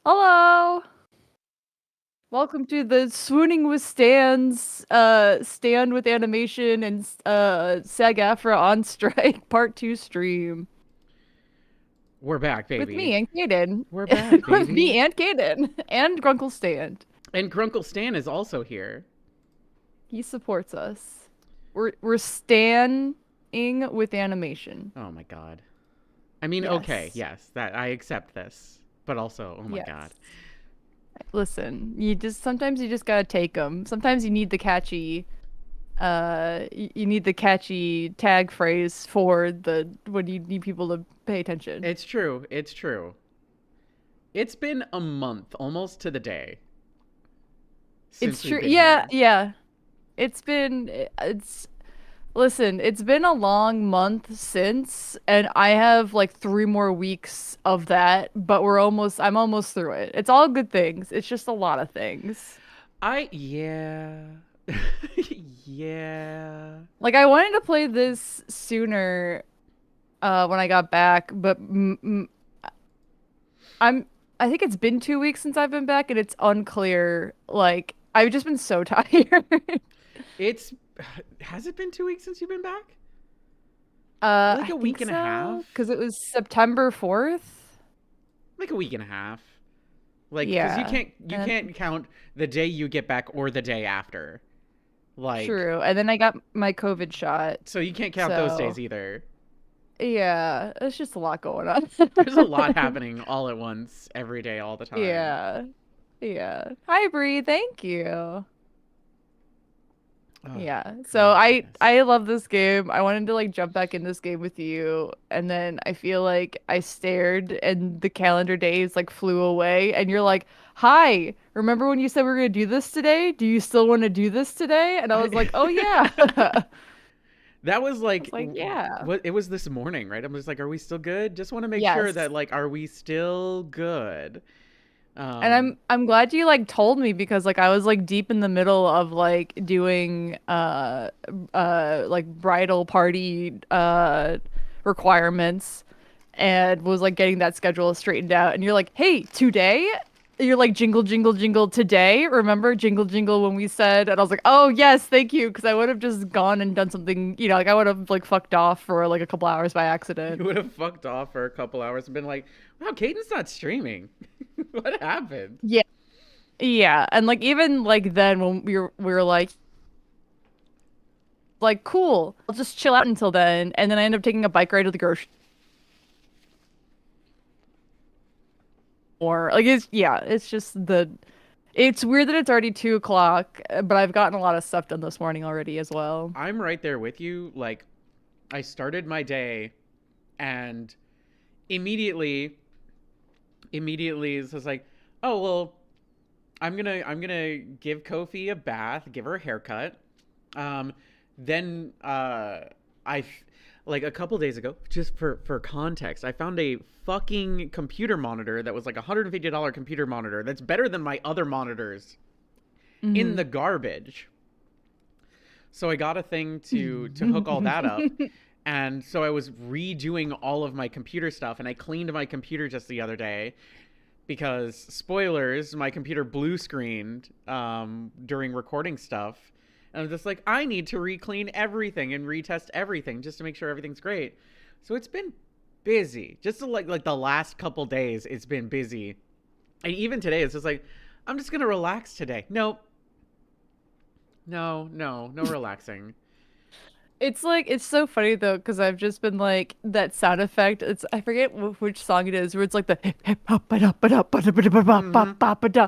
Hello. Welcome to the Swooning with Stands, Stand with Animation and SAG-AFTRA on Strike Part 2 stream. We're back, With baby. me and Kdin. We're back, With baby. me and Kdin. And Grunkle Stand. And Grunkle Stan is also here. He supports us. We're standing with animation. Oh my god. I mean, okay, Yes. yes, that I accept this, but also, oh my Yes. god. Listen, sometimes you just gotta take them. Sometimes you need the catchy you need the catchy tag phrase for the when you need people to pay attention. It's true. It's true. It's been a month, almost to the day, It's since we've true. been Yeah, here. yeah. It's listen, it's been a long month since, and I have like 3 more weeks of that, but I'm almost through it. It's all good things. It's just a lot of things. Yeah. Yeah. Like I wanted to play this sooner when I got back, but I'm I think it's been 2 weeks since I've been back, and it's unclear. Like I've just been so tired. It's. Has it been 2 weeks since you've been back? Like I a think week and a so, half? because it was September 4th. Like a week and a half. Like, because you Yeah, can't you and can't count the day you get back or the day after. Like, true. And then I got my COVID shot, so you can't count those so days either. yeah, it's just a lot going on. There's a lot happening all at once, every day, all the time. Yeah, yeah. Hi, Bree. Thank you. Oh, Yeah. So goodness. I love this game. I wanted to like jump back in this game with you, and then I feel like I stared and the calendar days like flew away, and you're like, "Hi, remember when you said we were gonna do this today? Do you still want to do this today?" And I was I like, "Oh yeah." I that was was like like, "Yeah." what it was this morning, right? I'm just like, are we still good? Just want to make sure Yes. that like, are we still good? And Um, I'm glad you like told me because like I was like deep in the middle of like doing like bridal party requirements and was like getting that schedule straightened out, and you're like, "Hey, today?" You're like jingle jingle jingle today. Remember jingle jingle when we said, and I was like, "Oh, yes, thank you," because I would have just gone and done something, like I would have like fucked off for like a couple hours by accident. you would have fucked off for a couple hours and been like, wow, Caden's not streaming. What happened? Yeah. Yeah, and like even like then when we were like, cool, I'll just chill out until then. And then I end up taking a bike ride to the grocery store. Like, it's just it's weird that it's already 2 o'clock, but I've gotten a lot of stuff done this morning already as well. I'm right there with you. Like, I started my day and immediately, immediately it's just like, oh well, I'm gonna give Kofi a bath, give her a haircut. Um, then I like a couple days ago, just for context, I found a fucking computer monitor that was like $150 computer monitor that's better than my other monitors in Hmm. the garbage. So I got a thing to hook all that up. And so I was redoing all of my computer stuff, and I cleaned my computer just the other day because spoilers, my computer blue screened during recording stuff. And I'm just like, I need to re-clean everything and retest everything just to make sure everything's great. So it's been busy. Just like the last couple days, it's been busy. And even today, it's just like, I'm just gonna relax today. Nope. No relaxing. It's like it's so funny though because I've just been like that sound effect. It's I forget which song it is where it's like the hip hip hop ba da ba da ba da ba da ba ba ba Mm-hmm. ba ba da,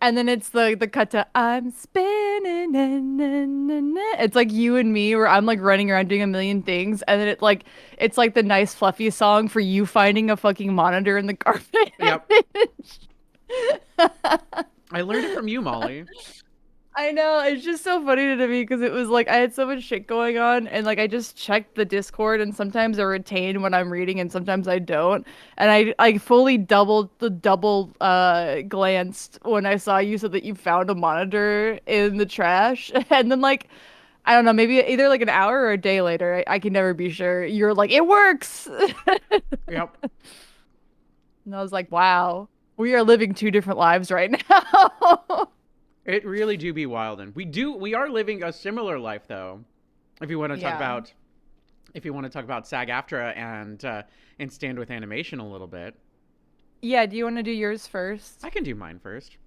and then it's the cut to I'm spinning na, na, na, na. It's like you and me where I'm like running around doing a million things, and then it's like the nice fluffy song for you finding a fucking monitor in the garbage. Yep. I learned it from you, Molly. I know, it's just so funny to me because it was like I had so much shit going on, and like I just checked the Discord, and sometimes I retain what I'm reading and sometimes I don't. And I fully double glanced when I saw you said that you found a monitor in the trash. And then like I don't know, maybe either like an hour or a day later, I can never be sure. You're like, it works. Yep. And I was like, wow. We are living two different lives right now. It really do be wild, and we are living a similar life though. If you want to talk Yeah. about SAG-AFTRA and stand with animation a little bit, Yeah, do you want to do yours first? I can do mine first.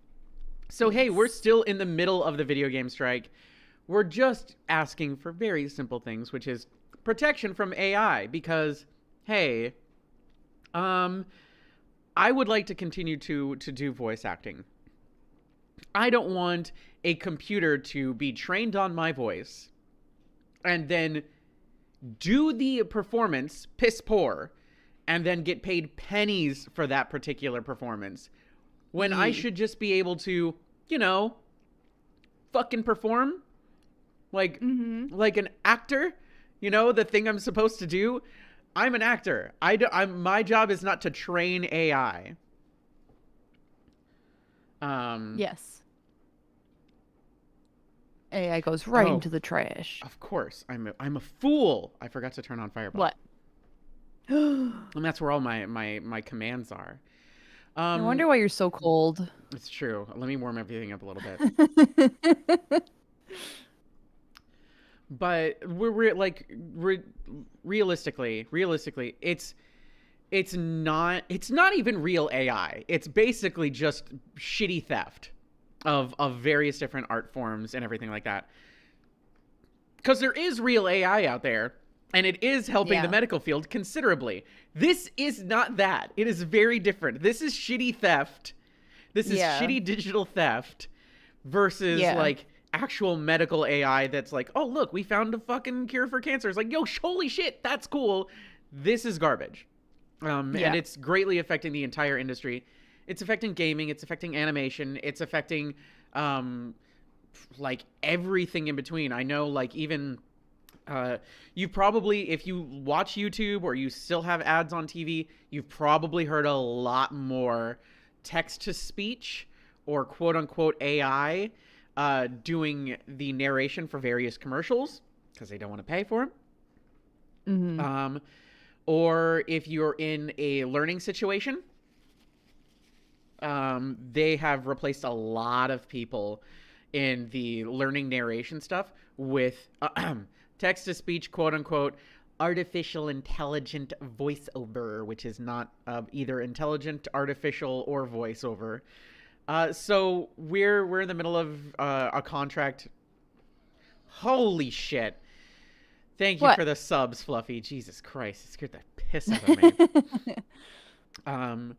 So hey, we're Thanks. still in the middle of the video game strike. We're just asking for very simple things, which is protection from AI because hey, I would like to continue to do voice acting. I don't want a computer to be trained on my voice and then do the performance piss poor and then get paid pennies for that particular performance when I Yee. should just be able to, you know, fucking perform like Mm-hmm. like an actor, you know, the thing I'm supposed to do. I'm an actor. My job is not to train AI. Um Yes. AI goes right oh, into the trash. of course. I'm a fool. I forgot to turn on Fireball. What? No And that's where all my commands are. wonder why you're so cold. It's true. Let me warm everything up a little bit. But realistically, it's not even real AI. It's basically just shitty theft of various different art forms and everything like that. Because there is real AI out there, and it is helping the Yeah. medical field considerably. This is not that. It is very different. This is shitty theft. This is Yeah. shitty digital theft versus Yeah. like actual medical AI that's like, oh, look, we found a fucking cure for cancer. It's like, yo, holy shit, that's cool. This is garbage. And Yeah. it's greatly affecting the entire industry. It's affecting gaming. It's affecting animation. It's affecting like everything in between. I know, like even you probably, if you watch YouTube or you still have ads on TV, you've probably heard a lot more text to speech or quote unquote AI doing the narration for various commercials because they don't want to pay for them. Mm-hmm. Or if you're in a learning situation, they have replaced a lot of people in the learning narration stuff with text to speech, quote unquote, artificial intelligent voiceover, which is not either intelligent, artificial, or voiceover. So we're in the middle of a contract. Holy shit! Thank you What? for the subs, Fluffy. Jesus Christ, it scared the piss out of me. um,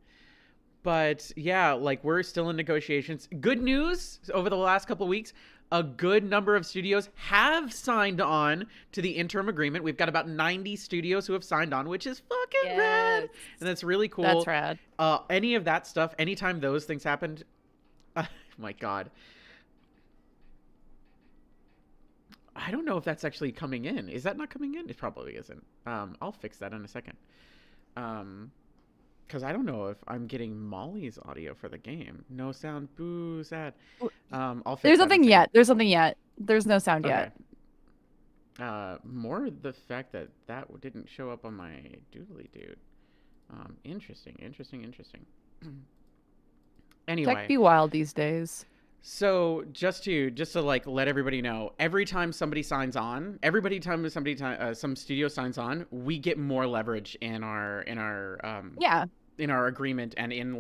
but yeah, like we're still in negotiations. Good news over the last couple of weeks, a good number of studios have signed on to the interim agreement. We've got about 90 studios who have signed on, which is fucking rad. Yes. And that's really cool. That's rad. Any of that stuff, anytime those things happened, my God. I don't know if that's actually coming in. Is that not coming in? It probably isn't. I'll fix that in a second. Because I don't know if I'm getting Molly's audio for the game. No sound. Boo. Sad. I'll fix There's that in a nothing second. yet. There's nothing yet. There's no sound Okay. yet. More the fact that that didn't show up on my doodly dude. Interesting. Anyway. Tech be wild these days. So just to like let everybody know, every time somebody signs on, some studio signs on, we get more leverage in our Yeah. in our agreement and in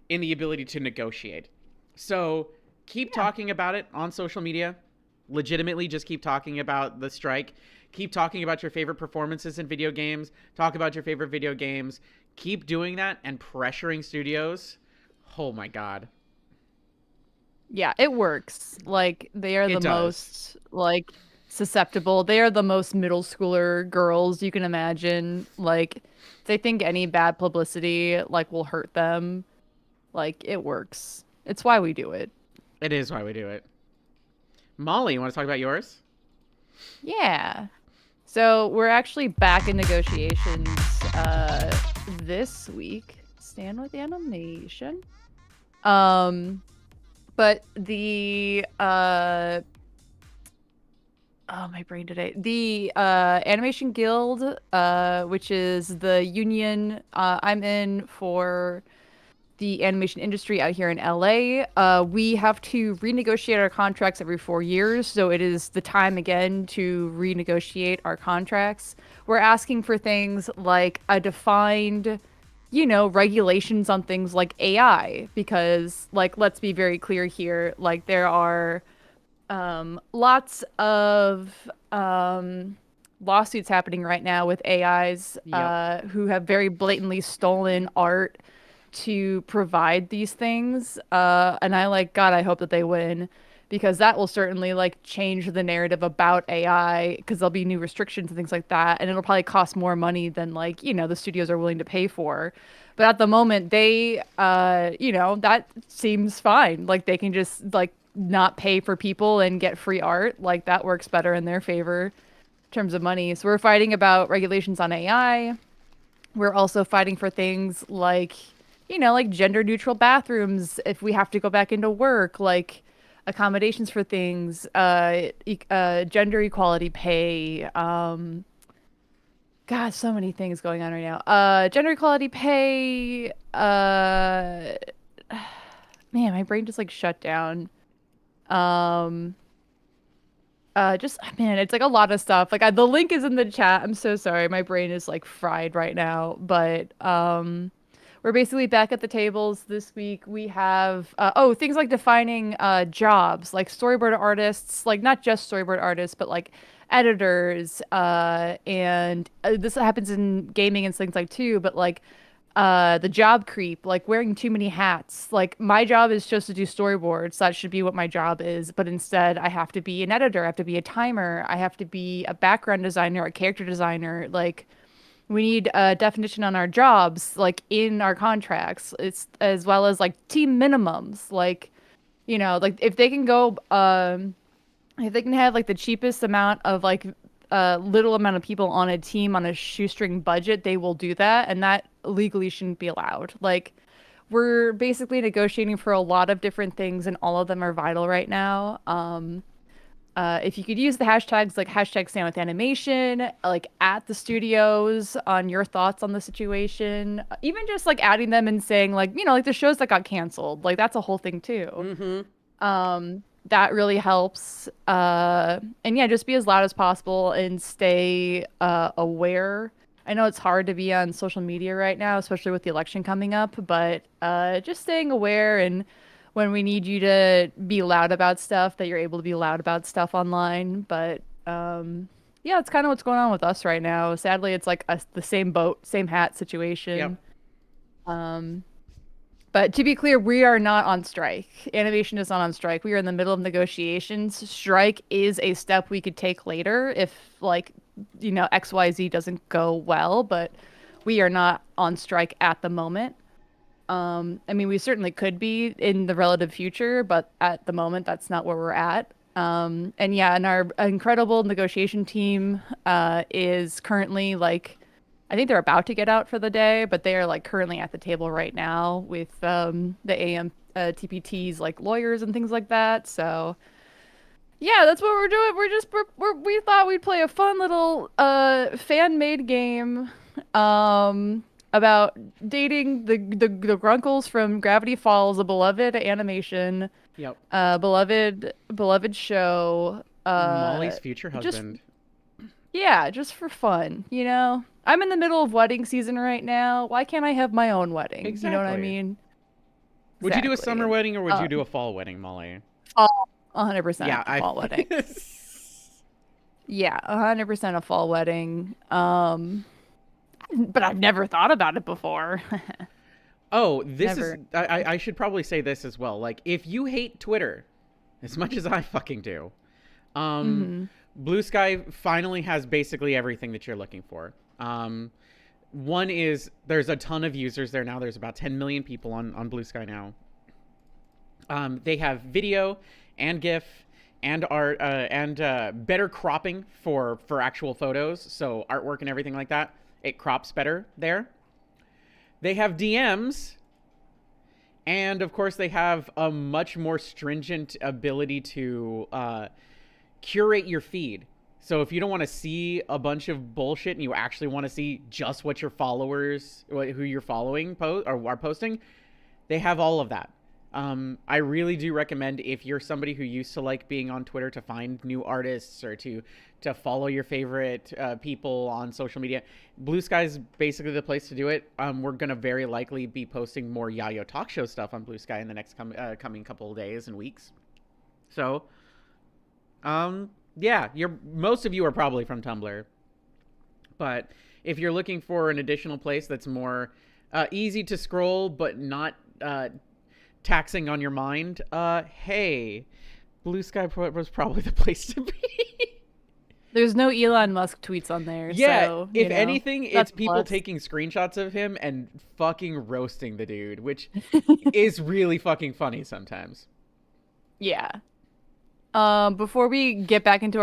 the ability to negotiate. So keep talking about it on social media. Legitimately, just keep talking about the strike. Keep talking about your favorite performances in video games. Talk about your favorite video games. Keep doing that and pressuring studios. Oh my God. Yeah, it works. Like they are It the does. most like susceptible. They are the most middle schooler girls you can imagine. Like they think any bad publicity like will hurt them. Like it works. It's why we do it. It is why we do it. Molly, you want to talk about yours? Yeah. So we're actually back in negotiations this week. Stand with animation. But the oh my brain today. The Animation Guild, which is the union I'm in for the animation industry out here in LA. We have to renegotiate our contracts every 4 years, so it is the time again to renegotiate our contracts. We're asking for things like a defined, regulations on things like AI, because, like, let's be very clear here, like, there are lots of lawsuits happening right now with AIs Yep. who have very blatantly stolen art to provide these things. And I like, God, I hope that they win because that will certainly like change the narrative about AI because there'll be new restrictions and things like that. And it'll probably cost more money than like, the studios are willing to pay for. But at the moment, that seems fine. Like they can just like not pay for people and get free art. Like that works better in their favor in terms of money. So we're fighting about regulations on AI. We're also fighting for things like, like gender neutral bathrooms if we have to go back into work, like accommodations for things, gender equality pay. God, so many things going on right now. Gender equality pay. Man, my brain just like shut down. Um, just man, it's like a lot of stuff. Like the link is in the chat. I'm so sorry. My brain is like fried right now. But we're basically back at the tables this week. We have things like defining jobs, like storyboard artists, like not just storyboard artists, but like editors. And this happens in gaming and things like too. But like the job creep, like wearing too many hats. Like my job is just to do storyboards. That should be what my job is. But instead, I have to be an editor. I have to be a timer. I have to be a background designer, a character designer. Like we need a definition on our jobs, like in our contracts. It's as well as like team minimums. Like, like if they can have like the cheapest amount of like little amount of people on a team on a shoestring budget, they will do that, and that legally shouldn't be allowed. Like we're basically negotiating for a lot of different things, and all of them are vital right now. If you could use the hashtags like hashtag stand with animation, like at the studios on your thoughts on the situation, even just like adding them and saying like, like the shows that got canceled, like that's a whole thing too. Mm-hmm. That really helps. And yeah, just be as loud as possible and stay aware. I know it's hard to be on social media right now, especially with the election coming up, but just staying aware and when we need you to be loud about stuff, that you're able to be loud about stuff online. But yeah, it's kind of what's going on with us right now. Sadly, it's like the same boat, same hat situation. Yep. But to be clear, we are not on strike. Animation is not on strike. We are in the middle of negotiations. Strike is a step we could take later if, like, XYZ doesn't go well, but we are not on strike at the moment. I mean, we certainly could be in the relative future, but at the moment, that's not where we're at. And yeah, and our incredible negotiation team is currently like, I think they're about to get out for the day, but they are like currently at the table right now with the TPTs like lawyers and things like that. So yeah, that's what we're doing. We thought we'd play a fun little fan-made game about dating the Grunkles from Gravity Falls, a beloved animation. Yep. Beloved show. Molly's future Just husband. yeah, just for fun, I'm in the middle of wedding season right now. Why can't I have my own wedding? Exactly. You know what I mean? Would you do a Exactly. summer wedding or would you do a fall wedding, Molly? Fall, 100% Yeah, fall wedding. Yeah, 100% a fall wedding. But I've never thought about it before. Oh, this Never. is. I should probably say this as well. Like, if you hate Twitter as much as I fucking do, Blue Sky finally has basically everything that you're looking for. One is there's a ton of users there now. There's about 10 million people on Blue Sky now. They have video and GIF and art and better cropping for actual photos. So artwork and everything like that, it crops better there. They have DMs. And of course, they have a much more stringent ability to curate your feed. So if you don't want to see a bunch of bullshit and you actually want to see just what your followers, who you're following, are posting, They have all of that. I really do recommend, if you're somebody who used to like being on Twitter to find new artists or to follow your favorite people on social media, Blue Sky is basically the place to do it. We're going to very likely be posting more Yayo Talk Show stuff on Blue Sky in the next coming couple of days and weeks. So, yeah, most of you are probably from Tumblr. But if you're looking for an additional place that's more easy to scroll but not taxing on your mind, hey, Blue Sky was probably the place to be. There's no Elon Musk tweets on there. Yeah, so, if anything, it's people plus. taking screenshots of him and fucking roasting the dude, which is really fucking funny sometimes. Yeah. Before we get back into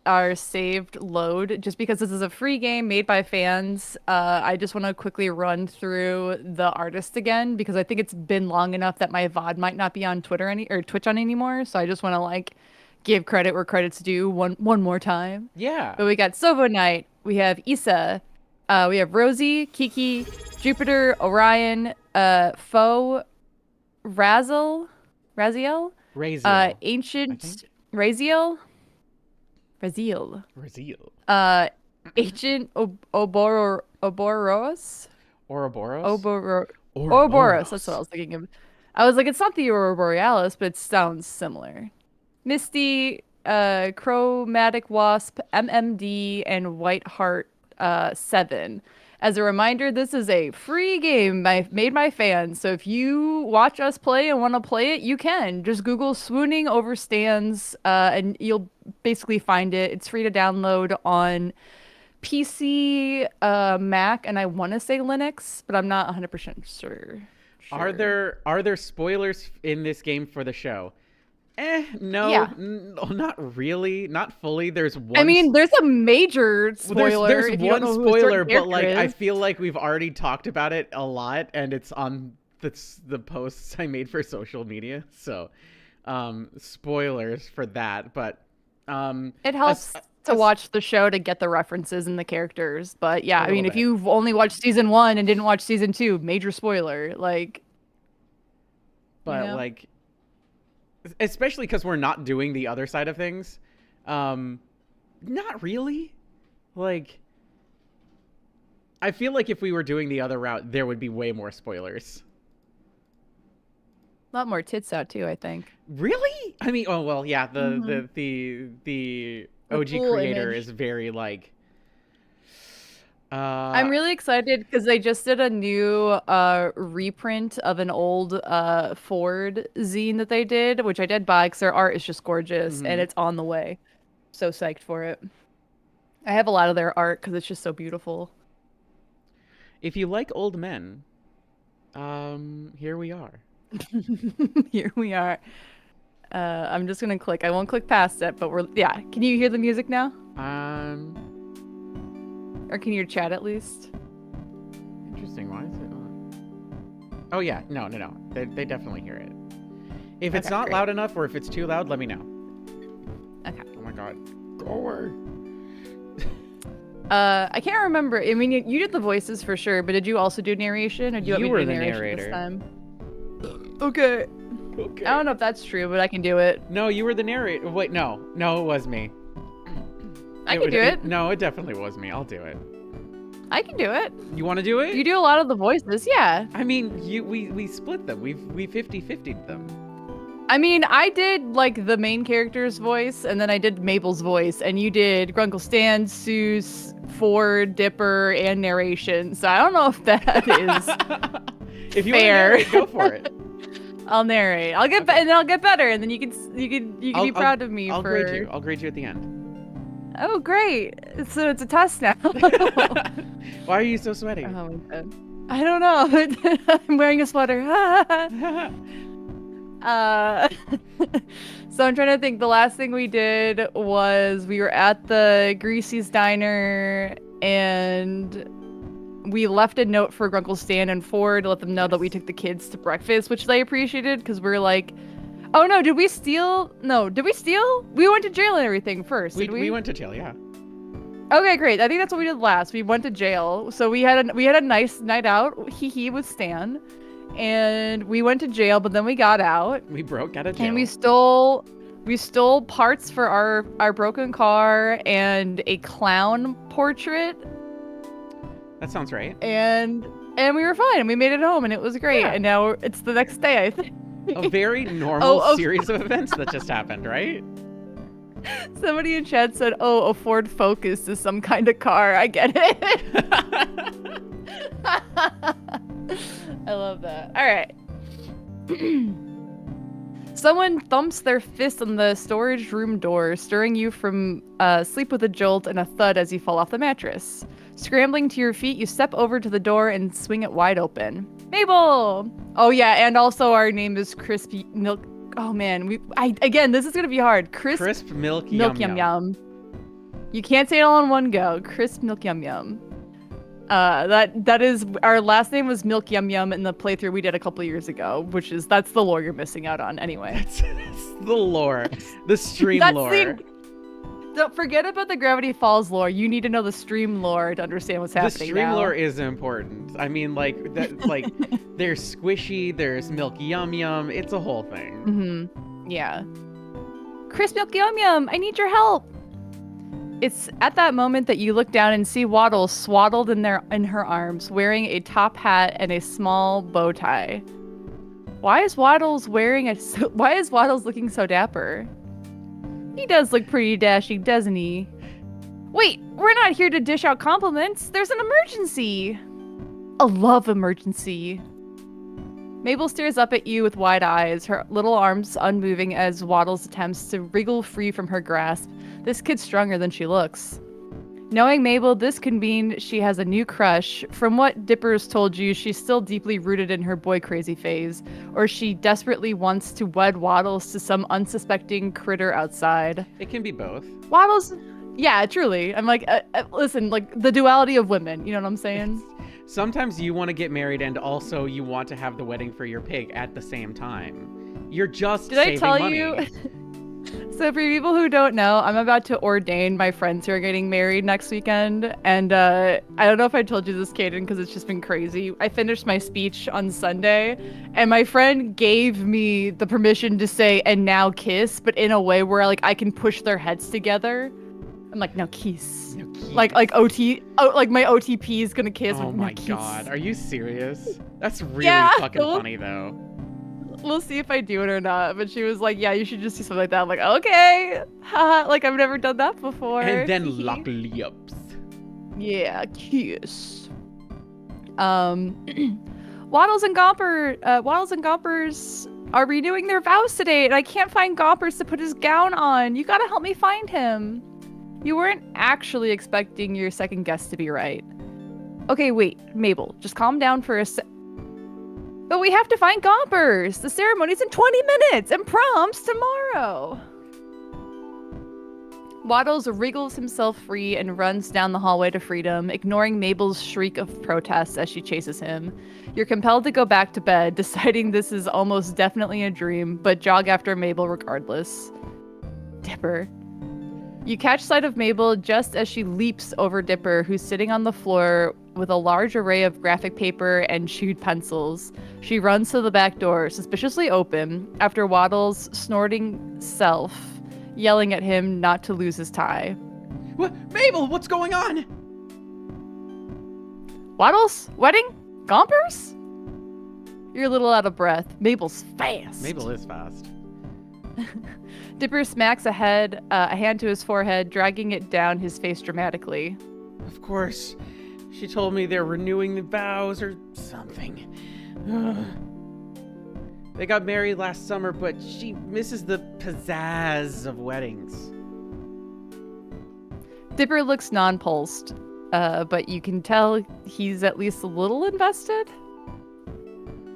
our saved load, just because this is a free game made by fans, I just want to quickly run through the artist again, because I think it's been long enough that my VOD might not be on Twitter or Twitch on anymore. So I just want to like give credit where credit's due one more time. Yeah. But we got Sovo Knight, we have Issa, we have Rosie, Kiki, Jupiter, Orion, Foe, Raziel, Ancient. Raziel? Ancient Ouroboros? Ouroboros, that's what I was thinking of. I was like, it's not the Aurora Borealis, but it sounds similar. Misty, Chromatic Wasp, MMD, and White Heart 7. As a reminder, this is a free game made by fans, so if you watch us play and want to play it, you can. Just Google Swooning over stands, and you'll basically find it. It's free to download on PC, Mac, and I want to say Linux, but I'm not 100% sure. Are there spoilers in this game for the show? No, yeah. Not really, not fully. There's one. I mean, there's a major spoiler. There's one spoiler, but like is. I feel like we've already talked about it a lot, and it's on the posts I made for social media. So, spoilers for that. But it helps to watch the show to get the references and the characters. But yeah, I mean, if you've only watched season 1 and didn't watch season 2, major spoiler. Like, but like. Especially because we're not doing the other side of things. Not really. Like, I feel like if we were doing the other route, there would be way more spoilers. A lot more tits out too, I think. Really? I mean, oh well, yeah. The OG creator is very like. I'm really excited because they just did a new reprint of an old Ford zine that they did, which I did buy because their art is just gorgeous, and it's on the way. So psyched for it. I have a lot of their art because it's just so beautiful. If you like old men, here we are. Here we are. I'm just gonna click. I won't click past it, but yeah. Can you hear the music now? Or can you chat at least? Interesting. Why is it not? Oh yeah, no. They definitely hear it. If it's not loud enough, or if it's too loud, let me know. Okay. Oh my god. Go away. I can't remember. I mean, you did the voices for sure, but did you also do narration, or do you want me to do narration this time? Okay. I don't know if that's true, but I can do it. No, you were the narrator. Wait, no, it was me. I can do it. No, it definitely was me. I'll do it. I can do it. You want to do it? You do a lot of the voices, yeah. I mean, we split them. We 50-50'd them. I mean, I did like the main character's voice, and then I did Mabel's voice, and you did Grunkle Stan, Seuss, Ford, Dipper, and narration. So I don't know if that is if you fair. Want to narrate, go for it. I'll narrate. I'll get and then I'll get better, and then you can be proud of me. I'll grade you. I'll grade you at the end. Oh, great! So it's a test now. Why are you so sweaty? Oh my god. I don't know. I'm wearing a sweater. So I'm trying to think. The last thing we did was we were at the Greasy's Diner, and we left a note for Grunkle Stan and Ford to let them know that we took the kids to breakfast, which they appreciated because we're like, oh no, did we steal? No, did we steal? We went to jail and everything first, did we? We went to jail, yeah. Okay, great. I think that's what we did last. We went to jail. So we had a nice night out, with Stan. and we went to jail, but then we got out. We broke out of jail. And we stole parts for our broken car and a clown portrait. That sounds right. And we were fine, and we made it home, and it was great. Yeah. And now it's the next day, I think. A very normal series of events that just happened, right? Somebody in chat said, "Oh, a Ford Focus is some kind of car." I get it. I love that. All right. Someone thumps their fist on the storage room door, stirring you from sleep with a jolt and a thud as you fall off the mattress. Scrambling to your feet, you step over to the door and swing it wide open. Mabel! Oh yeah, and also our name is Crispy Milk. Oh man, again, this is gonna be hard. Crisp Milk Yum Yum. You can't say it all in one go. Crisp Milk Yum Yum. That is, our last name was Milk Yum Yum in the playthrough we did a couple years ago, that's the lore you're missing out on anyway. That's the lore. The stream lore. Don't forget about the Gravity Falls lore. You need to know the stream lore to understand what's happening. The stream lore is important. I mean, like, there's Squishy, there's Milk Yum Yum. It's a whole thing. Mm-hmm. Yeah. Crisp Milk Yum Yum, I need your help. It's at that moment that you look down and see Waddles swaddled in her arms, wearing a top hat and a small bow tie. Why is Waddles looking so dapper? He does look pretty dashing, doesn't he? Wait, we're not here to dish out compliments. There's an emergency. A love emergency. Mabel stares up at you with wide eyes, her little arms unmoving as Waddles attempts to wriggle free from her grasp. This kid's stronger than she looks. Knowing Mabel, this could mean she has a new crush. From what Dipper's told you, she's still deeply rooted in her boy-crazy phase, or she desperately wants to wed Waddles to some unsuspecting critter outside. It can be both. Waddles, yeah, truly. I'm like, listen, like, the duality of women, you know what I'm saying? Sometimes you want to get married and also you want to have the wedding for your pig at the same time. You're just saving money. Did I tell you? So for people who don't know, I'm about to ordain my friends who are getting married next weekend. And I don't know if I told you this, Kdin, because it's just been crazy. I finished my speech on Sunday, and my friend gave me the permission to say, "and now kiss," but in a way where like I can push their heads together. I'm like, "No kiss." No kiss. Like my OTP is gonna kiss. Oh my kiss. God, are you serious? That's really fucking funny though. We'll see if I do it or not. But she was like, "Yeah, you should just do something like that." I'm like, "Okay." Like, I've never done that before. And then lock lips. Yeah, kiss. Waddles and Gompers are renewing their vows today, and I can't find Gompers to put his gown on. You gotta help me find him. You weren't actually expecting your second guess to be right. Okay, wait, Mabel, just calm down for a sec. But we have to find Gompers! The ceremony's in 20 minutes, and prom's tomorrow! Waddles wriggles himself free and runs down the hallway to freedom, ignoring Mabel's shriek of protest as she chases him. You're compelled to go back to bed, deciding this is almost definitely a dream, but jog after Mabel regardless. Dipper. You catch sight of Mabel just as she leaps over Dipper, who's sitting on the floor with a large array of graphic paper and chewed pencils. She runs to the back door, suspiciously open, after Waddles' snorting self, yelling at him not to lose his tie. What? Mabel, what's going on? Waddles? Wedding? Gompers? You're a little out of breath. Mabel's fast. Mabel is fast. Dipper smacks a hand to his forehead, dragging it down his face dramatically. Of course. She told me they're renewing the vows or something. They got married last summer, but she misses the pizzazz of weddings. Dipper looks nonplussed, but you can tell he's at least a little invested.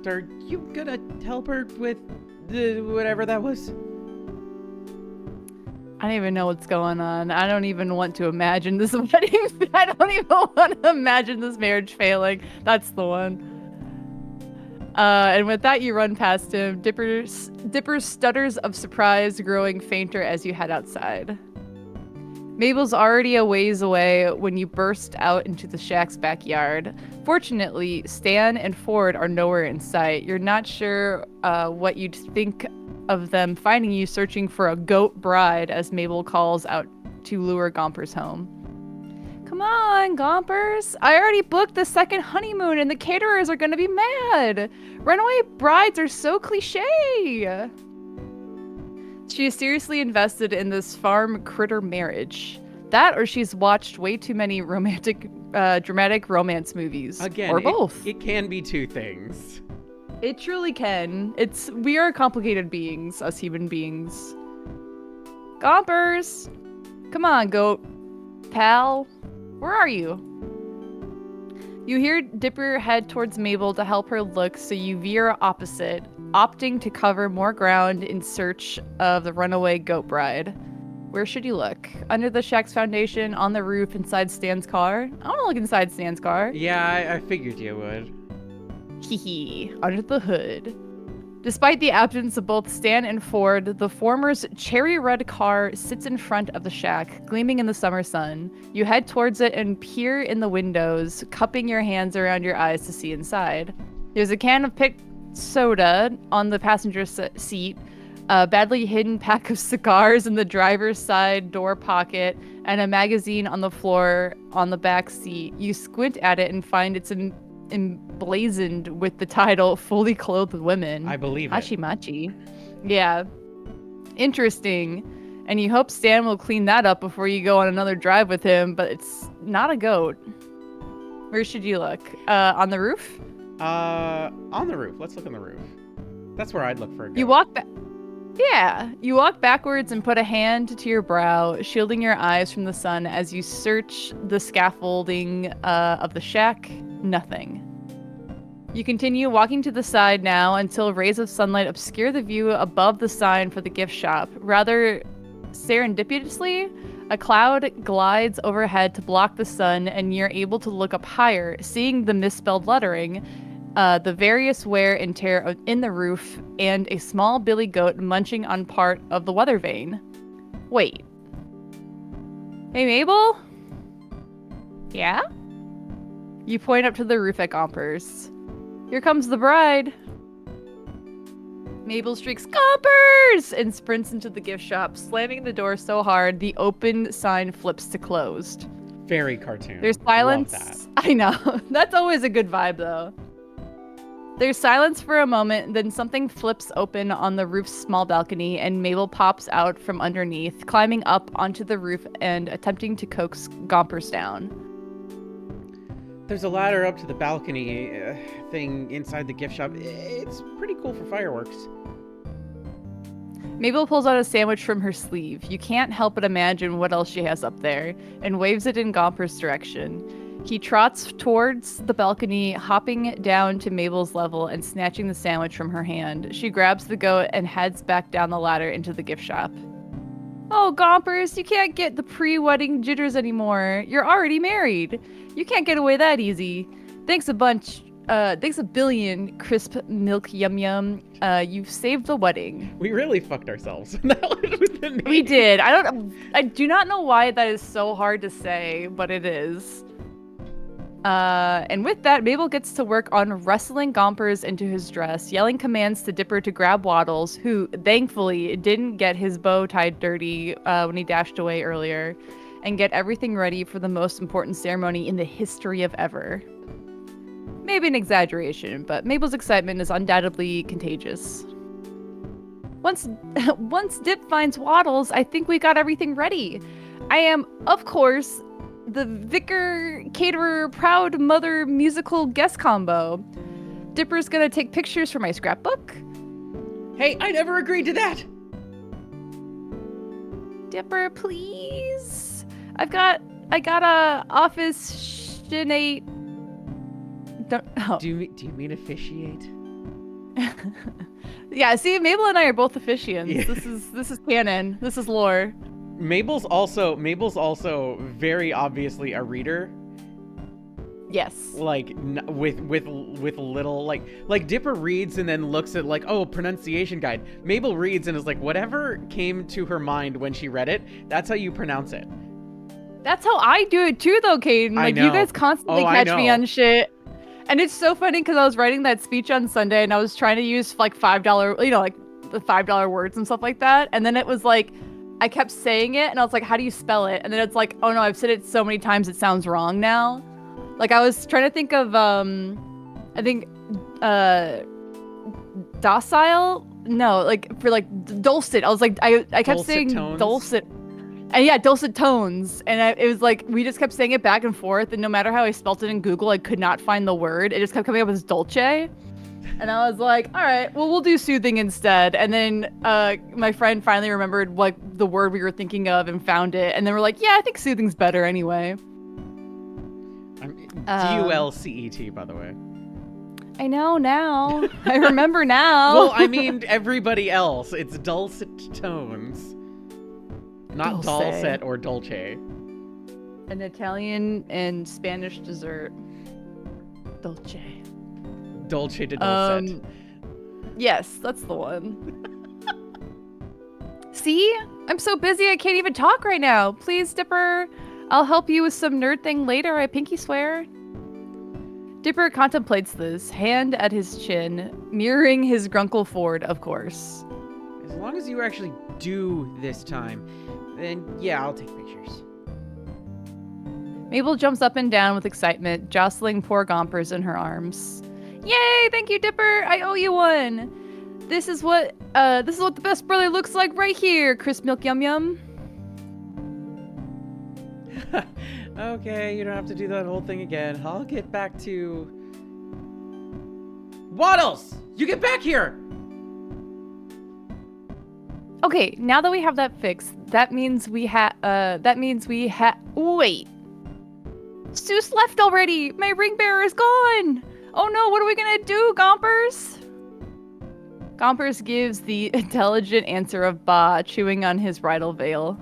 Are you gonna help her with whatever that was? I don't even know what's going on. I don't even want to imagine this wedding. I don't even want to imagine this marriage failing. That's the one. And with that, you run past him. Dipper stutters of surprise, growing fainter as you head outside. Mabel's already a ways away when you burst out into the shack's backyard. Fortunately, Stan and Ford are nowhere in sight. You're not sure what you'd think of them finding you searching for a goat bride, as Mabel calls out to lure Gompers home. Come on, Gompers. I already booked the second honeymoon and the caterers are going to be mad. Runaway brides are so cliche. She is seriously invested in this farm critter marriage. That or she's watched way too many dramatic romance movies. Again, or both. It can be two things. It truly can. We are complicated beings, us human beings. Gompers! Come on, goat pal. Where are you? You hear Dipper head towards Mabel to help her look, so you veer opposite, opting to cover more ground in search of the runaway goat bride. Where should you look? Under the shack's foundation, on the roof, inside Stan's car? I want to look inside Stan's car. Yeah, I figured you would. Hee under the hood. Despite the absence of both Stan and Ford, the former's cherry red car sits in front of the shack, gleaming in the summer sun. You head towards it and peer in the windows, cupping your hands around your eyes to see inside. There's a can of picked soda on the passenger seat, a badly hidden pack of cigars in the driver's side door pocket, and a magazine on the floor on the back seat. You squint at it and find it's emblazoned with the title Fully Clothed Women. I believe it. Hachimachi. Yeah. Interesting. And you hope Stan will clean that up before you go on another drive with him, but it's not a goat. Where should you look? On the roof? On the roof. Let's look on the roof. That's where I'd look for a goat. You walk back. Yeah, you walk backwards and put a hand to your brow, shielding your eyes from the sun as you search the scaffolding of the shack. Nothing. You continue walking to the side now until rays of sunlight obscure the view above the sign for the gift shop. Rather serendipitously, a cloud glides overhead to block the sun, and you're able to look up higher, seeing the misspelled lettering, the various wear and tear in the roof, and a small billy goat munching on part of the weather vane. Wait. Hey, Mabel? Yeah? You point up to the roof at Gompers. Here comes the bride. Mabel shrieks, Gompers! And sprints into the gift shop, slamming the door so hard the open sign flips to closed. Very cartoon. There's silence. Love that. I know. That's always a good vibe, though. There's silence for a moment, then something flips open on the roof's small balcony, and Mabel pops out from underneath, climbing up onto the roof and attempting to coax Gompers down. There's a ladder up to the balcony thing inside the gift shop. It's pretty cool for fireworks. Mabel pulls out a sandwich from her sleeve. You can't help but imagine what else she has up there, and waves it in Gompers' direction. He trots towards the balcony, hopping down to Mabel's level and snatching the sandwich from her hand. She grabs the goat and heads back down the ladder into the gift shop. Oh, Gompers, you can't get the pre-wedding jitters anymore. You're already married. You can't get away that easy. Thanks a billion, crisp milk yum yum. You've saved the wedding. We really fucked ourselves. With the name. We did. I do not know why that is so hard to say, but it is. And with that, Mabel gets to work on wrestling Gompers into his dress, yelling commands to Dipper to grab Waddles, who thankfully didn't get his bow tied dirty when he dashed away earlier, and get everything ready for the most important ceremony in the history of ever. Maybe an exaggeration, but Mabel's excitement is undoubtedly contagious. Once Dip finds Waddles, I think we got everything ready. I am, of course, the vicar, caterer, proud mother musical guest combo. Dipper's gonna take pictures for my scrapbook. Hey, I never agreed to that! Dipper, please. I got a office shinate. Do you mean officiate? Yeah, see, Mabel and I are both officiants. Yeah. This is canon. This is lore. Mabel's also very obviously a reader. Yes. Like with little like Dipper reads and then looks at like, oh, pronunciation guide. Mabel reads and is like, whatever came to her mind when she read it, that's how you pronounce it. That's how I do it too, though, Kdin. I Like, you know. guys constantly Oh, I catch me know. on shit. And it's so funny because I was writing that speech on Sunday and I was trying to use like $5, like the $5 words and stuff like that. And then it was like, I kept saying it and I was like, how do you spell it? And then it's like, oh no, I've said it so many times it sounds wrong now. Like I was trying to think of, I think, docile? No, like for like dulcet. I was like, I kept Dulcet saying tones? dulcet. And yeah, dulcet tones. And it was like, we just kept saying it back and forth. And no matter how I spelt it in Google, I could not find the word. It just kept coming up as dolce. And I was like, all right, well, we'll do soothing instead. And then my friend finally remembered like the word we were thinking of and found it. And then we're like, yeah, I think soothing's better anyway. D-U-L-C-E-T, by the way. I know now. I remember now. Well, I mean everybody else. It's dulcet tones. Not Dulce. dulcet or dolce. An Italian and Spanish dessert. Dolce. Dolce de dulcet. Yes, that's the one. See? I'm so busy I can't even talk right now. Please, Dipper. I'll help you with some nerd thing later, I pinky swear. Dipper contemplates this, hand at his chin, mirroring his Grunkle Ford, of course. As long as you actually do this time, then yeah, I'll take pictures. Mabel jumps up and down with excitement, jostling poor Gompers in her arms. Yay! Thank you, Dipper! I owe you one! This is what the best brother looks like right here, Crisp Milk Yum Yum. Okay, you don't have to do that whole thing again. I'll get back to... Waddles! You get back here! Okay, now that we have that fixed, that means we wait. Seuss left already! My ring bearer is gone! Oh no, what are we gonna do, Gompers? Gompers gives the intelligent answer of Ba, chewing on his bridal veil.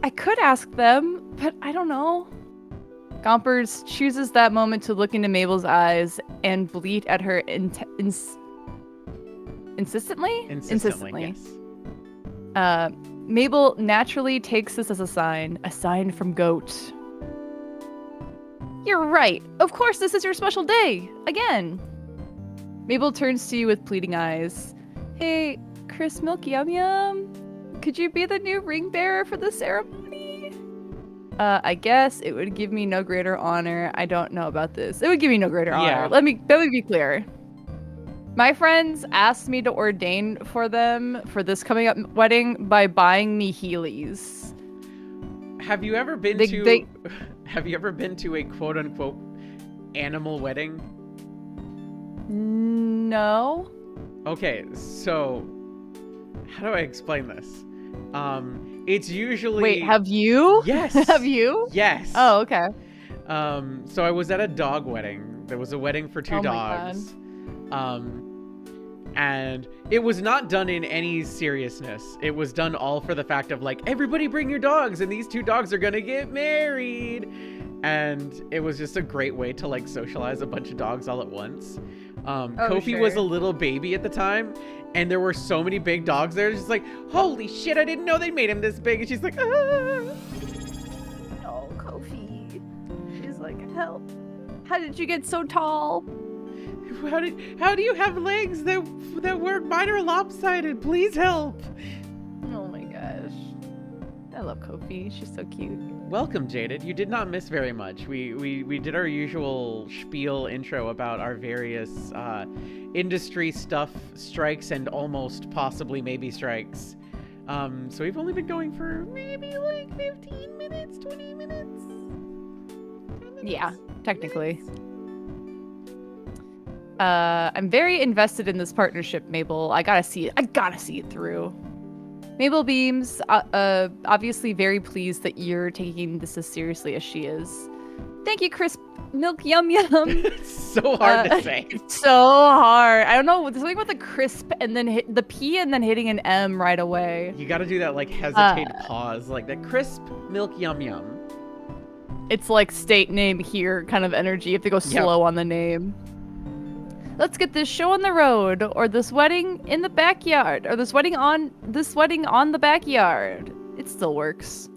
I could ask them, but I don't know. Gompers chooses that moment to look into Mabel's eyes and bleat at her insistently? Insistently, yes. Mabel naturally takes this as a sign from Goat. You're right. Of course, this is your special day. Again. Mabel turns to you with pleading eyes. Hey, Chris Milk Yum Yum. Could you be the new ring bearer for the ceremony? I guess it would give me no greater honor. I don't know about this. It would give me no greater honor. Let me be clear. My friends asked me to ordain for them for this coming up wedding by buying me Heelys. Have you ever been Have you ever been to a quote unquote animal wedding? No. Okay, so how do I explain this? It's usually... Wait, have you? Yes. Have you? Yes. Oh, okay. So I was at a dog wedding. There was a wedding for two dogs. And it was not done in any seriousness. It was done all for the fact of like, everybody bring your dogs and these two dogs are gonna get married. And it was just a great way to like socialize a bunch of dogs all at once. Kofi was a little baby at the time, and there were so many big dogs there. Just like, holy shit, I didn't know they made him this big. And she's like, ah. Oh, Kofi. She's like, help. How did you get so tall? How do you have legs that work? Mine are lopsided. Please help. Oh my gosh. I love Kofi. She's so cute. Welcome, Jaded. You did not miss very much. We did our usual spiel intro about our various industry stuff, strikes, and almost possibly maybe strikes. So we've only been going for maybe like 15 minutes, 20 minutes. 10 minutes Yeah, technically. I'm very invested in this partnership, Mabel. I gotta see it through. Mabel beams, obviously very pleased that you're taking this as seriously as she is. Thank you, Crisp Milk Yum Yum. It's so hard to say. So hard. I don't know. There's something about the crisp and then hit the P and then hitting an M right away. You gotta do that like hesitated pause, like the Crisp Milk Yum Yum. It's like state name here kind of energy if they go slow on the name. Let's get this show on the road, or this wedding in the backyard, or this wedding on the backyard. It still works.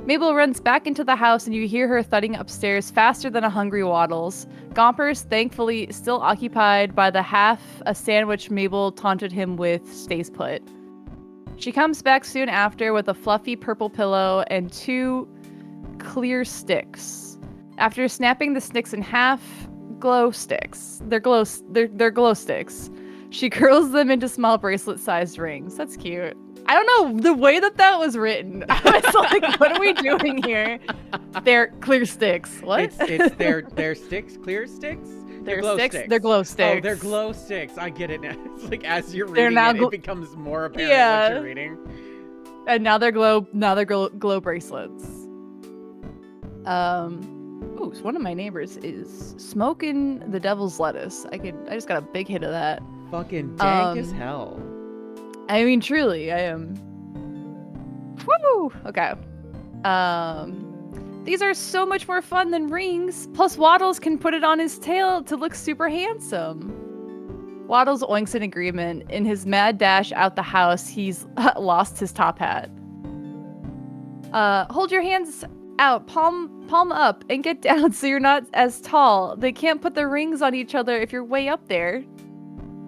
Mabel runs back into the house and you hear her thudding upstairs faster than a hungry Waddles. Gompers, thankfully still occupied by the half a sandwich Mabel taunted him with, stays put. She comes back soon after with a fluffy purple pillow and 2 clear sticks. After snapping the sticks in half, glow sticks. They're glow sticks. She curls them into small bracelet-sized rings. That's cute. I don't know, the way that was written, I was like, what are we doing here? They're clear sticks. What? It's their sticks, clear sticks? They're glow sticks. sticks. They're glow sticks. Oh, they're glow sticks. I get it now. It's like as you're They're reading now it becomes more apparent what you're reading. And now they're glow bracelets. Ooh, so one of my neighbors is smoking the devil's lettuce. I just got a big hit of that. Fucking dank as hell. I mean, truly, I am. Woo! Okay. These are so much more fun than rings. Plus, Waddles can put it on his tail to look super handsome. Waddles oinks in agreement. In his mad dash out the house, he's lost his top hat. Hold your hands out, palm up, and get down so you're not as tall. They can't put the rings on each other if you're way up there.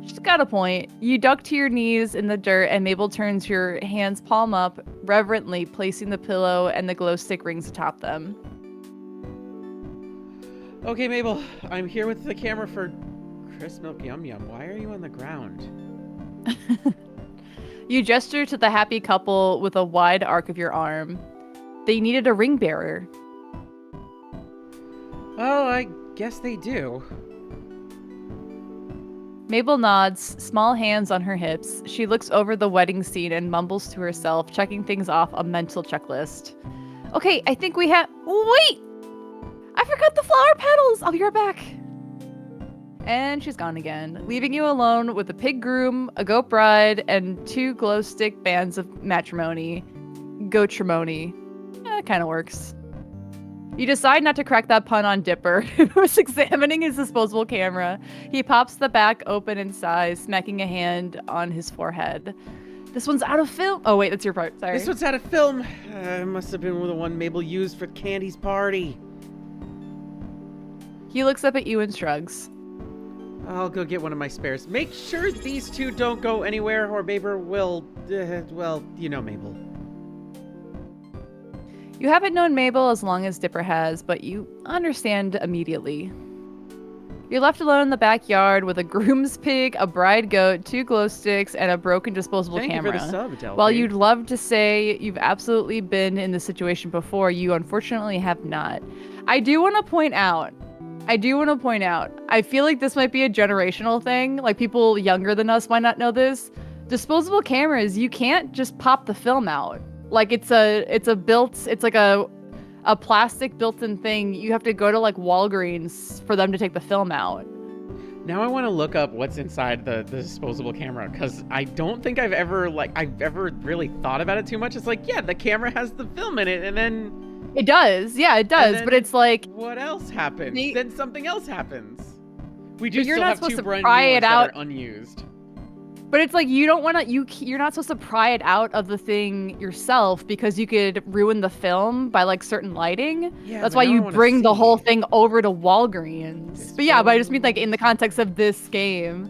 She's got a point. You duck to your knees in the dirt, and Mabel turns your hands palm up, reverently placing the pillow and the glow stick rings atop them. Okay, Mabel, I'm here with the camera for Crisp Milk Yum Yum. Why are you on the ground? You gesture to the happy couple with a wide arc of your arm. They needed a ring bearer. Oh, I guess they do. Mabel nods, small hands on her hips. She looks over the wedding scene and mumbles to herself, checking things off a mental checklist. Okay, I think we have... Wait! I forgot the flower petals! I'll be right back. And she's gone again, leaving you alone with a pig groom, a goat bride, and 2 glow stick bands of matrimony. Goatrimony. That kind of works. You decide not to crack that pun on Dipper, who was examining his disposable camera. He pops the back open and sighs, smacking a hand on his forehead. This one's out of film. Oh, wait, that's your part. Sorry. This one's out of film. Must have been the one Mabel used for Candy's party. He looks up at you and shrugs. I'll go get one of my spares. Make sure these 2 don't go anywhere or Mabel will, well, you know Mabel. You haven't known Mabel as long as Dipper has, but you understand immediately. You're left alone in the backyard with a groom's pig, a bride goat, 2 glow sticks, and a broken disposable camera. Thank you for the sub, Delphi. While you'd love to say you've absolutely been in this situation before, you unfortunately have not. I do want to point out, I feel like this might be a generational thing. Like, people younger than us might not know this. Disposable cameras, you can't just pop the film out. Like, it's like a plastic built-in thing. You have to go to like Walgreens for them to take the film out. Now I want to look up what's inside the disposable camera, because I don't think I've ever really thought about it too much. It's like, yeah, the camera has the film in it, and then it does. Yeah, it does. But it's like, what else happens? Then something else happens. We do you're still not have supposed 2 to brand pry new it ones out. that are unused. But it's like, you don't want to, you're not supposed to pry it out of the thing yourself, because you could ruin the film by like certain lighting. Yeah, that's why you bring the whole thing over to Walgreens. But yeah, but I just mean like in the context of this game,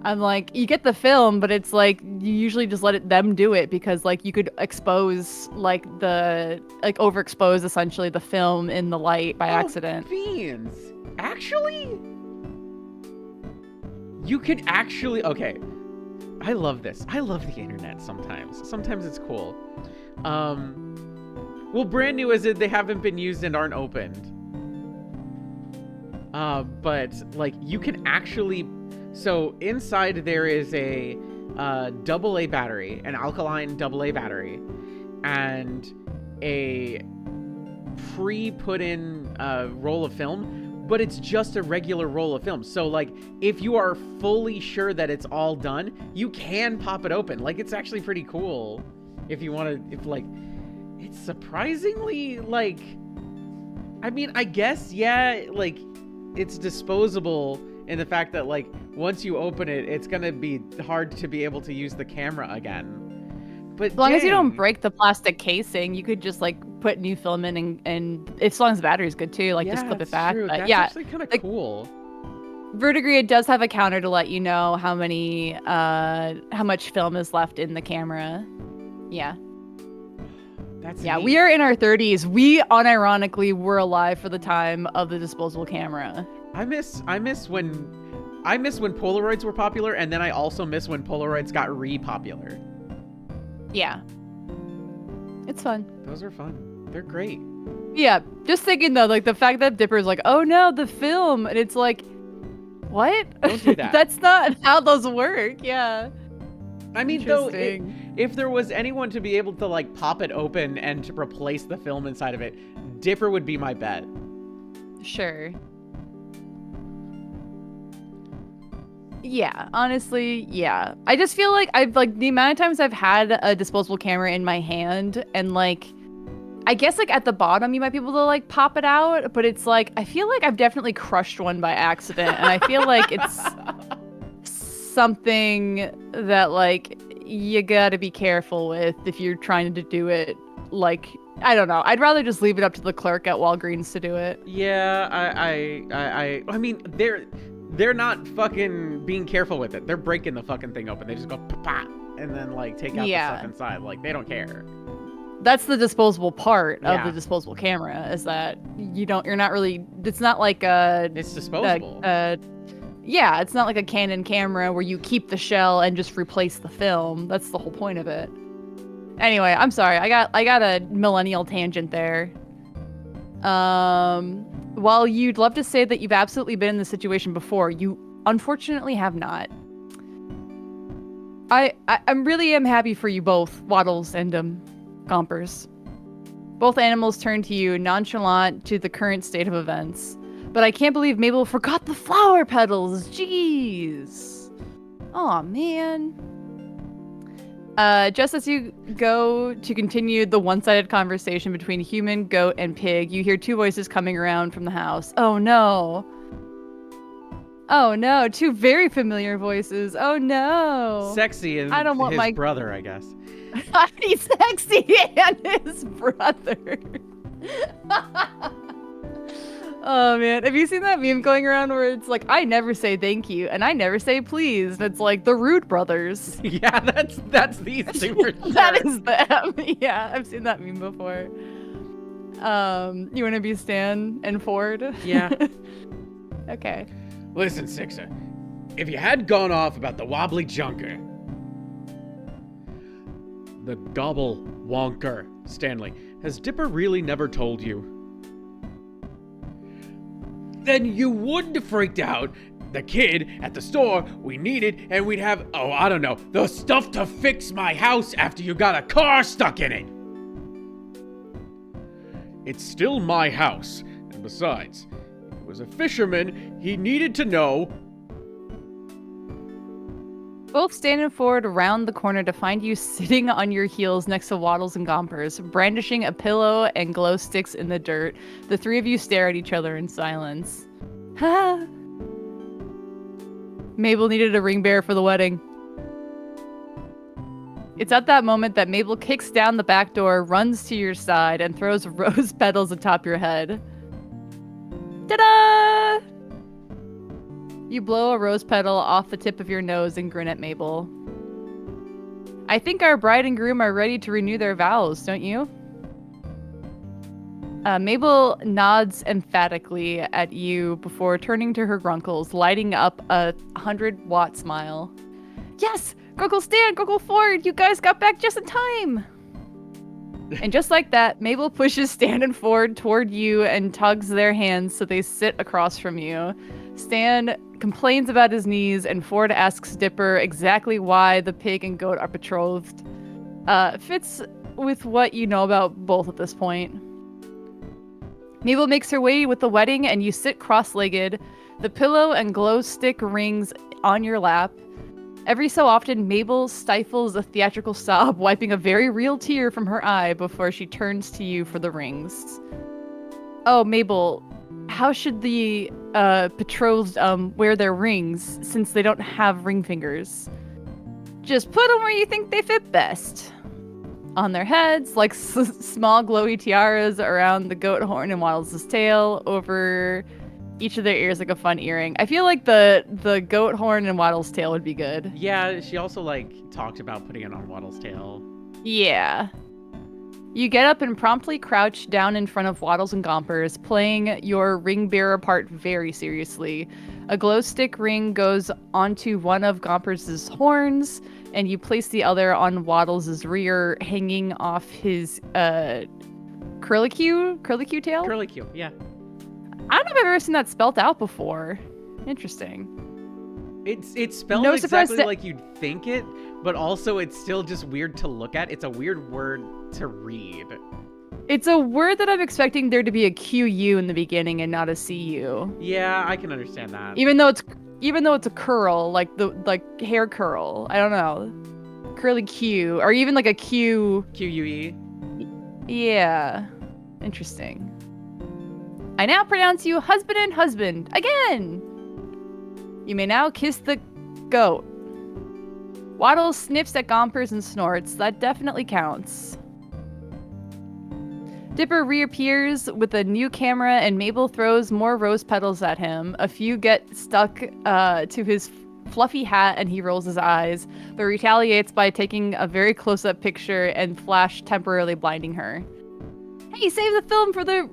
I'm like, you get the film, but it's like, you usually just let them do it, because like you could expose overexpose essentially the film in the light by accident. Beans. Actually? You can actually, okay. I love this. I love the internet sometimes. Sometimes it's cool. Well, brand new is it, they haven't been used and aren't opened. But like, you can actually, so inside there is a AA battery, an alkaline AA battery, and a pre-put in roll of film. But it's just a regular roll of film. So like, if you are fully sure that it's all done, you can pop it open. Like, it's actually pretty cool if you want to, if like, it's surprisingly like, I mean, I guess, yeah, like, it's disposable in the fact that like, once you open it, it's gonna be hard to be able to use the camera again. But As long as you don't dang. break the plastic casing, you could just like put new film in and as long as the battery's good too, like just Yeah, clip it it's back. true. But That's yeah, actually kind of like cool. Verdigris does have a counter to let you know how much film is left in the camera. Yeah. That's Yeah, neat. we are in our 30s. We unironically were alive for the time of the disposable camera. I miss when Polaroids were popular, and then I also miss when Polaroids got re-popular. Yeah. It's fun. Those are fun. They're great. Yeah, just thinking though, like the fact that Dipper's like, oh no, the film, and it's like, what? Don't do that. That's not how those work. Yeah. I mean, though, Interesting. if there was anyone to be able to like pop it open and to replace the film inside of it, Dipper would be my bet. Sure. Yeah, honestly, yeah. I just feel like I've like the amount of times I've had a disposable camera in my hand and like I guess like at the bottom you might be able to like pop it out, but it's like I feel like I've definitely crushed one by accident and I feel like it's something that like you gotta be careful with if you're trying to do it. Like I don't know. I'd rather just leave it up to the clerk at Walgreens to do it. Yeah, I mean, they're not fucking being careful with it. They're breaking the fucking thing open. They just go pa and then like take out the stuff inside. Like they don't care. That's the disposable part of Yeah. the disposable camera is that you're not really, it's not like a, It's disposable. yeah, it's not like a Canon camera where you keep the shell and just replace the film. That's the whole point of it. Anyway, I'm sorry. I got a millennial tangent there. While you'd love to say that you've absolutely been in this situation before, you unfortunately have not. I'm really am happy for you both, Waddles and Gompers. Both animals turn to you, nonchalant to the current state of events. But I can't believe Mabel forgot the flower petals. Jeez. Aw, man. Just as you go to continue the one-sided conversation between human, goat, and pig, you hear two voices coming around from the house. Oh no. Oh no, two very familiar voices. Oh no. Sexy and I don't want his my brother, I guess. He's sexy and his brother. Oh man, have you seen that meme going around where it's like, I never say thank you and I never say please? And it's like the Rude brothers. Yeah, that's these two for sure. That is them. Yeah, I've seen that meme before. You want to be Stan and Ford? Yeah. Okay. Listen, Sixer, if you had gone off about the wobbly junker, the gobble wonker, Stanley, has Dipper really never told you? Then you wouldn't have freaked out. The kid at the store we needed, and we'd have, oh, I don't know, the stuff to fix my house after you got a car stuck in it. It's still my house, and besides, if it was a fisherman, he needed to know. Both Stan and Ford round the corner to find you sitting on your heels next to Waddles and Gompers, brandishing a pillow and glow sticks in the dirt. The three of you stare at each other in silence. Ha! Mabel needed a ring bearer for the wedding. It's at that moment that Mabel kicks down the back door, runs to your side, and throws rose petals atop your head. Ta-da! You blow a rose petal off the tip of your nose and grin at Mabel. I think our bride and groom are ready to renew their vows, don't you? Mabel nods emphatically at you before turning to her grunkles, lighting up a 100-watt smile. Yes! Grunkle Stan, Grunkle Ford, you guys got back just in time! And just like that, Mabel pushes Stan and Ford toward you and tugs their hands so they sit across from you. Stan complains about his knees, and Ford asks Dipper exactly why the pig and goat are betrothed. Fits with what you know about both at this point. Mabel makes her way with the wedding, and you sit cross-legged, the pillow and glow stick rings on your lap. Every so often, Mabel stifles a theatrical sob, wiping a very real tear from her eye before she turns to you for the rings. Oh, Mabel, how should the betrothed wear their rings since they don't have ring fingers? Just put them where you think they fit best. on their heads, like small glowy tiaras around the goat horn and Waddles' tail over each of their ears, like a fun earring. I feel like the goat horn and Waddles' tail would be good. Yeah, she also like talked about putting it on Waddles' tail. Yeah. You get up and promptly crouch down in front of Waddles and Gompers, playing your ring bearer part very seriously. A glow stick ring goes onto one of Gompers' horns, and you place the other on Waddles' rear, hanging off his curlicue tail? Curlicue, yeah. I don't know if I've ever seen that spelt out before. Interesting. It's spelled No exactly surprise like you'd think it, but also it's still just weird to look at. It's a weird word to read. It's a word that I'm expecting there to be a QU in the beginning and not a CU. Yeah, I can understand that. Even though it's a curl, like hair curl. I don't know. Curly Q, or even like a Q. QUE. Yeah. Interesting. I now pronounce you husband and husband again. You may now kiss the goat. Waddles sniffs at Gompers and snorts. That definitely counts. Dipper reappears with a new camera and Mabel throws more rose petals at him. A few get stuck to his fluffy hat and he rolls his eyes, but retaliates by taking a very close-up picture and flash temporarily blinding her. Hey, save the film for the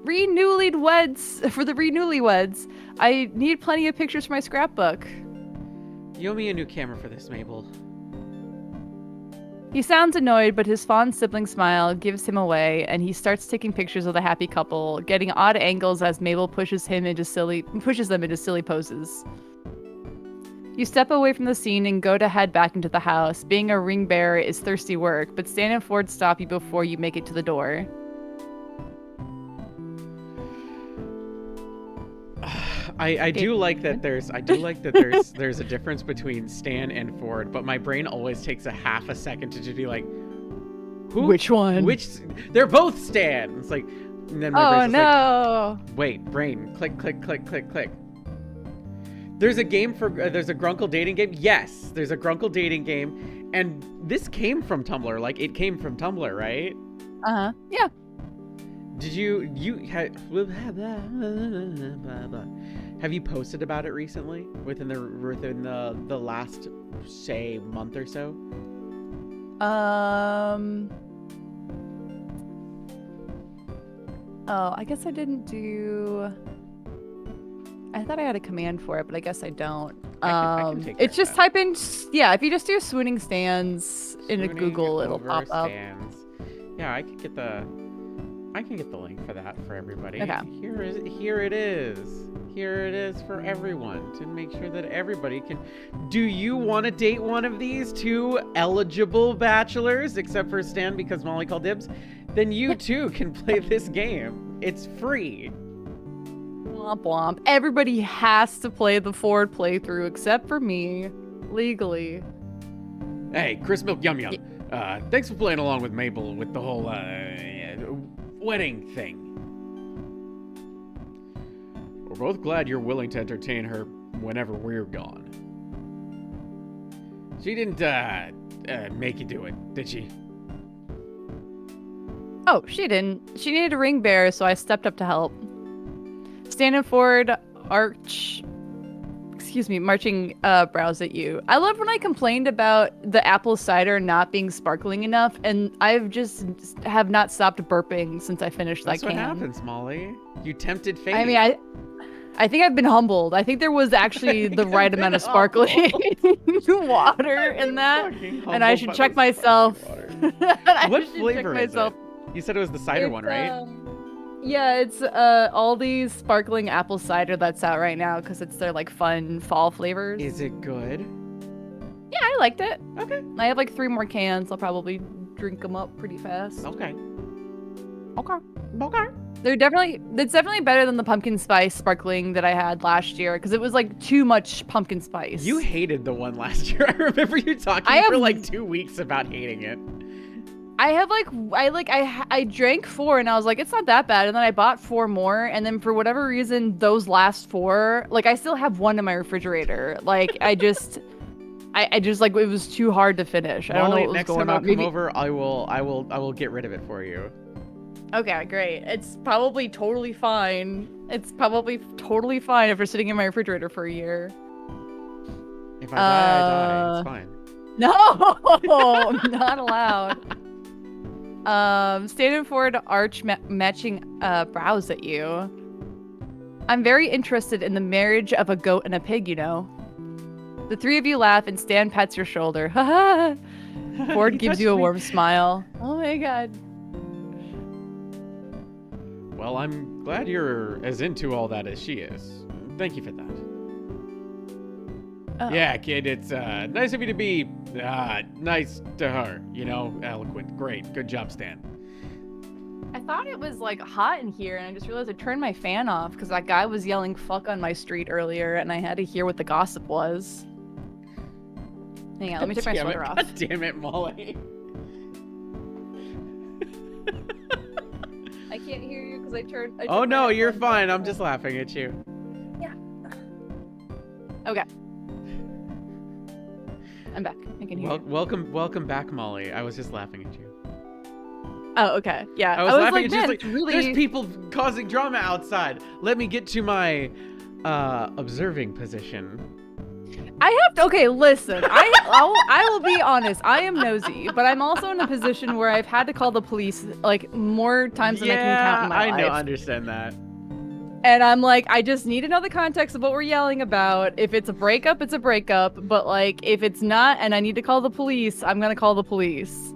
re-newlyweds. I need plenty of pictures for my scrapbook. You owe me a new camera for this, Mabel. He sounds annoyed, but his fond sibling smile gives him away, and he starts taking pictures of the happy couple, getting odd angles as Mabel pushes them into silly poses. You step away from the scene and go to head back into the house. Being a ring bearer is thirsty work, but Stan and Ford stop you before you make it to the door. I do like that there's there's a difference between Stan and Ford, but my brain always takes a half a second to just be like, who? Which one? Which? They're both Stan. It's like, and then my brain's no! Like, wait, brain, click, click, click, click, click. There's a game there's a Grunkle dating game. Yes, there's a Grunkle dating game, and this came from Tumblr. Like, it came from Tumblr, right? Yeah. Did have you posted about it recently within the last, say, month or so? Oh, I guess I didn't do. I thought I had a command for it, but I guess I don't. I can take care it's just of type in, yeah, if you just do swooning stands into Swooning Google, it'll over pop up. stands. Yeah, I can get the link for that for everybody. Okay. Here it is. Here it is for everyone to make sure that everybody can. Do you want to date one of these two eligible bachelors, except for Stan because Molly called dibs? Then you too can play this game. It's free. Womp womp. Everybody has to play the Ford playthrough except for me, legally. Hey, Chris Milk Yum Yum. Thanks for playing along with Mabel with the whole wedding thing. We're both glad you're willing to entertain her whenever we're gone. She didn't make you do it, did she? Oh, she didn't. She needed a ring bearer, so I stepped up to help. Stan and Ford marching brows at you. I love when I complained about the apple cider not being sparkling enough, and I've just have not stopped burping since I finished that can. That's what happens, Molly. You tempted fate. I mean, I think I've been humbled. I think there was actually the right amount of sparkling water in that, and I should check myself. What flavor is it? You said it was the cider one, right? Yeah, it's all these sparkling apple cider that's out right now because it's their like fun fall flavors. Is it good? Yeah, I liked it. Okay. I have like 3 more cans. I'll probably drink them up pretty fast. Okay. It's definitely better than the pumpkin spice sparkling that I had last year because it was like too much pumpkin spice. You hated the one last year. I remember you talking for like 2 weeks about hating it. I drank 4 and I was like, it's not that bad. And then I bought 4 more. And then for whatever reason, those last 4, like I still have 1 in my refrigerator. Like I I just like it was too hard to finish. I don't know Molly, what was next going time I on. come Maybe over, I will get rid of it for you. okay, great. It's probably totally fine. It's probably totally fine if it's sitting in my refrigerator for a year. If I die, I die. It's fine. No, not allowed. Standing forward, matching brows at you. I'm very interested in the marriage of a goat and a pig, you know. The three of you laugh and Stan pats your shoulder. Ha ha! Ford gives you a warm smile. Oh my god. Well, I'm glad you're as into all that as she is. Thank you for that. Oh. Yeah, kid, it's nice of you to be nice to her. You know, eloquent. Great. Good job, Stan. I thought it was like hot in here, and I just realized I turned my fan off because that guy was yelling "fuck" on my street earlier, and I had to hear what the gossip was. Hang on, let me take my sweater off. God damn it, Molly. I can't hear you because I turned. Oh no, you're fine. I'm just laughing at you. Yeah. Okay. I'm back. I can hear you. Welcome back, Molly. I was just laughing at you. Oh, okay. Yeah. I was laughing like, at you. man, Like, really... there's people causing drama outside. Let me get to my observing position. I have to. Okay, listen. I will be honest. I am nosy, but I'm also in a position where I've had to call the police like more times than I can count in my life. I know. I understand that. And I'm like, I just need to know the context of what we're yelling about. If it's a breakup, it's a breakup. But like, if it's not, and I need to call the police, I'm gonna call the police.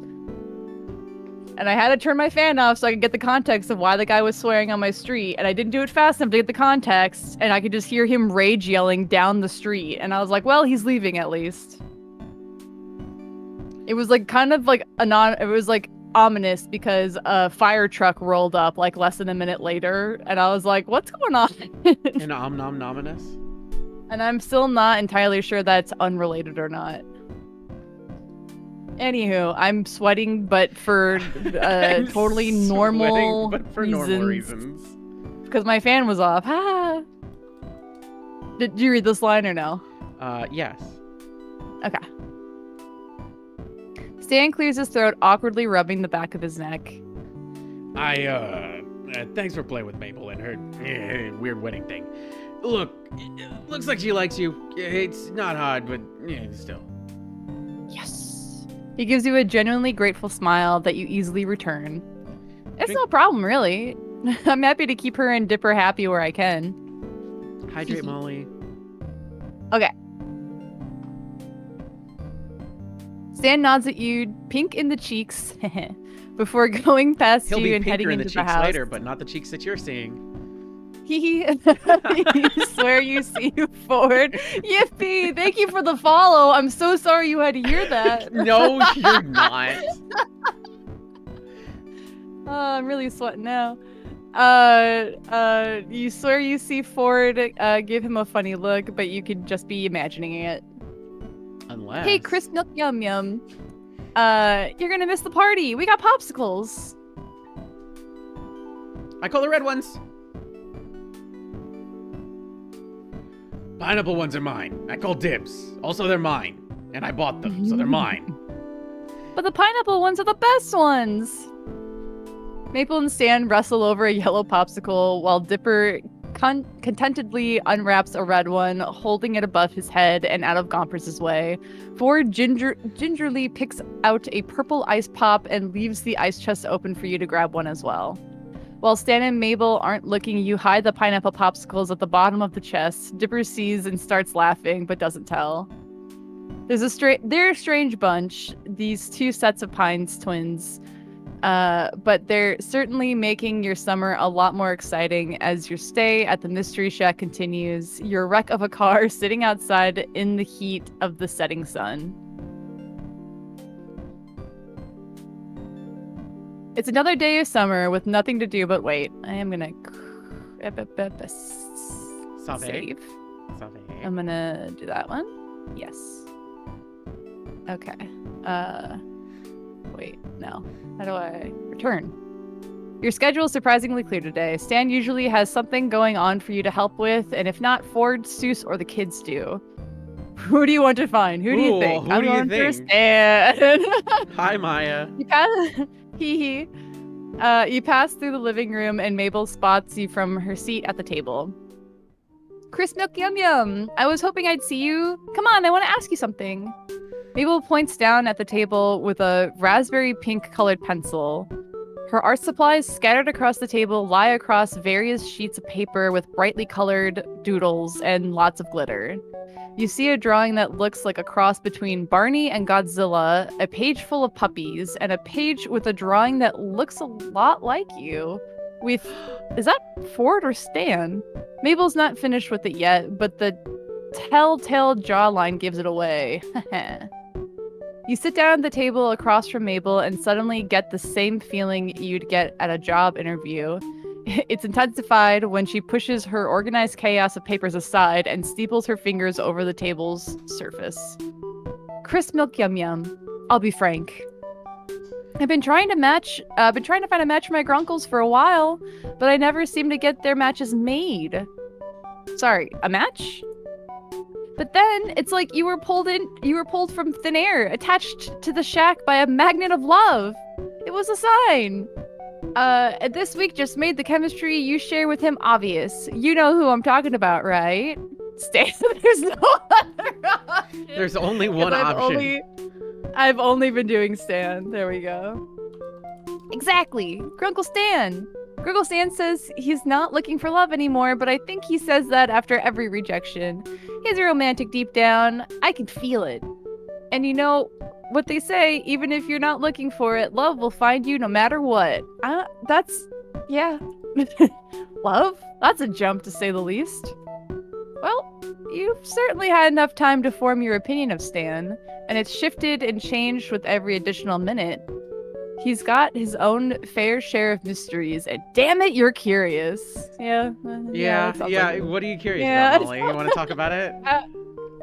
And I had to turn my fan off so I could get the context of why the guy was swearing on my street. And I didn't do it fast enough to get the context. And I could just hear him rage yelling down the street. And I was like, well, he's leaving at least. It was like kind of like it was like ominous because a fire truck rolled up like less than a minute later. And I was like, what's going on? An ominous? And I'm still not entirely sure that's unrelated or not. Anywho, I'm sweating, but for totally normal but for normal reasons. Because my fan was off. Ah. Did you read this line or no? Yes. Okay. Stan clears his throat, awkwardly rubbing the back of his neck. Thanks for playing with Mabel and her weird wedding thing. Look, it looks like she likes you. It's not hard, but still. Yes. He gives you a genuinely grateful smile that you easily return. It's no problem, really. I'm happy to keep her and Dipper happy where I can. Hydrate, Molly. Okay. Stan nods at you, pink in the cheeks, before going past you and heading into the house. Later, but not the cheeks that you're seeing. You swear you see Ford. Yippee! Thank you for the follow. I'm so sorry you had to hear that. No, you're not. Oh, I'm really sweating now. You swear you see Ford. Give him a funny look, but you could just be imagining it. Unless. Hey, Chris Milk Yum Yum. You're gonna miss the party. We got popsicles. I call the red ones. Pineapple ones are mine. I call dibs. Also, they're mine. And I bought them, so they're mine. But the pineapple ones are the best ones. Maple and Stan wrestle over a yellow popsicle while Dipper contentedly unwraps a red one, holding it above his head and out of Gompers's way. Ford gingerly picks out a purple ice pop and leaves the ice chest open for you to grab one as well. While Stan and Mabel aren't looking, you hide the pineapple popsicles at the bottom of the chest. Dipper sees and starts laughing, but doesn't tell. They're a strange bunch, these two sets of Pines twins. But they're certainly making your summer a lot more exciting as your stay at the Mystery Shack continues. Your wreck of a car sitting outside in the heat of the setting sun. It's another day of summer with nothing to do but wait. I am gonna save. I'm gonna do that one. Yes. Okay. Wait, no. How do I return? Your schedule is surprisingly clear today. Stan usually has something going on for you to help with, and if not, Ford, Seuss, or the kids do. Who do you want to find? Who do you Ooh, think? who I do you don't think? understand. Hi, Maya. You pass, hee hee. You pass through the living room, and Mabel spots you from her seat at the table. Chris Milk Yum Yum. I was hoping I'd see you. Come on, I want to ask you something. Mabel points down at the table with a raspberry pink colored pencil. Her art supplies scattered across the table lie across various sheets of paper with brightly colored doodles and lots of glitter. You see a drawing that looks like a cross between Barney and Godzilla, a page full of puppies, and a page with a drawing that looks a lot like you. Is that Ford or Stan? Mabel's not finished with it yet, but the telltale jawline gives it away. You sit down at the table across from Mabel and suddenly get the same feeling you'd get at a job interview. It's intensified when she pushes her organized chaos of papers aside and steeples her fingers over the table's surface. Crisp Milk Yum Yum. I'll be frank. I've been trying to find a match for my grunkles for a while, but I never seem to get their matches made. Sorry, a match? But then it's like you were pulled from thin air, attached to the shack by a magnet of love. It was a sign. And this week just made the chemistry you share with him obvious. You know who I'm talking about, right? Stan. There's no other option. There's only one option. I've only been doing Stan. There we go. Exactly. Grunkle Stan. Grunkle Stan says he's not looking for love anymore, but I think he says that after every rejection. He's a romantic deep down. I can feel it. And you know what they say, even if you're not looking for it, love will find you no matter what. Yeah. Love? That's a jump to say the least. Well, you've certainly had enough time to form your opinion of Stan, and it's shifted and changed with every additional minute. He's got his own fair share of mysteries, and damn it, you're curious. Yeah. Yeah. Like What are you curious about, Molly? You want to talk about it?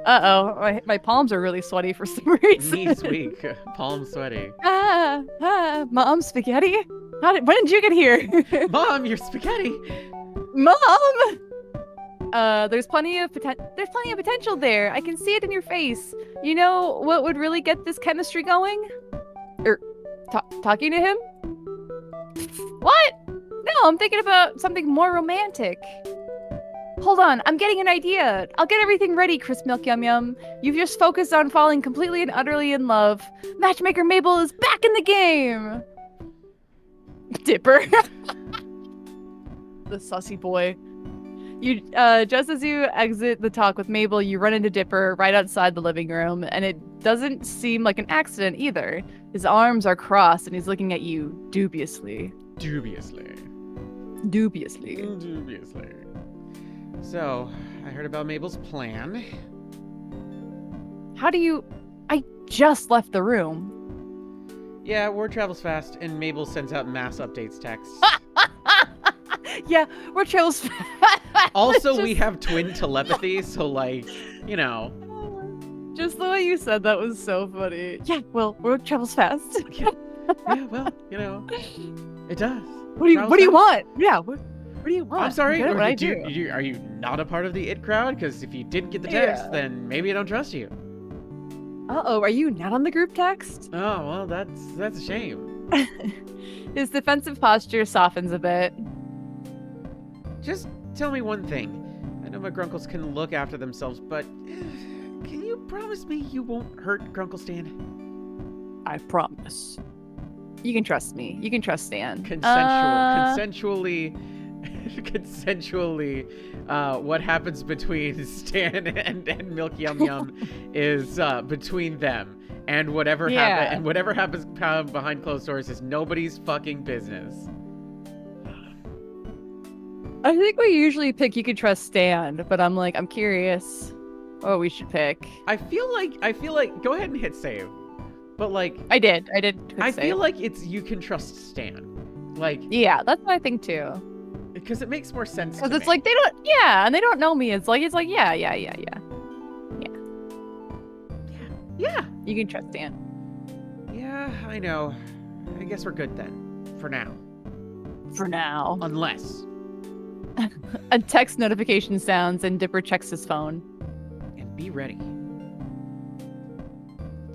Uh-oh. My palms are really sweaty for some reason. Knees weak, palms sweaty. Mom, spaghetti? When did you get here? Mom, you're spaghetti. Mom! There's plenty of potential there. I can see it in your face. You know what would really get this chemistry going? Talking to him? What? No, I'm thinking about something more romantic. Hold on, I'm getting an idea. I'll get everything ready, Crisp Milk Yum Yum. You've just focused on falling completely and utterly in love. Matchmaker Mabel is back in the game! Dipper. The sussy boy. You, just as you exit the talk with Mabel, you run into Dipper right outside the living room, and it doesn't seem like an accident either. His arms are crossed, and he's looking at you dubiously. Dubiously. So, I heard about Mabel's plan. I just left the room. Yeah, word travels fast, and Mabel sends out mass updates texts. Yeah, we're travels. Also, we have twin telepathy, so like, you know. Just the way you said that was so funny. Yeah, well, word travels fast. Yeah, well, you know, it does. What do you want? Yeah, what do you want? I'm sorry. Are you not a part of the IT crowd? Because if you didn't get the text, then maybe I don't trust you. Uh-oh, are you not on the group text? Oh, well, that's a shame. His defensive posture softens a bit. Just tell me one thing. I know my grunkles can look after themselves, but can you promise me you won't hurt Grunkle Stan? I promise. You can trust me. You can trust Stan. Consensually, what happens between Stan and Milk Yum Yum is between them, and whatever happens behind closed doors is nobody's fucking business. I think we usually pick you can trust Stan, but I'm curious what we should pick. I feel like go ahead and hit save. But like I did. I feel like it's you can trust Stan. Like yeah, that's what I think too. Because it makes more sense. Because it's like they don't know me. It's like yeah. Yeah. You can trust Stan. Yeah, I know. I guess we're good then. For now. Unless. A text notification sounds and Dipper checks his phone. And be ready.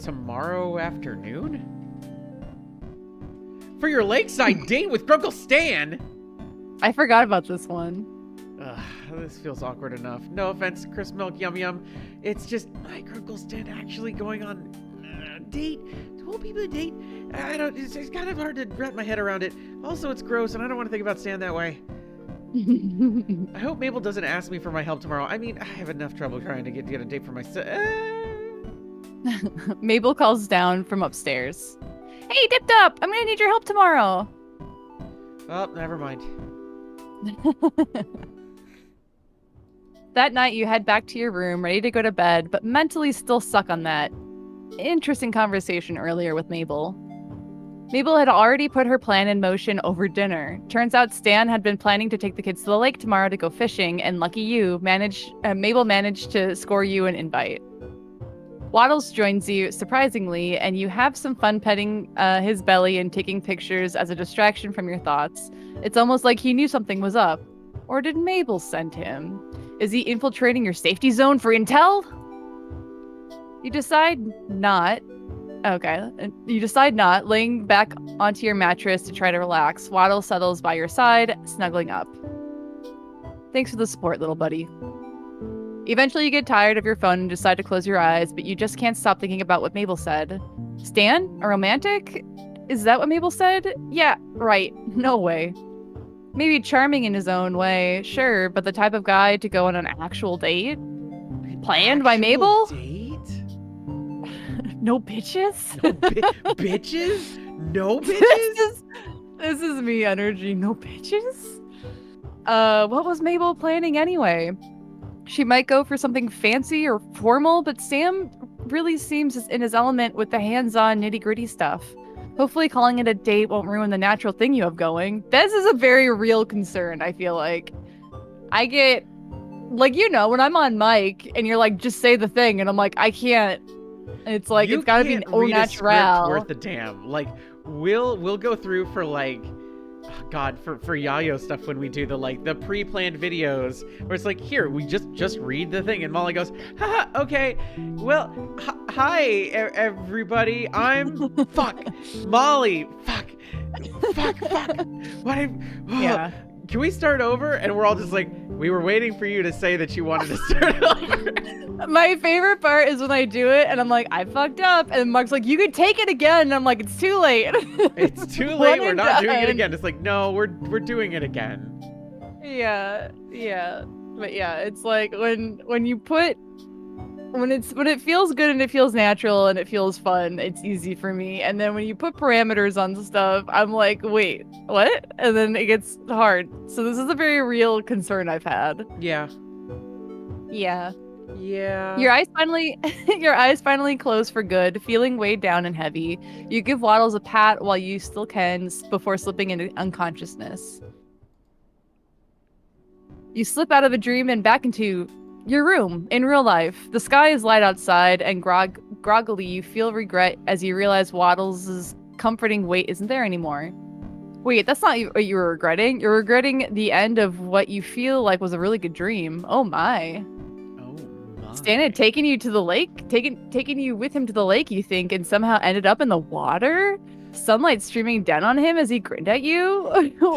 tomorrow afternoon? For your lakeside date with Grunkle Stan? I forgot about this one. Ugh, this feels awkward enough. No offense, Chris Milk Yum Yum. It's just my Grunkle Stan actually going on a date. Will people date? I don't. It's kind of hard to wrap my head around it. Also, it's gross, and I don't want to think about Stan that way. I hope Mabel doesn't ask me for my help tomorrow. I mean, I have enough trouble trying to get a date for myself. Mabel calls down from upstairs. Hey, Dip Dup! I'm gonna need your help tomorrow. Oh, never mind. That night, you head back to your room, ready to go to bed, but mentally still stuck on that interesting conversation earlier with Mabel. Mabel had already put her plan in motion over dinner. Turns out Stan had been planning to take the kids to the lake tomorrow to go fishing, and lucky you, Mabel managed to score you an invite. Waddles joins you, surprisingly, and you have some fun petting his belly and taking pictures as a distraction from your thoughts. It's almost like he knew something was up. Or did Mabel send him? Is he infiltrating your safety zone for intel? You decide not. Okay. You decide not, laying back onto your mattress to try to relax. Waddle settles by your side, snuggling up. Thanks for the support, little buddy. Eventually you get tired of your phone and decide to close your eyes, but you just can't stop thinking about what Mabel said. Stan? A romantic? Is that what Mabel said? Yeah, right. No way. Maybe charming in his own way, sure, but the type of guy to go on an actual date? Planned by Mabel? Date? No bitches? No bitches? No bitches? This is me energy. No bitches? What was Mabel planning anyway? She might go for something fancy or formal, but Sam really seems in his element with the hands-on nitty-gritty stuff. Hopefully calling it a date won't ruin the natural thing you have going. This is a very real concern, I feel like. I get, like, you know, when I'm on mic and you're like, just say the thing, and I'm like, I can't. It's like, it's gotta be au naturel. Worth a damn. Like, we'll go through for like, oh God, for Yayo stuff when we do the pre-planned videos where it's like, here, we just read the thing, and Molly goes, haha, okay, well, hi everybody, I'm fuck Molly, fuck what yeah. Can we start over? And we're all just like, we were waiting for you to say that you wanted to start over. My favorite part is when I do it and I'm like, I fucked up. And Mark's like, you could take it again. And I'm like, it's too late. It's too late. We're not doing it again. It's like, no, we're doing it again. Yeah. But yeah, it's like when you put when it feels good and it feels natural and it feels fun, it's easy for me. And then when you put parameters on stuff, I'm like, wait, what? And then it gets hard. So this is a very real concern I've had. Yeah. Your eyes finally close for good, feeling weighed down and heavy. You give Waddles a pat while you still can before slipping into unconsciousness. You slip out of a dream and back into your room in real life. The sky is light outside, and groggily you feel regret as you realize Waddles' comforting weight isn't there anymore. Wait, that's not what you were regretting. You're regretting the end of what you feel like was a really good dream. Oh my. Stan had taken you to the lake, taken you with him to the lake, you think, and somehow ended up in the water? Sunlight streaming down on him as he grinned at you?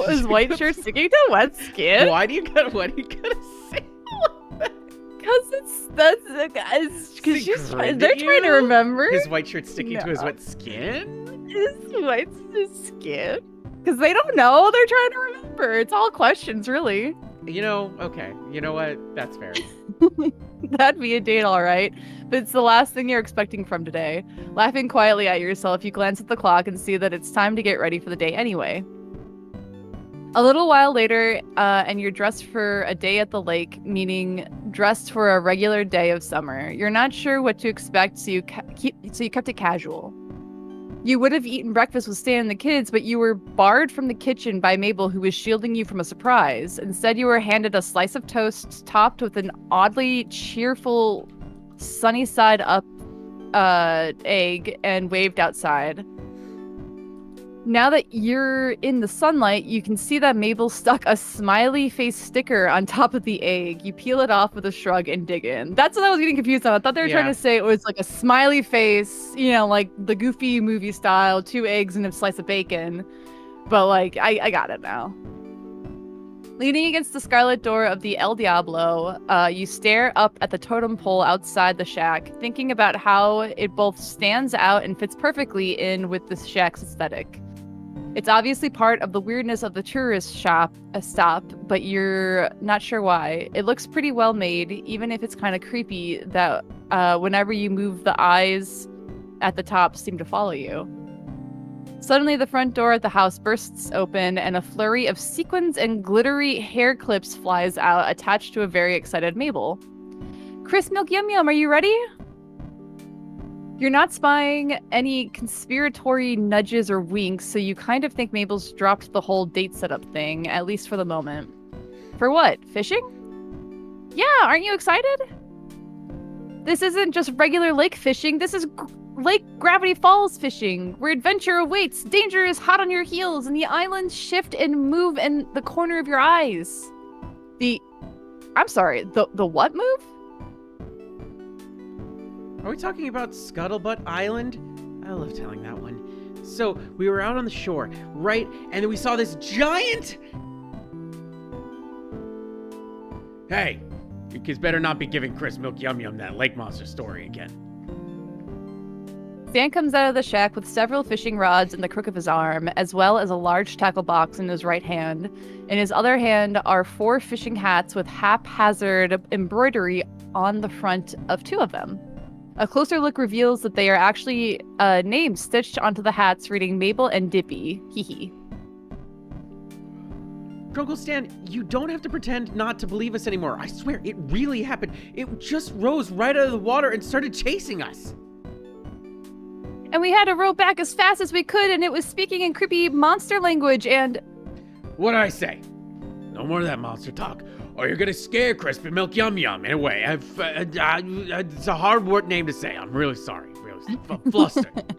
His white shirt sticking to wet skin? Why do you gotta say because they're trying to remember. His white shirt sticking to his wet skin? His white skin? Because they don't know. They're trying to remember. It's all questions, really. You know, okay. You know what? That's fair. That'd be a date, all right. But it's the last thing you're expecting from today. Laughing quietly at yourself, you glance at the clock and see that it's time to get ready for the day anyway. A little while later, and you're dressed for a day at the lake, meaning dressed for a regular day of summer. You're not sure what to expect, so you kept it casual. You would have eaten breakfast with Stan and the kids, but you were barred from the kitchen by Mabel, who was shielding you from a surprise. Instead, you were handed a slice of toast topped with an oddly cheerful sunny side up egg and waved outside. Now that you're in the sunlight, you can see that Mabel stuck a smiley face sticker on top of the egg. You peel it off with a shrug and dig in. That's what I was getting confused on. I thought they were trying to say it was like a smiley face, like the Goofy movie style, 2 eggs and a slice of bacon. But like, I got it now. Leaning against the scarlet door of the El Diablo, you stare up at the totem pole outside the shack, thinking about how it both stands out and fits perfectly in with the shack's aesthetic. It's obviously part of the weirdness of the tourist stop, but you're not sure why. It looks pretty well made, even if it's kind of creepy that whenever you move, the eyes at the top seem to follow you. Suddenly, the front door at the house bursts open, and a flurry of sequins and glittery hair clips flies out, attached to a very excited Mabel. Chris Milk Yum Yum, are you ready? You're not spying any conspiratory nudges or winks, so you kind of think Mabel's dropped the whole date setup thing, at least for the moment. For what? Fishing? Yeah, aren't you excited? This isn't just regular lake fishing, this is Lake Gravity Falls fishing, where adventure awaits, danger is hot on your heels, and the islands shift and move in the corner of your eyes. I'm sorry, the what move? Are we talking about Scuttlebutt Island? I love telling that one. So, we were out on the shore, right? And then we saw this giant... Hey, you kids better not be giving Chris Milk Yum Yum that lake monster story again. Stan comes out of the shack with several fishing rods in the crook of his arm, as well as a large tackle box in his right hand. In his other hand are 4 fishing hats with haphazard embroidery on the front of 2 of them. A closer look reveals that they are actually names stitched onto the hats reading Mabel and Dippy. Hee. Drunkle Stan, you don't have to pretend not to believe us anymore. I swear, it really happened. It just rose right out of the water and started chasing us. And we had to row back as fast as we could, and it was speaking in creepy monster language, and... What'd I say? No more of that monster talk, or you're gonna scare Crispy Milk Yum Yum. Anyway, it's a hard word name to say. I'm really sorry. Really flustered.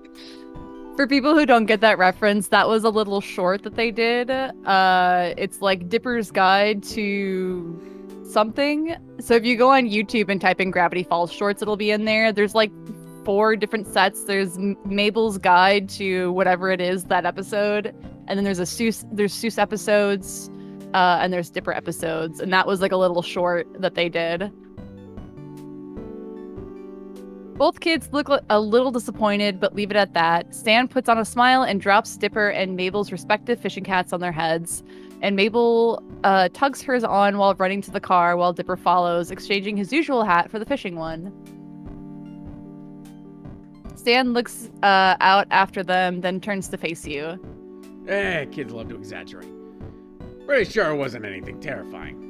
For people who don't get that reference, that was a little short that they did. It's like Dipper's Guide to something. So if you go on YouTube and type in Gravity Falls shorts, it'll be in there. There's like 4 different sets. There's Mabel's Guide to whatever it is, that episode. And then there's Seuss episodes, and there's Dipper episodes. And that was like a little short that they did. Both kids look a little disappointed, but leave it at that. Stan puts on a smile and drops Dipper and Mabel's respective fishing hats on their heads. And Mabel tugs hers on while running to the car, while Dipper follows, exchanging his usual hat for the fishing one. Stan looks out after them, then turns to face you. Kids love to exaggerate. Pretty sure it wasn't anything terrifying.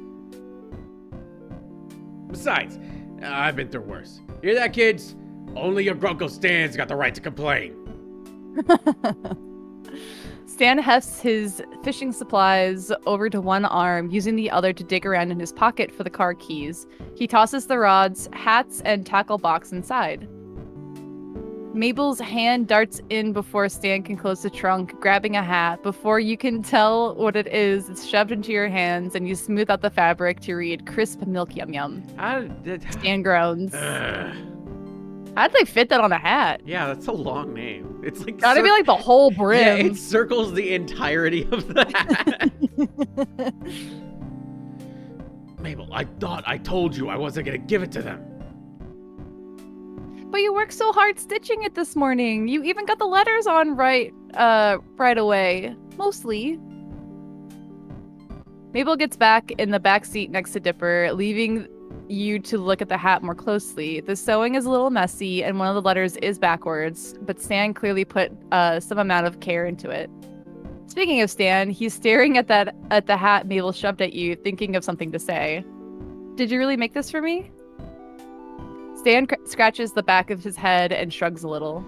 Besides, I've been through worse. Hear that, kids? Only your Grunkle Stan's got the right to complain. Stan hefts his fishing supplies over to one arm, using the other to dig around in his pocket for the car keys. He tosses the rods, hats, and tackle box inside. Mabel's hand darts in before Stan can close the trunk, grabbing a hat. Before you can tell what it is, it's shoved into your hands, and you smooth out the fabric to read Crisp Milk Yum Yum. Stan groans. How'd they fit that on a hat? Yeah, that's a long name. It's like gotta be like the whole brim. Yeah, it circles the entirety of the hat. Mabel, I thought I told you I wasn't gonna give it to them. But you worked so hard stitching it this morning. You even got the letters on right away. Mostly. Mabel gets back in the back seat next to Dipper, leaving you to look at the hat more closely. The sewing is a little messy, and one of the letters is backwards, but Stan clearly put some amount of care into it. Speaking of Stan, he's staring at the hat Mabel shoved at you, thinking of something to say. Did you really make this for me? Stan scratches the back of his head and shrugs a little.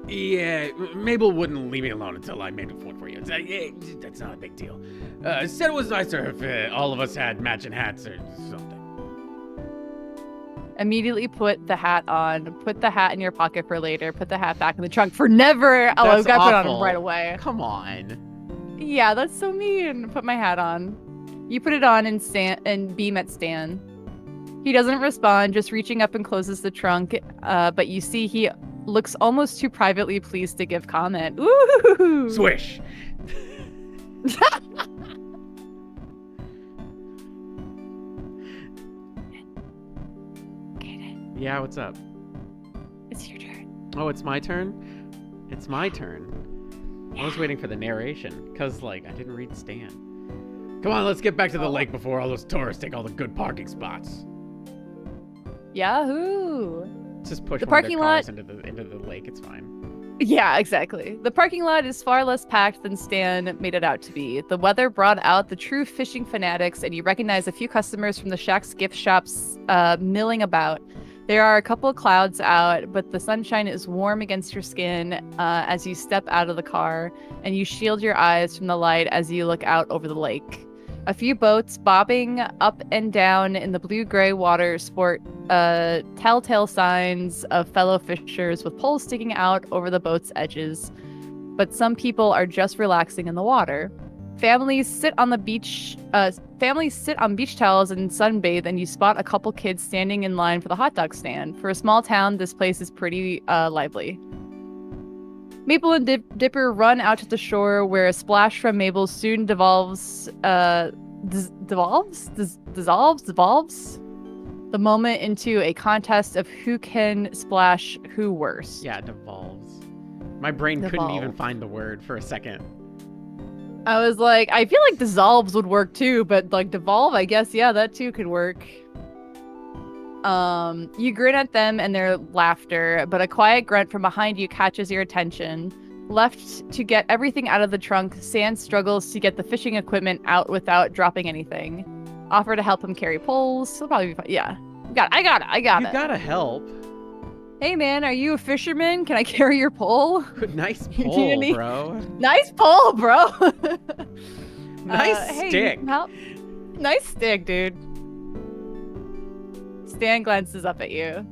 Yeah, Mabel wouldn't leave me alone until I made one for you. That's not a big deal. Said it was nicer if all of us had matching hats or something. Immediately put the hat on. Put the hat in your pocket for later. Put the hat back in the trunk for never. Oh, I've got to put it on right away. Come on. Yeah, that's so mean. Put my hat on. You put it on and beam at Stan. He doesn't respond, just reaching up and closes the trunk. But you see he looks almost too privately pleased to give comment. Ooh! Swish. Kdin, Yeah, what's up? it's your turn. Oh, it's my turn? It's my turn. I was waiting for the narration, because, like, I didn't read Stan. Come on, let's get back to the lake before all those tourists take all the good parking spots. Yahoo! Let's just push The one of parking their cars lot- into the lake. It's fine. Yeah, exactly. The parking lot is far less packed than Stan made it out to be. The weather brought out the true fishing fanatics, and you recognize a few customers from the Shack's gift shops milling about. There are a couple of clouds out, but the sunshine is warm against your skin as you step out of the car, and you shield your eyes from the light as you look out over the lake. A few boats bobbing up and down in the blue-gray water sport telltale signs of fellow fishers with poles sticking out over the boat's edges. But some people are just relaxing in the water. Families sit on the beach. Families sit on beach towels and sunbathe, and you spot a couple kids standing in line for the hot dog stand. For a small town, this place is pretty lively. Maple and Dipper run out to the shore, where a splash from Mabel soon dissolves the moment into a contest of who can splash who worse. Yeah, it devolves. My brain couldn't even find the word for a second. I was like, I feel like dissolves would work too, but like devolve, I guess, yeah, that too could work. You grin at them and their laughter, but a quiet grunt from behind you catches your attention. Left to get everything out of the trunk, Sand struggles to get the fishing equipment out without dropping anything. Offer to help him carry poles. He'll probably be fine. Yeah. I got it. You gotta help. Hey man, are you a fisherman? Can I carry your pole? Nice pole, bro. Nice pole, bro. Nice stick. Nice stick, dude. Stan glances up at you.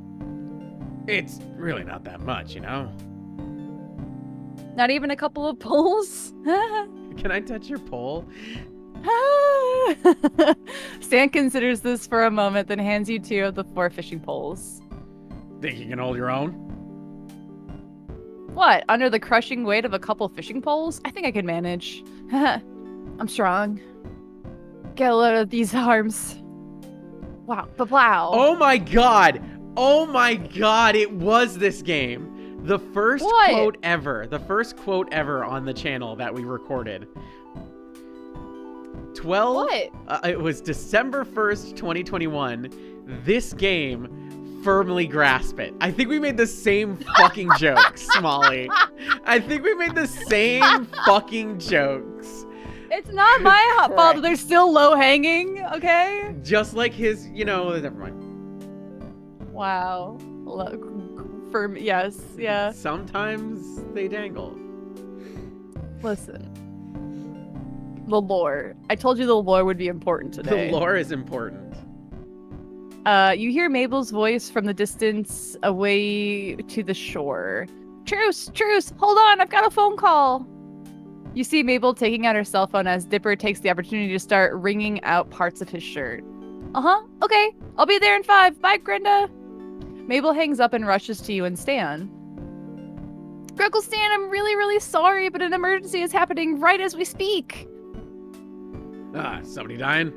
It's really not that much, you know? Not even a couple of poles? Can I touch your pole? Stan considers this for a moment, then hands you 2 of the 4 fishing poles. Think you can hold your own? What? Under the crushing weight of a couple fishing poles? I think I can manage. I'm strong. Get a load of these arms. Wow. Wow. Oh my god! Oh my god, it was this game. The first quote ever. The first quote ever on the channel that we recorded. 12. What? It was December 1st, 2021. This game, firmly grasp it. I think we made the same fucking jokes, Molly. I think we made the same fucking jokes. It's not my fault that they're still low hanging, okay? Just like his, you know, never mind. Wow. Yes, yeah. Sometimes they dangle. Listen. The lore. I told you the lore would be important today. The lore is important. You hear Mabel's voice from the distance away to the shore. Truce! Truce! Hold on! I've got a phone call! You see Mabel taking out her cell phone as Dipper takes the opportunity to start wringing out parts of his shirt. Uh-huh. Okay. I'll be there in 5. Bye, Grenda. Mabel hangs up and rushes to you and Stan. Grunkle Stan, I'm really, really sorry, but an emergency is happening right as we speak. Somebody dying?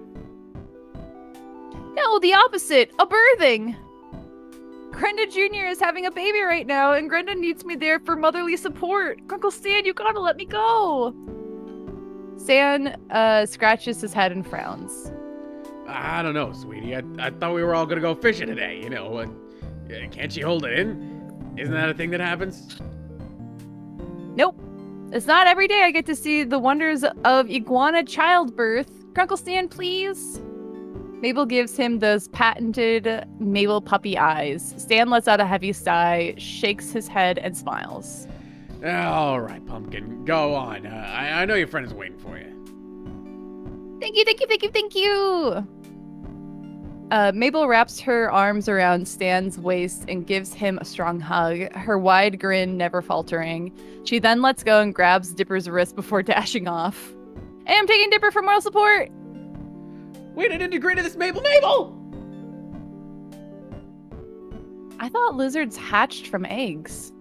No, the opposite. A birthing. Grenda Jr. is having a baby right now, and Grenda needs me there for motherly support. Grunkle Stan, you gotta let me go. Stan scratches his head and frowns. I don't know, sweetie. I thought we were all gonna go fishing today, you know. Can't you hold it in? Isn't that a thing that happens? Nope. It's not every day I get to see the wonders of iguana childbirth. Grunkle Stan, please. Mabel gives him those patented Mabel puppy eyes. Stan lets out a heavy sigh, shakes his head, and smiles. All right, Pumpkin. Go on. I know your friend is waiting for you. Thank you, thank you, thank you, thank you. Mabel wraps her arms around Stan's waist and gives him a strong hug, her wide grin never faltering. She then lets go and grabs Dipper's wrist before dashing off. Hey, I'm taking Dipper for moral support! Wait, I didn't agree to this, Mabel! Mabel! I thought lizards hatched from eggs.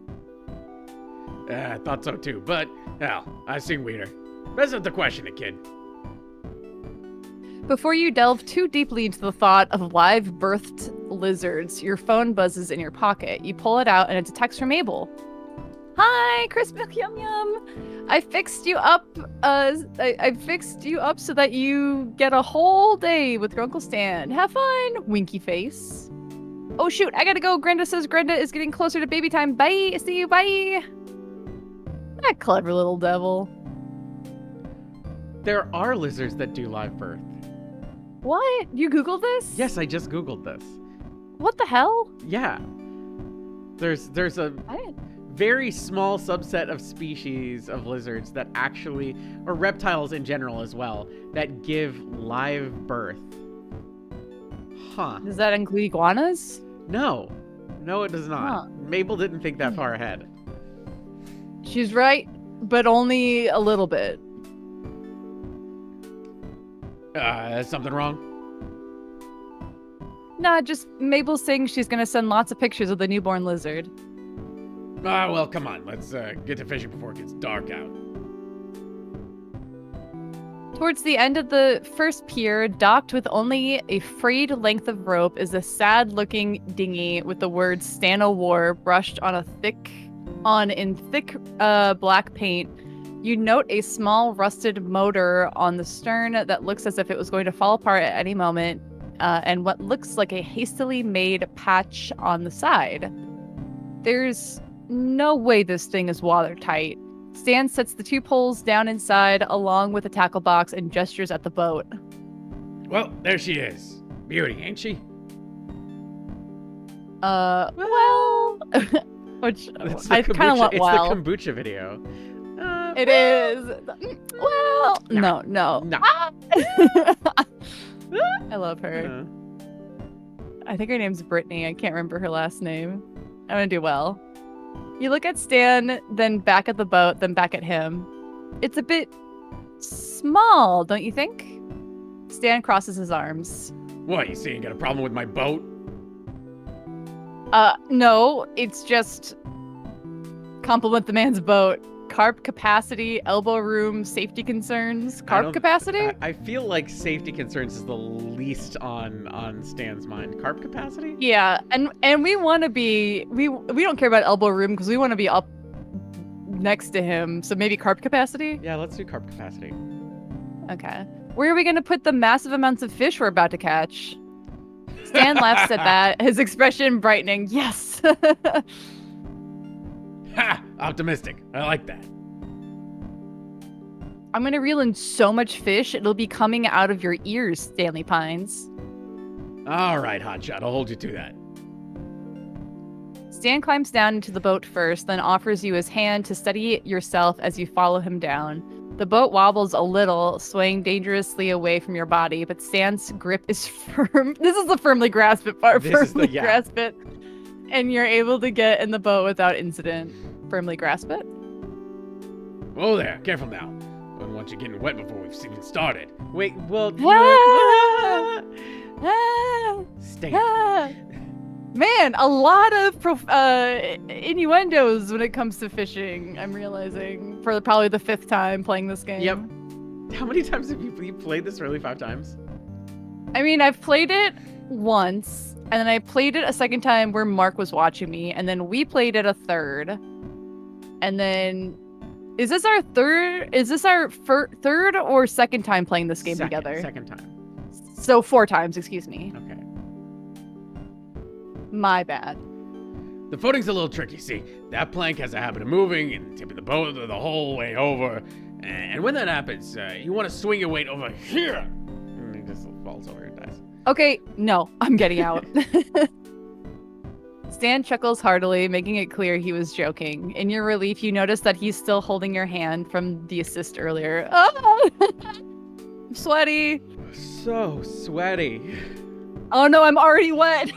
I thought so too, but, hell, I've seen weirder. That's not the question, kid. Before you delve too deeply into the thought of live-birthed lizards, your phone buzzes in your pocket. You pull it out and it's a text from Mabel. Hi, crisp milk yum yum. I fixed you up. I fixed you up so that you get a whole day with your Uncle Stan. Have fun. Winky face. Oh shoot, I gotta go. Grenda says Grenda is getting closer to baby time. Bye. See you. Bye. That clever little devil. There are lizards that do live birth. What? You Googled this? Yes, I just Googled this. What the hell? Yeah. There's a very small subset of species of lizards that actually, or reptiles in general as well, that give live birth. Huh. Does that include iguanas? No. No, it does not. Huh. Mabel didn't think that far ahead. She's right, but only a little bit. Something wrong? Nah, just Mabel's saying she's gonna send lots of pictures of the newborn lizard. Well, come on. Let's get to fishing before it gets dark out. Towards the end of the first pier, docked with only a frayed length of rope, is a sad-looking dinghy with the words "Stan o' War" brushed in thick black paint. You note a small rusted motor on the stern that looks as if it was going to fall apart at any moment, and what looks like a hastily made patch on the side. There's no way this thing is watertight. Stan sets the 2 poles down inside along with a tackle box and gestures at the boat. Well, there she is. Beauty, ain't she? Well, which It's I kind of want it's well. the kombucha video. It is. Well, no. No. Ah! I love her. I think her name's Brittany. I can't remember her last name. I'm gonna do well. You look at Stan, then back at the boat, then back at him. It's a bit small, don't you think? Stan crosses his arms. What, you saying you got a problem with my boat? No, it's just compliment the man's boat. Carp capacity, elbow room, safety concerns. Carp capacity? I feel like safety concerns is the least on Stan's mind. Carp capacity? Yeah, and we want to be we don't care about elbow room because we want to be up next to him. So maybe carp capacity? Yeah, let's do carp capacity. Okay. Where are we going to put the massive amounts of fish we're about to catch? Stan laughs at that, his expression brightening. Yes. Ha! Optimistic. I like that. I'm going to reel in so much fish, it'll be coming out of your ears, Stanley Pines. All right, Hotshot. I'll hold you to that. Stan climbs down into the boat first, then offers you his hand to steady yourself as you follow him down. The boat wobbles a little, swaying dangerously away from your body, but Stan's grip is firm. This is the firmly grasp it part. Firmly grasp it. And you're able to get in the boat without incident. Firmly grasp it. Whoa there. Careful now. Don't want you getting wet before we've even started. Wait, well... Stan. Man, a lot of innuendos when it comes to fishing, I'm realizing, for probably the 5th time playing this game. Yep. How many times have you played this? Really, 5 times? I mean, I've played it once, and then I played it a second time where Mark was watching me, and then we played it a third. And then... Is this our third or second time playing this game together? Second time. So 4 times, excuse me. Okay. My bad. The footing's a little tricky, see? That plank has a habit of moving and tipping the boat the whole way over. And when that happens, you want to swing your weight over here. And he just falls over and dies. Okay, no, I'm getting out. Stan chuckles heartily, making it clear he was joking. In your relief, you notice that he's still holding your hand from the assist earlier. Oh! I'm sweaty. So sweaty. Oh no, I'm already wet.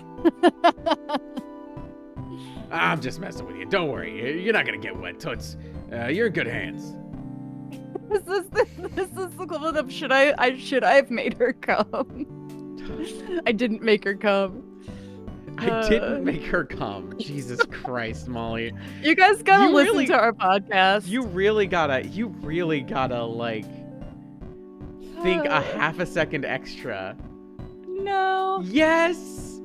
I'm just messing with you. Don't worry. You're not gonna get wet, Toots. You're in good hands. This is the equivalent of should I have made her come? I didn't make her come. I didn't make her come. Jesus Christ, Molly. You guys gotta You listen really- to our podcast. You really gotta like think a half a second extra. No. Yes.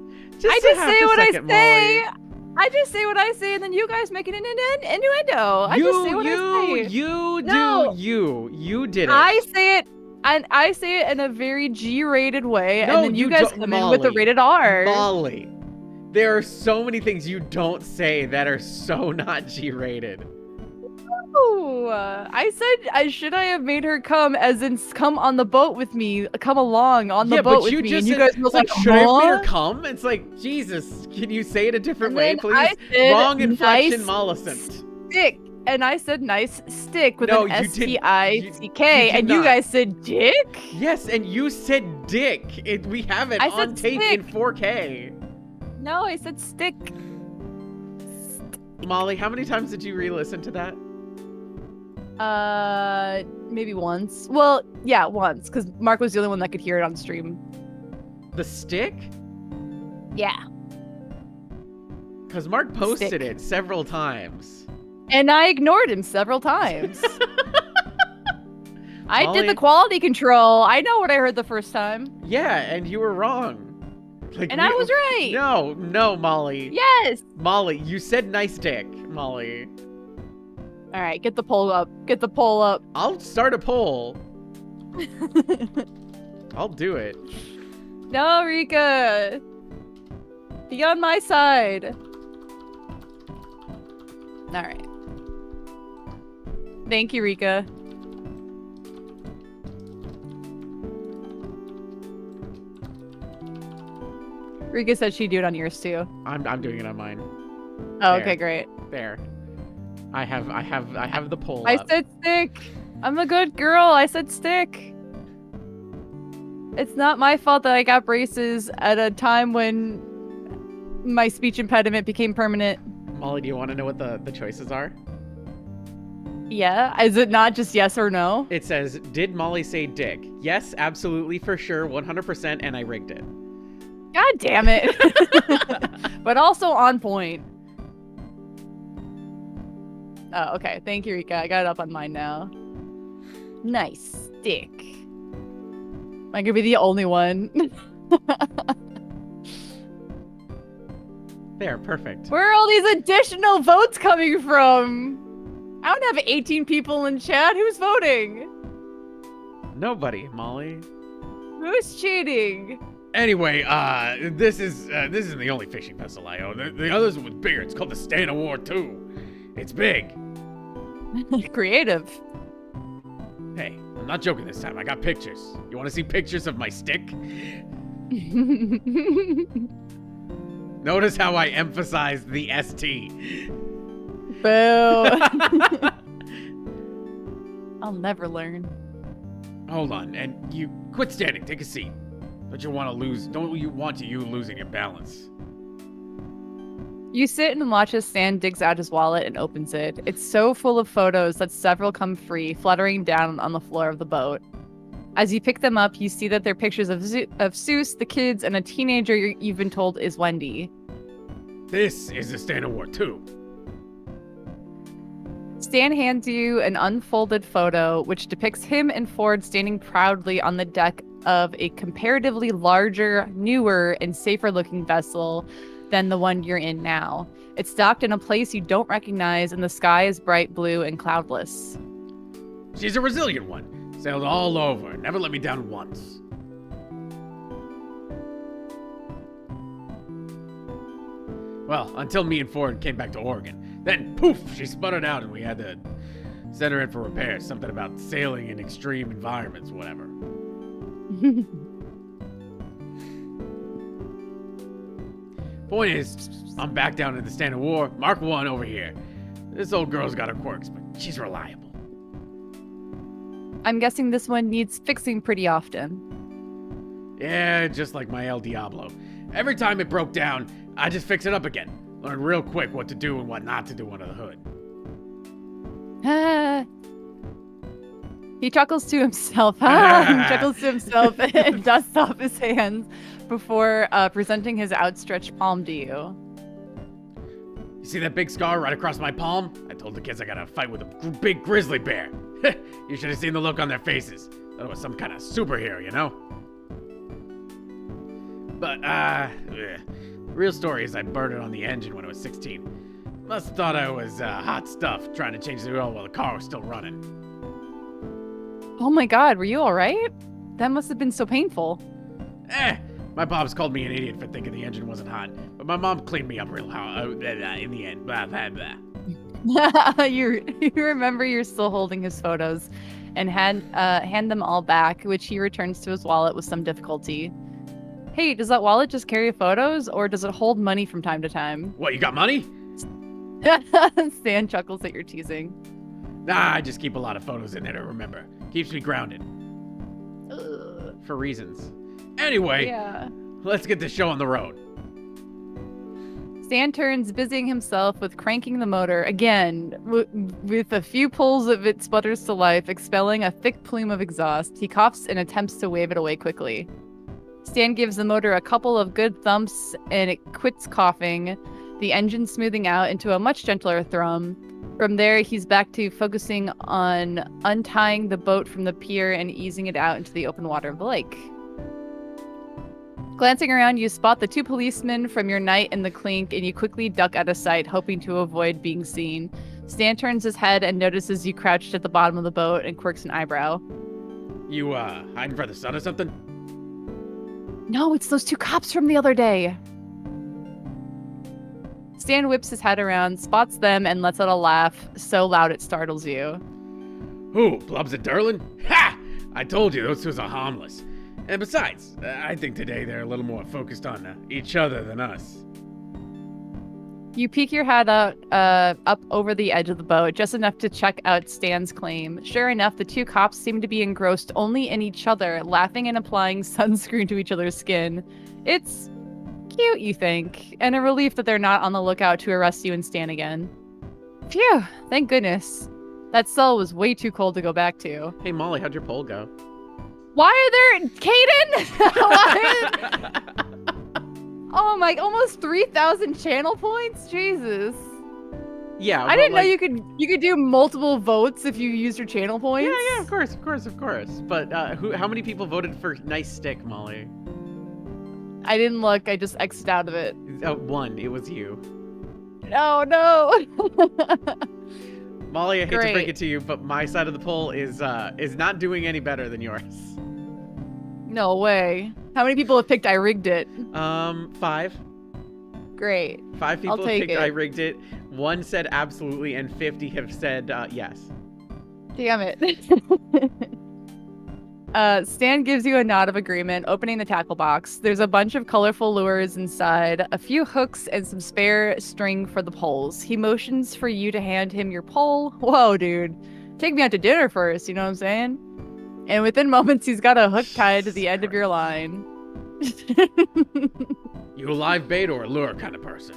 I a just half say a what I second, say. Molly. I just say what I say, and then you guys make it an innuendo. I just say what I say. No. You did it. I say it, and I say it in a very G-rated way, No, and then you guys don't- come in with a Molly. rated R. Molly, there are so many things you don't say that are so not G-rated. Oh, I said should I have made her come, as in come on the boat with me, come along on the boat with me, and you guys was like, should I have made her huh? come? It's like, Jesus, can you say it a different And way, then please? I said, Wrong inflection, nice Mollicent. Stick, and I said nice stick with No, an you didn't. S-T-I-C-K, You did and you not. guys said dick? Yes, and you said dick. We have it I on said tape stick. in 4K. No, I said stick. Molly, how many times did you re-listen to that? Maybe once. Well, yeah, once, because Mark was the only one that could hear it on stream. The stick? Yeah. Because Mark posted Stick. it several times. And I ignored him several times. I Molly- did the quality control. I know what I heard the first time. Yeah, and you were wrong. Like, And I was right. No, Molly. Yes. Molly, you said nice dick, Molly. All right, get the poll up. Get the poll up. I'll start a poll. I'll do it. No, Rika. Be on my side. All right. Thank you, Rika. Rika said she'd do it on yours too. I'm doing it on mine. Oh, There. okay, great. There. I have the poll I up. said stick. I'm a good girl. I said stick. It's not my fault that I got braces at a time when my speech impediment became permanent. Molly, do you want to know what the choices are? Yeah. Is it not just yes or no? It says, did Molly say dick? Yes, absolutely, for sure, 100%, and I rigged it. God damn it. But also on point. Oh, okay. Thank you, Rika. I got it up on mine now. Nice stick. Am I gonna be the only one? There, perfect. Where are all these additional votes coming from? I don't have 18 people in chat. Who's voting? Nobody, Molly. Who's cheating? Anyway, this isn't the only fishing vessel I own. The others was bigger. It's called the Stand of War 2. It's big. Creative. Hey, I'm not joking this time. I got pictures. You want to see pictures of my stick? Notice how I emphasized the ST. Boo. I'll never learn. Hold on, and you quit standing. Take a seat. Don't you want you losing your balance? You sit and watch as Stan digs out his wallet and opens it. It's so full of photos that several come free, fluttering down on the floor of the boat. As you pick them up, you see that they're pictures of Seuss, the kids, and a teenager you've been told is Wendy. This is the Stand of War 2. Stan hands you an unfolded photo, which depicts him and Ford standing proudly on the deck of a comparatively larger, newer, and safer-looking vessel than the one you're in now. It's docked in a place you don't recognize, and the sky is bright blue and cloudless. She's a resilient one. Sailed all over. Never let me down once. Well, until me and Ford came back to Oregon. Then, poof, she sputtered out and we had to send her in for repairs. Something about sailing in extreme environments, whatever. Point is, I'm back down in the Stand of War, Mark 1 over here. This old girl's got her quirks, but she's reliable. I'm guessing this one needs fixing pretty often. Yeah, just like my El Diablo. Every time it broke down, I just fix it up again. Learn real quick what to do and what not to do under the hood. He chuckles to himself. He chuckles to himself and dusts off his hands before presenting his outstretched palm to you. You see that big scar right across my palm? I told the kids I gotta fight with a big grizzly bear. You should have seen the look on their faces. Thought it was some kind of superhero, you know? But, real story is I burned it on the engine when I was 16. Must have thought I was hot stuff trying to change the oil while the car was still running. Oh my god, were you alright? That must have been so painful. My pops called me an idiot for thinking the engine wasn't hot, but my mom cleaned me up real hot in the end. Blah, blah, blah. You remember you're still holding his photos and hand them all back, which he returns to his wallet with some difficulty. Hey, does that wallet just carry photos, or does it hold money from time to time? What, you got money? Stan chuckles at your teasing. Nah, I just keep a lot of photos in there to remember. Keeps me grounded. Ugh. For reasons. Anyway, Yeah. let's get this show on the road. Stan turns, busying himself with cranking the motor again. With a few pulls of it sputters to life, expelling a thick plume of exhaust. He coughs and attempts to wave it away quickly. Stan gives the motor a couple of good thumps and it quits coughing, the engine smoothing out into a much gentler thrum. From there, he's back to focusing on untying the boat from the pier and easing it out into the open water of the lake. Glancing around, you spot the two policemen from your night in the clink, and you quickly duck out of sight, hoping to avoid being seen. Stan turns his head and notices you crouched at the bottom of the boat and quirks an eyebrow. You, hiding for the sun or something? No, it's those two cops from the other day. Stan whips his head around, spots them, and lets out a laugh so loud it startles you. Who, Blubs and Derlin? Ha! I told you, those two are harmless. And besides, I think today they're a little more focused on each other than us. You peek your head out, up over the edge of the boat, just enough to check out Stan's claim. Sure enough, the two cops seem to be engrossed only in each other, laughing and applying sunscreen to each other's skin. It's cute, you think, and a relief that they're not on the lookout to arrest you and Stan again. Phew, thank goodness. That cell was way too cold to go back to. Hey, Molly, how'd your poll go? Why are there... Kdin? Oh my, almost 3,000 channel points? Jesus. Yeah, I didn't know you could do multiple votes if you used your channel points. Yeah, of course. But how many people voted for nice stick, Molly? I didn't look. I just X'd out of it. One. It was you. Oh, no. Molly, I hate to break Great. it to you, but my side of the poll is not doing any better than yours. No way. How many people have picked I rigged it? 5. Great. 5 people have take picked it. I rigged it. 1 said absolutely, and 50 have said yes. Damn it. Stan gives you a nod of agreement, opening the tackle box. There's a bunch of colorful lures inside, a few hooks, and some spare string for the poles. He motions for you to hand him your pole. Whoa, dude. Take me out to dinner first, you know what I'm saying? And within moments, he's got a hook tied to the end of your line. You a live bait or a lure kind of person?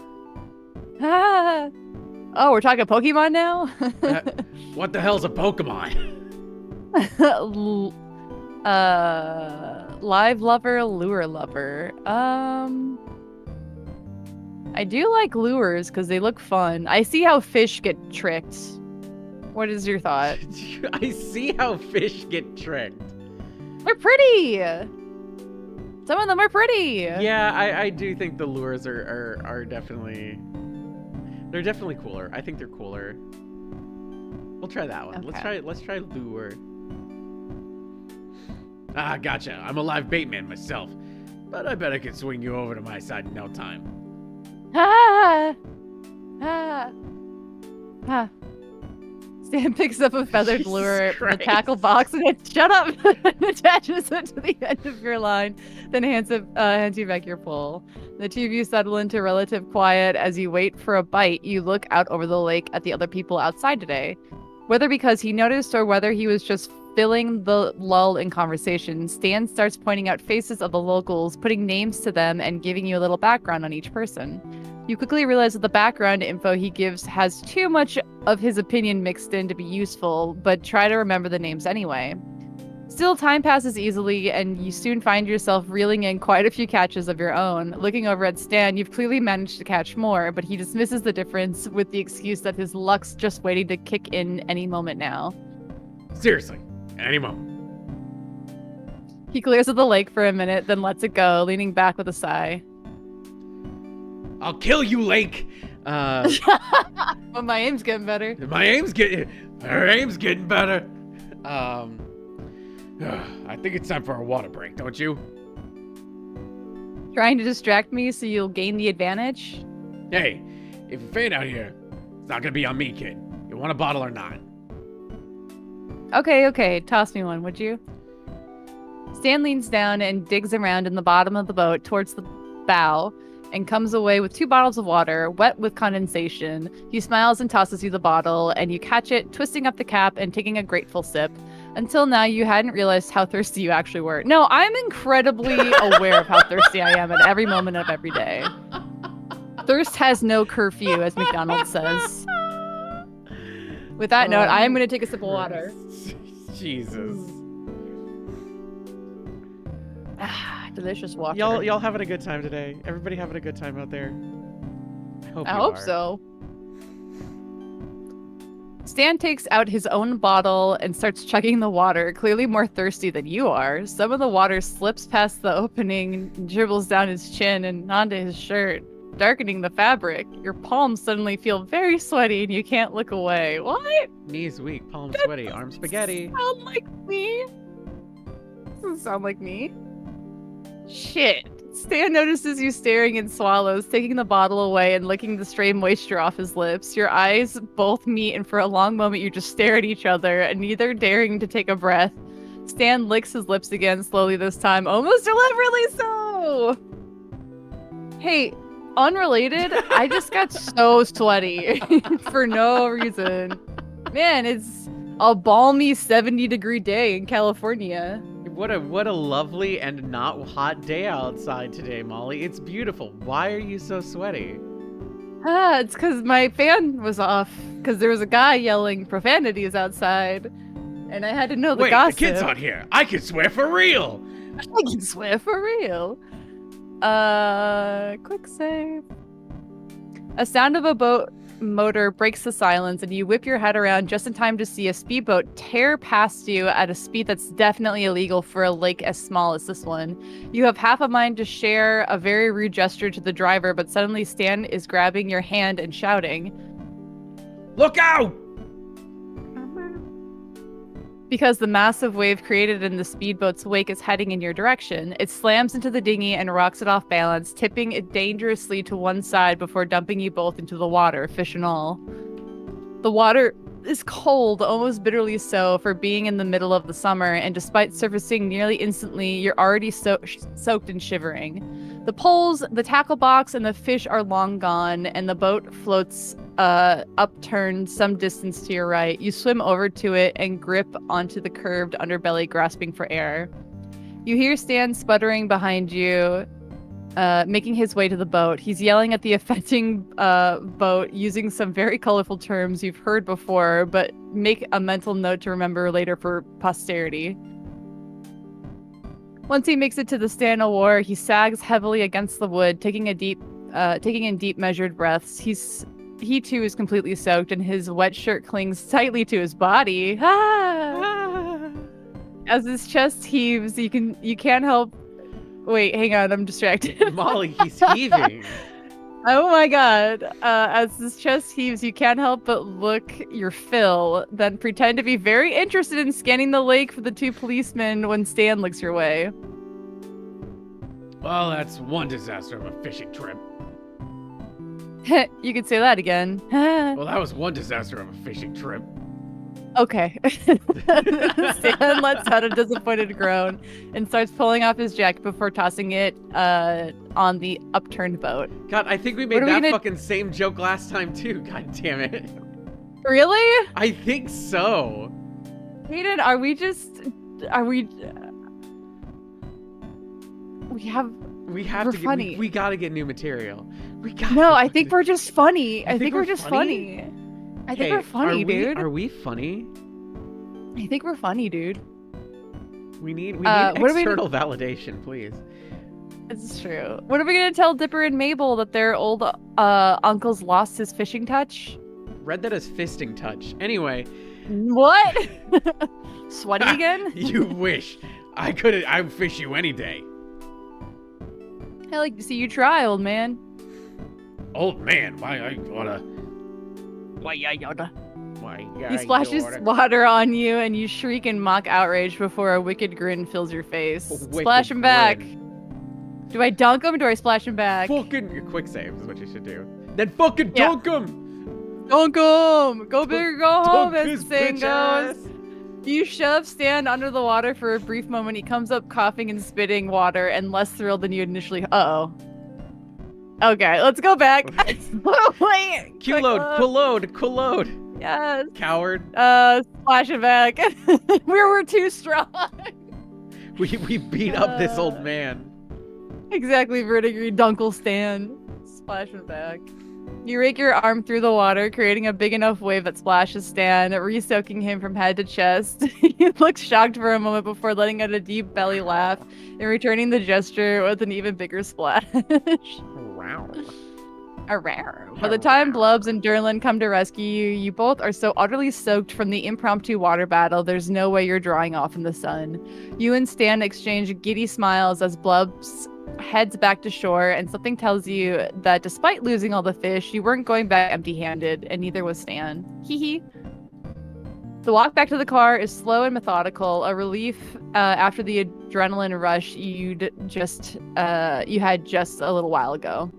Ah. Oh, we're talking Pokemon now? What the hell's a Pokemon? Live lover, lure lover. I do like lures because they look fun. I see how fish get tricked. What is your thought? I see how fish get tricked. They're pretty. Some of them are pretty. Yeah, I do think the lures are definitely... They're definitely cooler. I think they're cooler. We'll try that one. Okay. Let's try lure. Ah, gotcha. I'm a live bait man myself. But I bet I could swing you over to my side in no time. Ah. Ah. Ah. Stan picks up a feathered Jesus lure from the Christ. tackle box and shut up! And attaches it to the end of your line, then hands you back your pole. The two of you settle into relative quiet as you wait for a bite. You look out over the lake at the other people outside today. Whether because he noticed or whether he was just filling the lull in conversation, Stan starts pointing out faces of the locals, putting names to them, and giving you a little background on each person. You quickly realize that the background info he gives has too much of his opinion mixed in to be useful, but try to remember the names anyway. Still, time passes easily, and you soon find yourself reeling in quite a few catches of your own. Looking over at Stan, you've clearly managed to catch more, but he dismisses the difference with the excuse that his luck's just waiting to kick in any moment now. Seriously, any moment. He glares at the lake for a minute, then lets it go, leaning back with a sigh. I'll kill you, Lake. But my aim's getting better. Her aim's getting better. I think it's time for a water break, don't you? Trying to distract me so you'll gain the advantage? Hey, if you faint out here, it's not gonna be on me, kid. You want a bottle or not? Okay, toss me one, would you? Stan leans down and digs around in the bottom of the boat towards the bow and comes away with 2 bottles of water, wet with condensation. He smiles and tosses you the bottle, and you catch it, twisting up the cap and taking a grateful sip. Until now, you hadn't realized how thirsty you actually were. No, I'm incredibly aware of how thirsty I am at every moment of every day. Thirst has no curfew, as McDonald's says. With that note, I am going to take a sip of water. Jesus. Delicious water. Y'all having a good time today? Everybody having a good time out there? I hope so. Stan takes out his own bottle and starts chugging the water, clearly more thirsty than you are. Some of the water slips past the opening, dribbles down his chin and onto his shirt, darkening the fabric. Your palms suddenly feel very sweaty and you can't look away. What? Knees weak, palms sweaty, arms spaghetti. Sound like me? Doesn't sound like me. Shit. Stan notices you staring and swallows, taking the bottle away and licking the stray moisture off his lips. Your eyes both meet, and for a long moment you just stare at each other, and neither daring to take a breath. Stan licks his lips again, slowly this time, almost deliberately so! Hey, unrelated, I just got so sweaty for no reason. Man, it's a balmy 70-degree day in California. What a lovely and not hot day outside today, Molly. It's beautiful. Why are you so sweaty? It's because my fan was off, because there was a guy yelling profanities outside, and I had to know the gossip. Wait, the kid's on here. I can swear for real. I can swear for real. Quick save. A sound of a boat motor breaks the silence, and you whip your head around just in time to see a speedboat tear past you at a speed that's definitely illegal for a lake as small as this one. You have half a mind to share a very rude gesture to the driver, but suddenly Stan is grabbing your hand and shouting, Look out! Because the massive wave created in the speedboat's wake is heading in your direction. It slams into the dinghy and rocks it off balance, tipping it dangerously to one side before dumping you both into the water, fish and all. The water is cold, almost bitterly so, for being in the middle of the summer, and despite surfacing nearly instantly, you're already soaked and shivering. The poles, the tackle box, and the fish are long gone, and the boat floats upturned some distance to your right. You swim over to it and grip onto the curved underbelly, grasping for air. You hear Stan sputtering behind you, making his way to the boat. He's yelling at the offending boat, using some very colorful terms you've heard before, but make a mental note to remember later for posterity. Once he makes it to the stand of war, he sags heavily against the wood, taking in deep measured breaths. He too is completely soaked, and his wet shirt clings tightly to his body. As his chest heaves, you can't help. Wait, hang on, I'm distracted. Molly, he's heaving. Oh my god. As his chest heaves, you can't help but look your fill, then pretend to be very interested in scanning the lake for the 2 policemen when Stan looks your way. Well, that's one disaster of a fishing trip. You could say that again. Well, that was one disaster of a fishing trip. Okay. Stan lets out a disappointed groan and starts pulling off his jacket before tossing it on the upturned boat. God, I think we made that fucking same joke last time too. God damn it. Really? I think so. Kdin, are we We're to funny. We gotta get new material. We got. No, I think we're just funny. I think we're we're just funny? funny. I think we're funny, dude. Are we funny? I think we're funny, dude. We need what are we external validation, please. It's true. What are we gonna tell Dipper and Mabel that their old uncle's lost his fishing touch? Read that as fisting touch. Anyway. What? Sweaty again? You wish. I'd fish you any day. I like to see you try, old man. Old man, why I oughta... He splashes water on you, and you shriek in mock outrage before a wicked grin fills your face. Splash him back. Do I dunk him, or do I splash him back? Fucking quick save is what you should do. Then fucking dunk him! Dunk him! Go big or go home, Dunk as his the saying bitch goes. ass. You shove Stan under the water for a brief moment. He comes up coughing and spitting water and less thrilled than you initially. Uh-oh. Okay, let's go back. Wait. Q load, quill load. Yes. Coward. Splash it back. We're too strong. We beat up this old man. Exactly, Verdigris Dunkle Stan. Splash it back. You rake your arm through the water, creating a big enough wave that splashes Stan, re-soaking him from head to chest. He looks shocked for a moment before letting out a deep belly laugh and returning the gesture with an even bigger splash. Wow. By the time Blubs and Durlin come to rescue you, you both are so utterly soaked from the impromptu water battle, there's no way you're drying off in the sun. You and Stan exchange giddy smiles as Blubs heads back to shore, and something tells you that despite losing all the fish, you weren't going back empty-handed, and neither was Stan. Hee hee. The walk back to the car is slow and methodical, a relief after the adrenaline rush you had just a little while ago.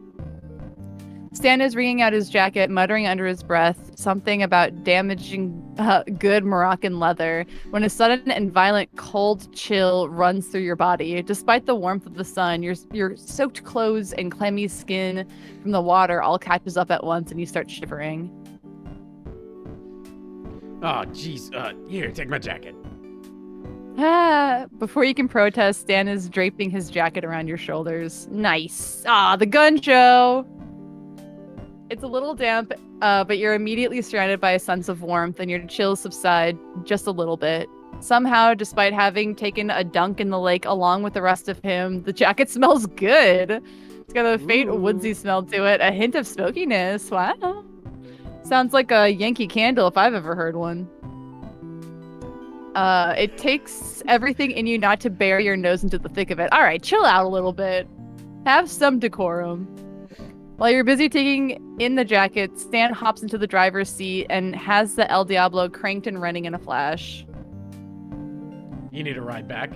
Stan is wringing out his jacket, muttering under his breath something about damaging good Moroccan leather, when a sudden and violent cold chill runs through your body. Despite the warmth of the sun, your soaked clothes and clammy skin from the water all catches up at once, and you start shivering. Oh, jeez. Here, take my jacket. Before you can protest, Stan is draping his jacket around your shoulders. Nice. The gun show. It's a little damp, but you're immediately surrounded by a sense of warmth, and your chills subside just a little bit. Somehow, despite having taken a dunk in the lake along with the rest of him, the jacket smells good. It's got a faint woodsy smell to it, a hint of smokiness. Wow. Sounds like a Yankee Candle if I've ever heard one. It takes everything in you not to bury your nose into the thick of it. All right, chill out a little bit. Have some decorum. While you're busy taking in the jacket, Stan hops into the driver's seat and has the El Diablo cranked and running in a flash. You need a ride back?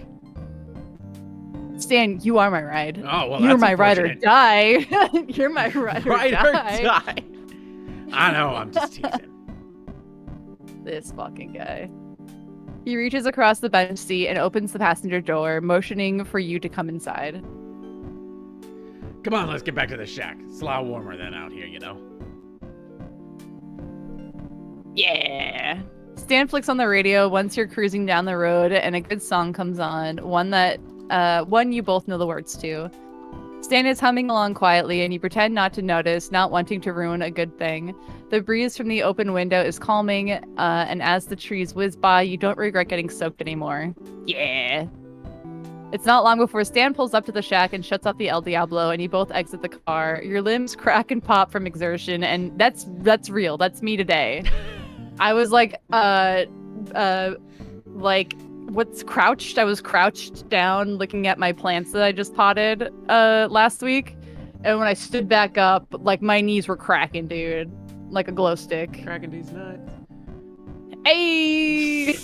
Stan, you are my ride. Oh, well, You're that's my ride or unfortunate. die. You're my ride or Ride or die. die. I know, I'm just teasing. This fucking guy. He reaches across the bench seat and opens the passenger door, motioning for you to come inside. Come on, let's get back to the shack. It's a lot warmer than out here, you know. Yeah. Stan flicks on the radio once you're cruising down the road, and a good song comes on, one you both know the words to. Stan is humming along quietly, and you pretend not to notice, not wanting to ruin a good thing. The breeze from the open window is calming, and as the trees whiz by, you don't regret getting soaked anymore. Yeah. It's not long before Stan pulls up to the shack and shuts off the El Diablo, and you both exit the car. Your limbs crack and pop from exertion, and that's real. That's me today. I was what's crouched? I was crouched down looking at my plants that I just potted last week, and when I stood back up, like my knees were cracking, dude, like a glow stick. Cracking these nuts. Hey!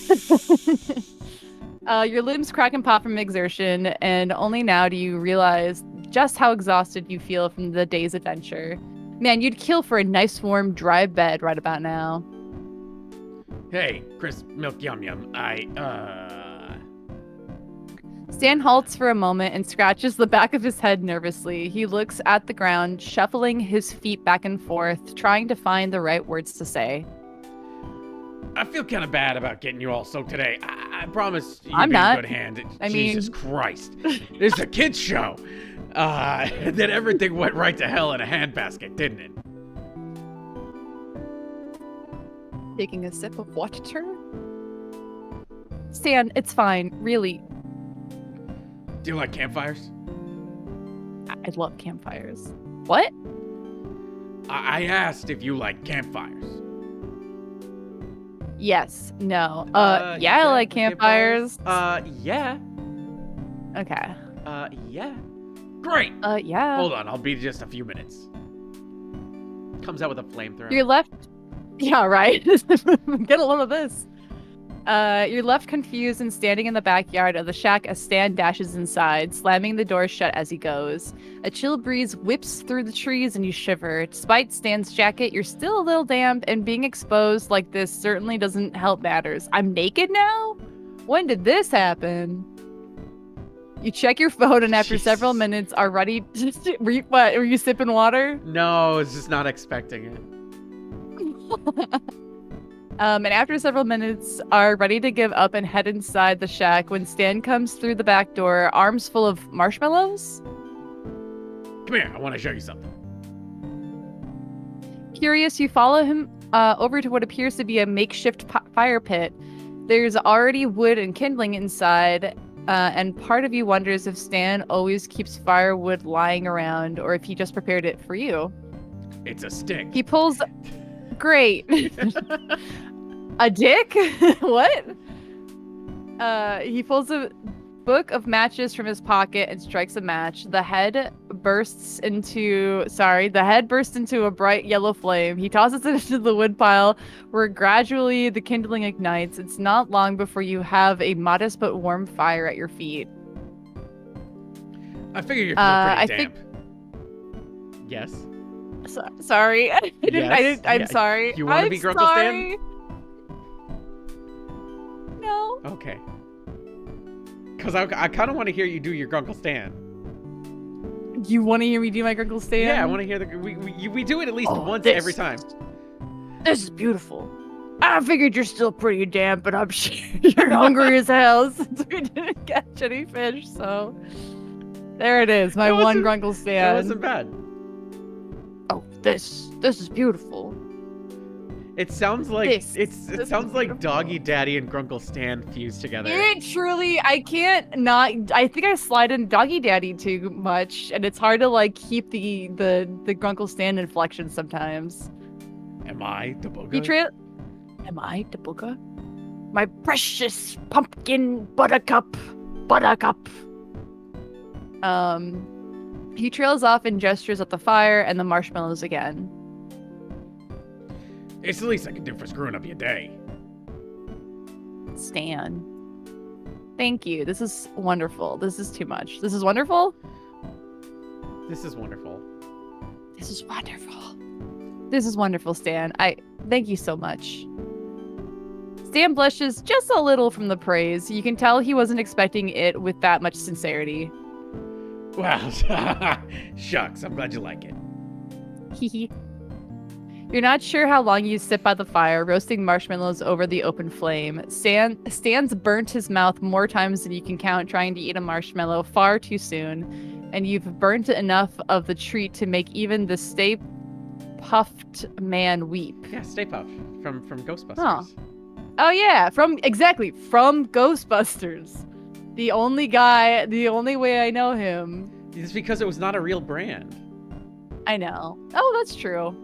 Your limbs crack and pop from exertion, and only now do you realize just how exhausted you feel from the day's adventure. Man, you'd kill for a nice, warm, dry bed right about now. Hey, Chris, milk yum yum. Stan halts for a moment and scratches the back of his head nervously. He looks at the ground, shuffling his feet back and forth, trying to find the right words to say. I feel kind of bad about getting you all soaked today. I promise you'd I'm be not. in good hand. I Jesus mean- Christ. It's a kid's show. Then everything went right to hell in a handbasket, didn't it? Taking a sip of water. Stan, it's fine. Really. Do you like campfires? I love campfires. What? I asked if you like campfires. Yes. No. Yeah, I like campfires. Yeah. Okay. Yeah. Great. Yeah. Hold on, I'll be just a few minutes. Comes out with a flamethrower. You're left. Yeah, right. Get a load of this. You're left confused and standing in the backyard of the shack as Stan dashes inside, slamming the door shut as he goes. A chill breeze whips through the trees and you shiver. Despite Stan's jacket, you're still a little damp, and being exposed like this certainly doesn't help matters. I'm naked now? When did this happen? You check your phone and after Jesus. several minutes are ready to... Were you sipping water? No, I was just not expecting it. And after several minutes are ready to give up and head inside the shack when Stan comes through the back door, arms full of marshmallows. Come here, I want to show you something. Curious, you follow him over to what appears to be a makeshift fire pit. There's already wood and kindling inside, and part of you wonders if Stan always keeps firewood lying around or if he just prepared it for you. It's a stick. He pulls... Great. A dick? What? He pulls a book of matches from his pocket and strikes a match. The head bursts into a bright yellow flame. He tosses it into the wood pile where gradually the kindling ignites. It's not long before you have a modest but warm fire at your feet. I figure you're pretty damp. Yes. Sorry. I'm Yeah. sorry. You wanna I'm be Grunkle Stan? sorry. No. Okay. Because I kind of want to hear you do your Grunkle Stan. You want to hear me do my Grunkle Stan? Yeah, I want to hear we do it at least once every time. This is beautiful. I figured you're still pretty damp, but I'm sure you're hungry as hell since we didn't catch any fish, so... There it is, my one Grunkle That Stan. wasn't bad. Oh, this is beautiful. It sounds like This it is sounds like beautiful. Doggy Daddy and Grunkle Stan fused together. It truly, I can't not, I think I slide in Doggy Daddy too much, and it's hard to, like, keep the Grunkle Stan inflection sometimes. Am I the He booger? Am I the booger? My precious pumpkin buttercup. He trails off and gestures at the fire and the marshmallows again. It's the least I can do for screwing up your day. Stan. Thank you. This is wonderful. This is too much. This is wonderful? This is wonderful. This is wonderful. This is wonderful, Stan. Thank you so much. Stan blushes just a little from the praise. You can tell he wasn't expecting it with that much sincerity. Well, shucks, I'm glad you like it. Hee. You're not sure how long you sit by the fire, roasting marshmallows over the open flame. Stan's burnt his mouth more times than you can count trying to eat a marshmallow far too soon, and you've burnt enough of the treat to make even the Stay Puffed man weep. Yeah, Stay Puft from Ghostbusters. Huh. Oh yeah, from Ghostbusters. The only way I know him. It's because it was not a real brand. I know. Oh, that's true.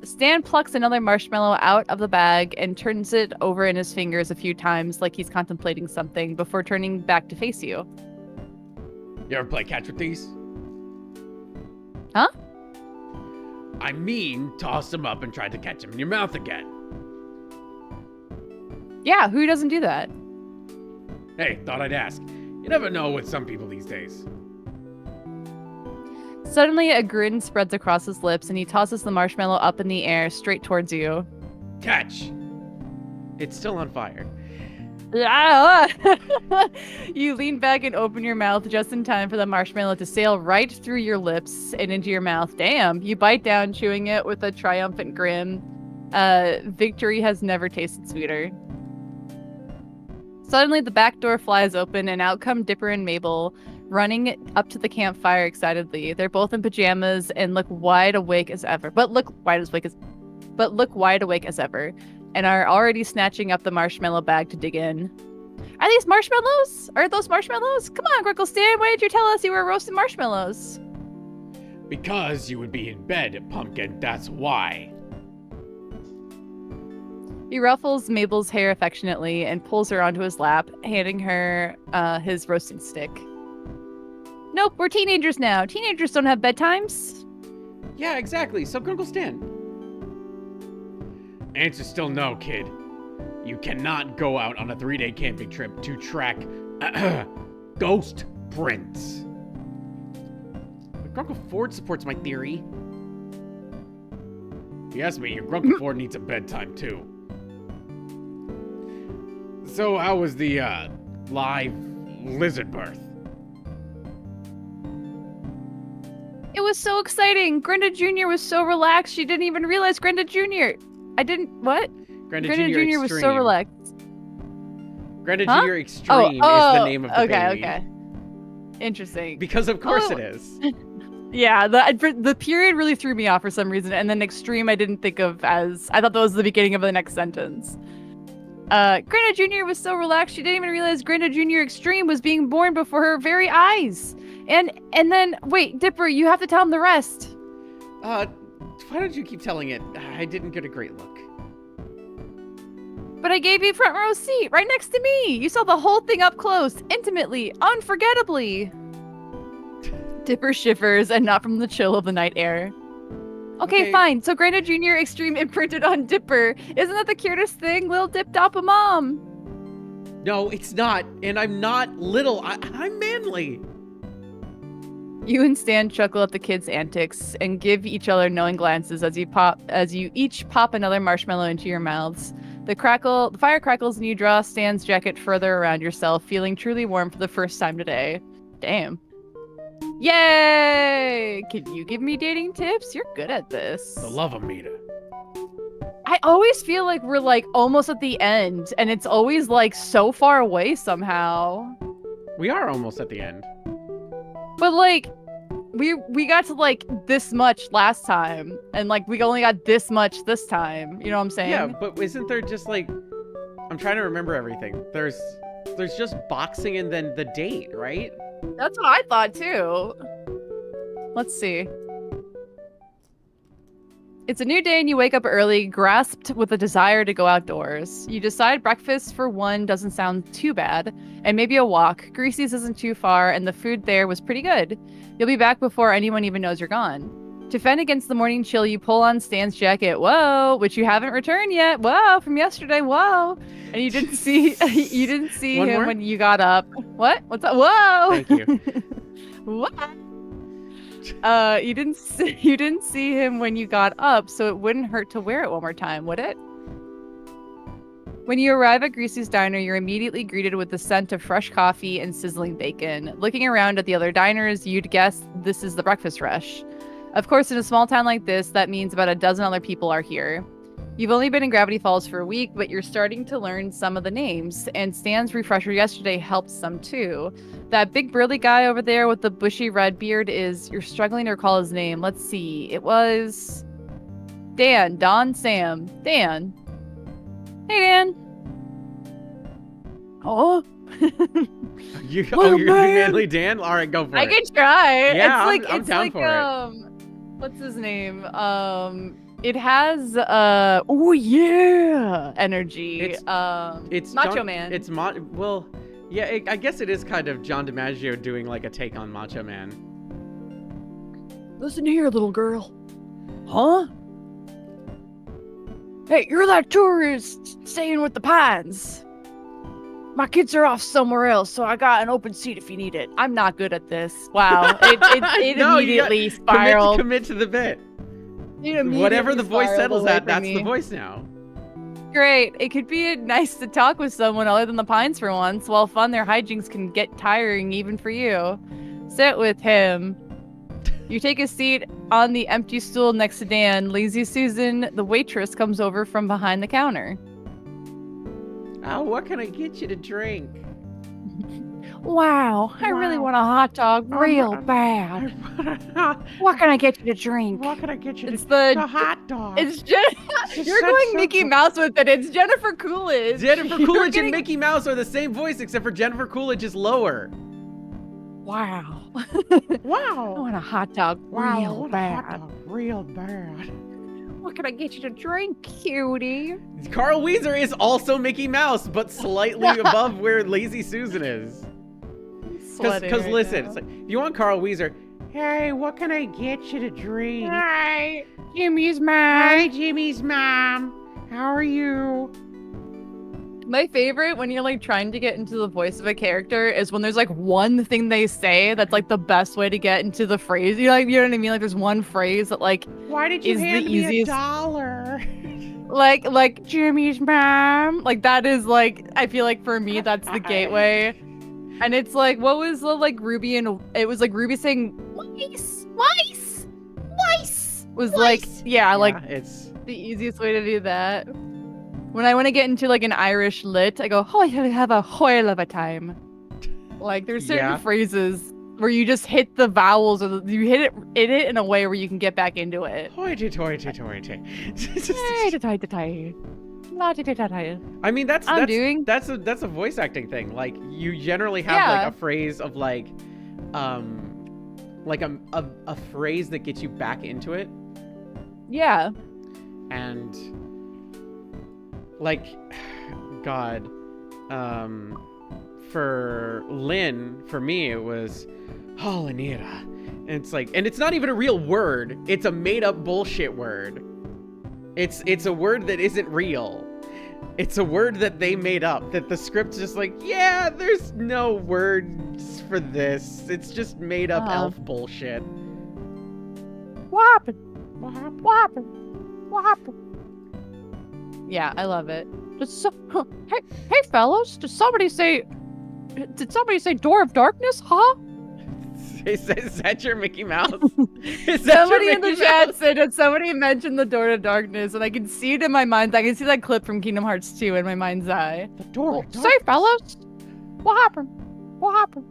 Stan plucks another marshmallow out of the bag and turns it over in his fingers a few times like he's contemplating something before turning back to face you. You ever play catch with these? Huh? I mean, toss them up and try to catch them in your mouth again. Yeah, who doesn't do that? Hey, thought I'd ask. You never know with some people these days. Suddenly, a grin spreads across his lips and he tosses the marshmallow up in the air straight towards you. Catch! It's still on fire. You lean back and open your mouth just in time for the marshmallow to sail right through your lips and into your mouth. Damn. You bite down, chewing it with a triumphant grin. Victory has never tasted sweeter. Suddenly, the back door flies open, and out come Dipper and Mabel, running up to the campfire excitedly. They're both in pajamas and look wide awake as ever. But look wide awake as ever, and are already snatching up the marshmallow bag to dig in. Are these marshmallows? Are those marshmallows? Come on, Grunkle Stan, why did you tell us you were roasting marshmallows? Because you would be in bed, Pumpkin, that's why. He ruffles Mabel's hair affectionately and pulls her onto his lap, handing her his roasting stick. Nope, we're teenagers now. Teenagers don't have bedtimes. Yeah, exactly. So Grunkle Stan. Answer still no, kid. You cannot go out on a 3-day camping trip to track ghost prints. But Grunkle Ford supports my theory. If you ask me, your Grunkle Ford needs a bedtime too. So how was the live lizard birth? It was so exciting. Grenda Jr. was so relaxed, she didn't even realize Grenda Jr. What? Grenda Jr. was so relaxed. Grenda Huh? Jr. Extreme is the name of the baby. Okay. Interesting. Because of course it is. Yeah, the period really threw me off for some reason, and then extreme I didn't think of as... I thought that was the beginning of the next sentence. Grenda Jr. was so relaxed she didn't even realize Grenda Jr. Extreme was being born before her very eyes. And then, wait, Dipper, you have to tell him the rest. Why don't you keep telling it? I didn't get a great look. But I gave you front row seat, right next to me. You saw the whole thing up close, intimately, unforgettably. Dipper shivers, and not from the chill of the night air. Okay, fine. So Grenda Jr. Extreme imprinted on Dipper. Isn't that the cutest thing? Little Dip Doppa Mom. No, it's not. And I'm not little. I'm manly. You and Stan chuckle at the kids' antics and give each other knowing glances as you each pop another marshmallow into your mouths. The fire crackles and you draw Stan's jacket further around yourself, feeling truly warm for the first time today. Damn. Yay! Can you give me dating tips? You're good at this. The love-o-meter. I always feel like we're like almost at the end, and it's always like so far away somehow. We are almost at the end. But like, we got to like this much last time, and like we only got this much this time. You know what I'm saying? Yeah, but isn't there just like... I'm trying to remember everything. There's just boxing and then the date, right? That's what I thought too. Let's see. It's a new day and you wake up early, grasped with a desire to go outdoors. You decide breakfast for one doesn't sound too bad, and maybe a walk. Greasy's isn't too far, and the food there was pretty good. You'll be back before anyone even knows you're gone. To fend against the morning chill, you pull on Stan's jacket, whoa, which you haven't returned yet, whoa, from yesterday, whoa. And you didn't see him when you got up. What? What's up? Whoa! Thank you. What? You didn't see him when you got up, so it wouldn't hurt to wear it one more time, would it? When you arrive at Greasy's diner, you're immediately greeted with the scent of fresh coffee and sizzling bacon. Looking around at the other diners, you'd guess this is the breakfast rush. Of course, in a small town like this, that means about a dozen other people are here. You've only been in Gravity Falls for a week, but you're starting to learn some of the names, and Stan's refresher yesterday helped some too. That big burly guy over there with the bushy red beard you're struggling to recall his name. Let's see, it was... Dan. Dan. Hey, Dan. Oh? You're manly Dan? Alright, go for it. I can try. Yeah, it's down like, for it. What's his name? It has oh yeah energy. It's Macho Man. It's well, yeah. I guess it is kind of John DiMaggio doing like a take on Macho Man. Listen here, little girl. Huh? Hey, you're that tourist staying with the Pines. My kids are off somewhere else, so I got an open seat if you need it. I'm not good at this. Wow, it No, immediately spiraled. Commit to the bit. Whatever the voice settles at, that's the voice now. Great. It could be nice to talk with someone other than the Pines for once. While fun, their hijinks can get tiring even for you. Sit with him. You take a seat on the empty stool next to Dan, Lazy Susan, the waitress, comes over from behind the counter. Oh, what can I get you to drink? Wow, I really want a hot dog real bad. What can I get you to drink? What can I get you It's to the hot dog? It's You're going Mickey Mouse with it. It's Jennifer Coolidge. Jennifer Coolidge and Mickey Mouse are the same voice, except for Jennifer Coolidge is lower. Wow. Wow. I want a hot dog real bad. Hot dog real bad. What can I get you to drink, cutie? Carl Weezer is also Mickey Mouse, but slightly above where Lazy Susan is. Because listen, it's like, if you want Carl Weezer, hey, what can I get you to drink? Hi, Jimmy's mom. Hi, Jimmy's mom. How are you? My favorite when you're like trying to get into the voice of a character is when there's like one thing they say that's like the best way to get into the phrase. You know what I mean? Like there's one phrase that like why did you is hand the me easiest. $1? Like Jimmy's mom. Like that is like I feel like for me that's the gateway. And it's like, what was the like Ruby and it was like Ruby saying Weiss was like yeah, like it's the easiest way to do that. When I want to get into like an Irish lit, I go, oh, you have a whale of a time. Like there's certain phrases where you just hit the vowels or you hit it in a way where you can get back into it. I mean that's a voice acting thing. Like you generally have like a phrase of like a phrase that gets you back into it. Yeah. And like God, for Lynn, for me it was Holinera. And it's like, and it's not even a real word. It's a made up bullshit word. It's a word that isn't real. It's a word that they made up, that the script's just like, yeah, there's no words for this. It's just made up elf bullshit. What happened? What happened? What happened? What happened? Yeah, I love it. Hey fellas, did somebody say Door of Darkness? Huh? Is that your Mickey Mouse? Somebody in the chat said that somebody mentioned the Door to Darkness, and I can see it in my mind's eye. I can see that clip from Kingdom Hearts 2 in my mind's eye. The Door to Say, fellas, what happened? What happened?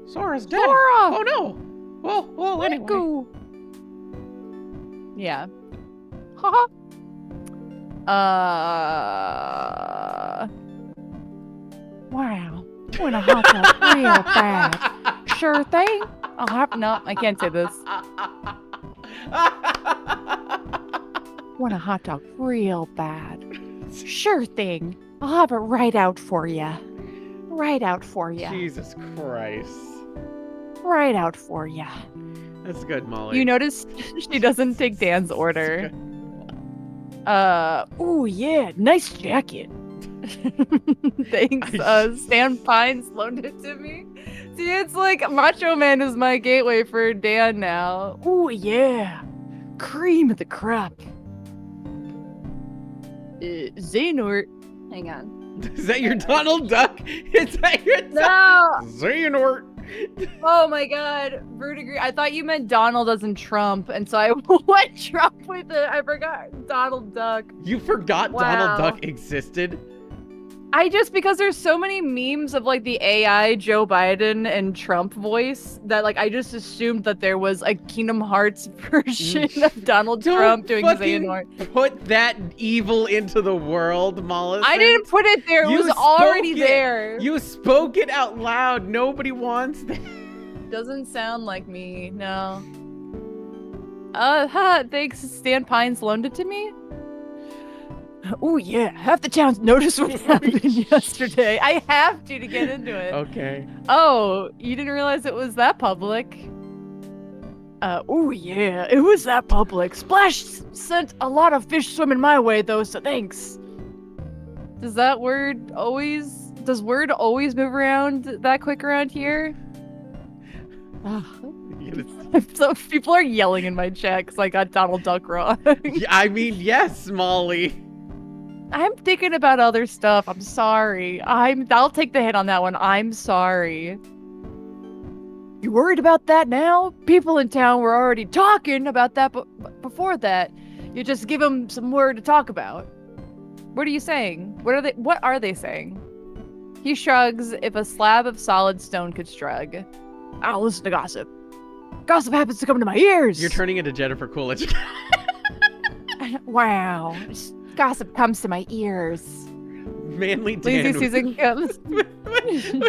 Sora's dead. Sora! Oh no. Well, anyway. Go. Yeah. Haha. Wow. When a hot dog real bad. Sure thing. I'll have no. I can't say this. Want a hot dog real bad? Sure thing. I'll have it right out for you. Right out for you. Jesus Christ. Right out for you. That's good, Molly. You notice she doesn't take Dan's order. Oh yeah, nice jacket. Thanks. Stan Pines loaned it to me. See, it's like Macho Man is my gateway for Dan now. Oh yeah, cream of the crop. Xehanort. Hang on. Is that your Donald Duck? Is that your No. Xehanort? Oh my God, Verdigris. I thought you meant Donald as in Trump, and so I went Trump with it. I forgot Donald Duck. You forgot Donald Duck existed? Because there's so many memes of like the AI Joe Biden and Trump voice that like I just assumed that there was a Kingdom Hearts version of Donald Trump doing Xehanort. Put that evil into the world, Molly. I didn't put it there. It was already there. You spoke it out loud. Nobody wants that. Doesn't sound like me. No. Thanks. Stan Pines loaned it to me. Oh yeah, half the town noticed what happened yesterday. I have to get into it. Okay. Oh, you didn't realize it was that public? Oh yeah, it was that public. Splash sent a lot of fish swimming my way though, so thanks. Does word always move around that quick around here? So people are yelling in my chat because I got Donald Duck wrong. I mean, yes, Molly. I'm thinking about other stuff. I'm sorry. I'll take the hit on that one. I'm sorry. You worried about that now? People in town were already talking about that before that. You just give them some word to talk about. What are you saying? What are they saying? He shrugs if a slab of solid stone could shrug. I don't listen to gossip. Gossip happens to come to my ears. You're turning into Jennifer Coolidge. Wow. Gossip comes to my ears. Manly Dan. Lazy Susan comes. Fucking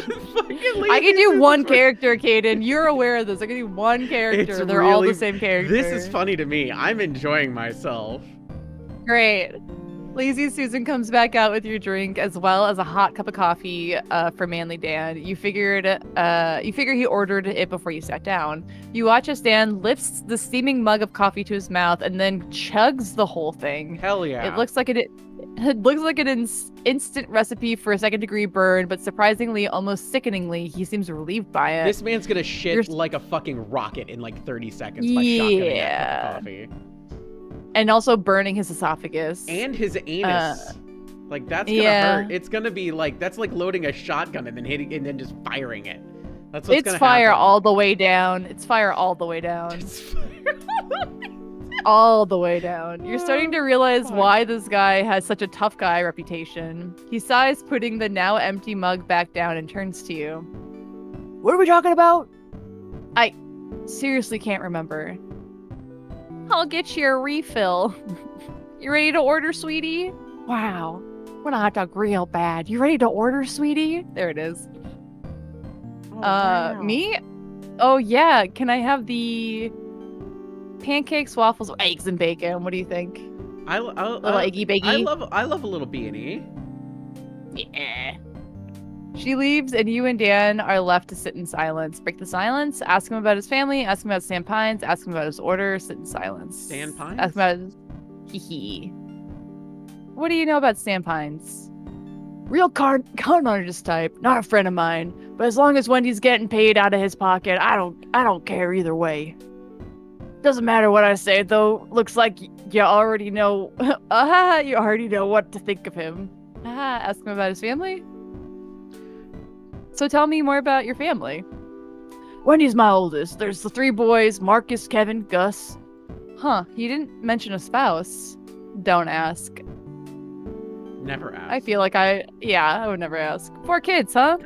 I can do Lazy one Susan. character, Kdin. You're aware of this. I can do one character. It's They're all the really- same character. This is funny to me. I'm enjoying myself. Great. Lazy Susan comes back out with your drink as well as a hot cup of coffee for Manly Dan. You figure he ordered it before you sat down. You watch as Dan lifts the steaming mug of coffee to his mouth and then chugs the whole thing. Hell yeah. It looks like an instant recipe for a second-degree burn, but surprisingly, almost sickeningly, he seems relieved by it. This man's gonna shit like a fucking rocket in like 30 seconds by shotgunning that cup of coffee. And also burning his esophagus. And his anus. Like that's gonna hurt. It's gonna be like that's like loading a shotgun and then hitting and then just firing it. That's what's gonna fire happen. all the way down. It's fire all the way down. It's fire All the way down. You're starting to realize fuck. why this guy has such a tough guy reputation. He sighs, putting the now empty mug back down and turns to you. What are we talking about? I seriously can't remember. I'll get you a refill. You ready to order, sweetie? Wow. Want a hot dog real bad. You ready to order, sweetie? There it is. wow. Me? Oh yeah. Can I have the pancakes, waffles, eggs, and bacon? What do you think? Little eggy baggy. I love a little B&E. Yeah. She leaves, and you and Dan are left to sit in silence. Break the silence. Ask him about his family. Ask him about Stan Pines. Ask him about his order. Sit in silence. Stan Pines? Ask him about his... Hee. What do you know about Stan Pines? Real con artist type. Not a friend of mine. But as long as Wendy's getting paid out of his pocket, I don't care either way. Doesn't matter what I say, though. Looks like you already know. You already know what to think of him. Ask him about his family. So tell me more about your family. Wendy's my oldest. There's the 3 boys, Marcus, Kevin, Gus. Huh, he didn't mention a spouse. Don't ask. Never asked. I feel like I would never ask. 4 kids, huh?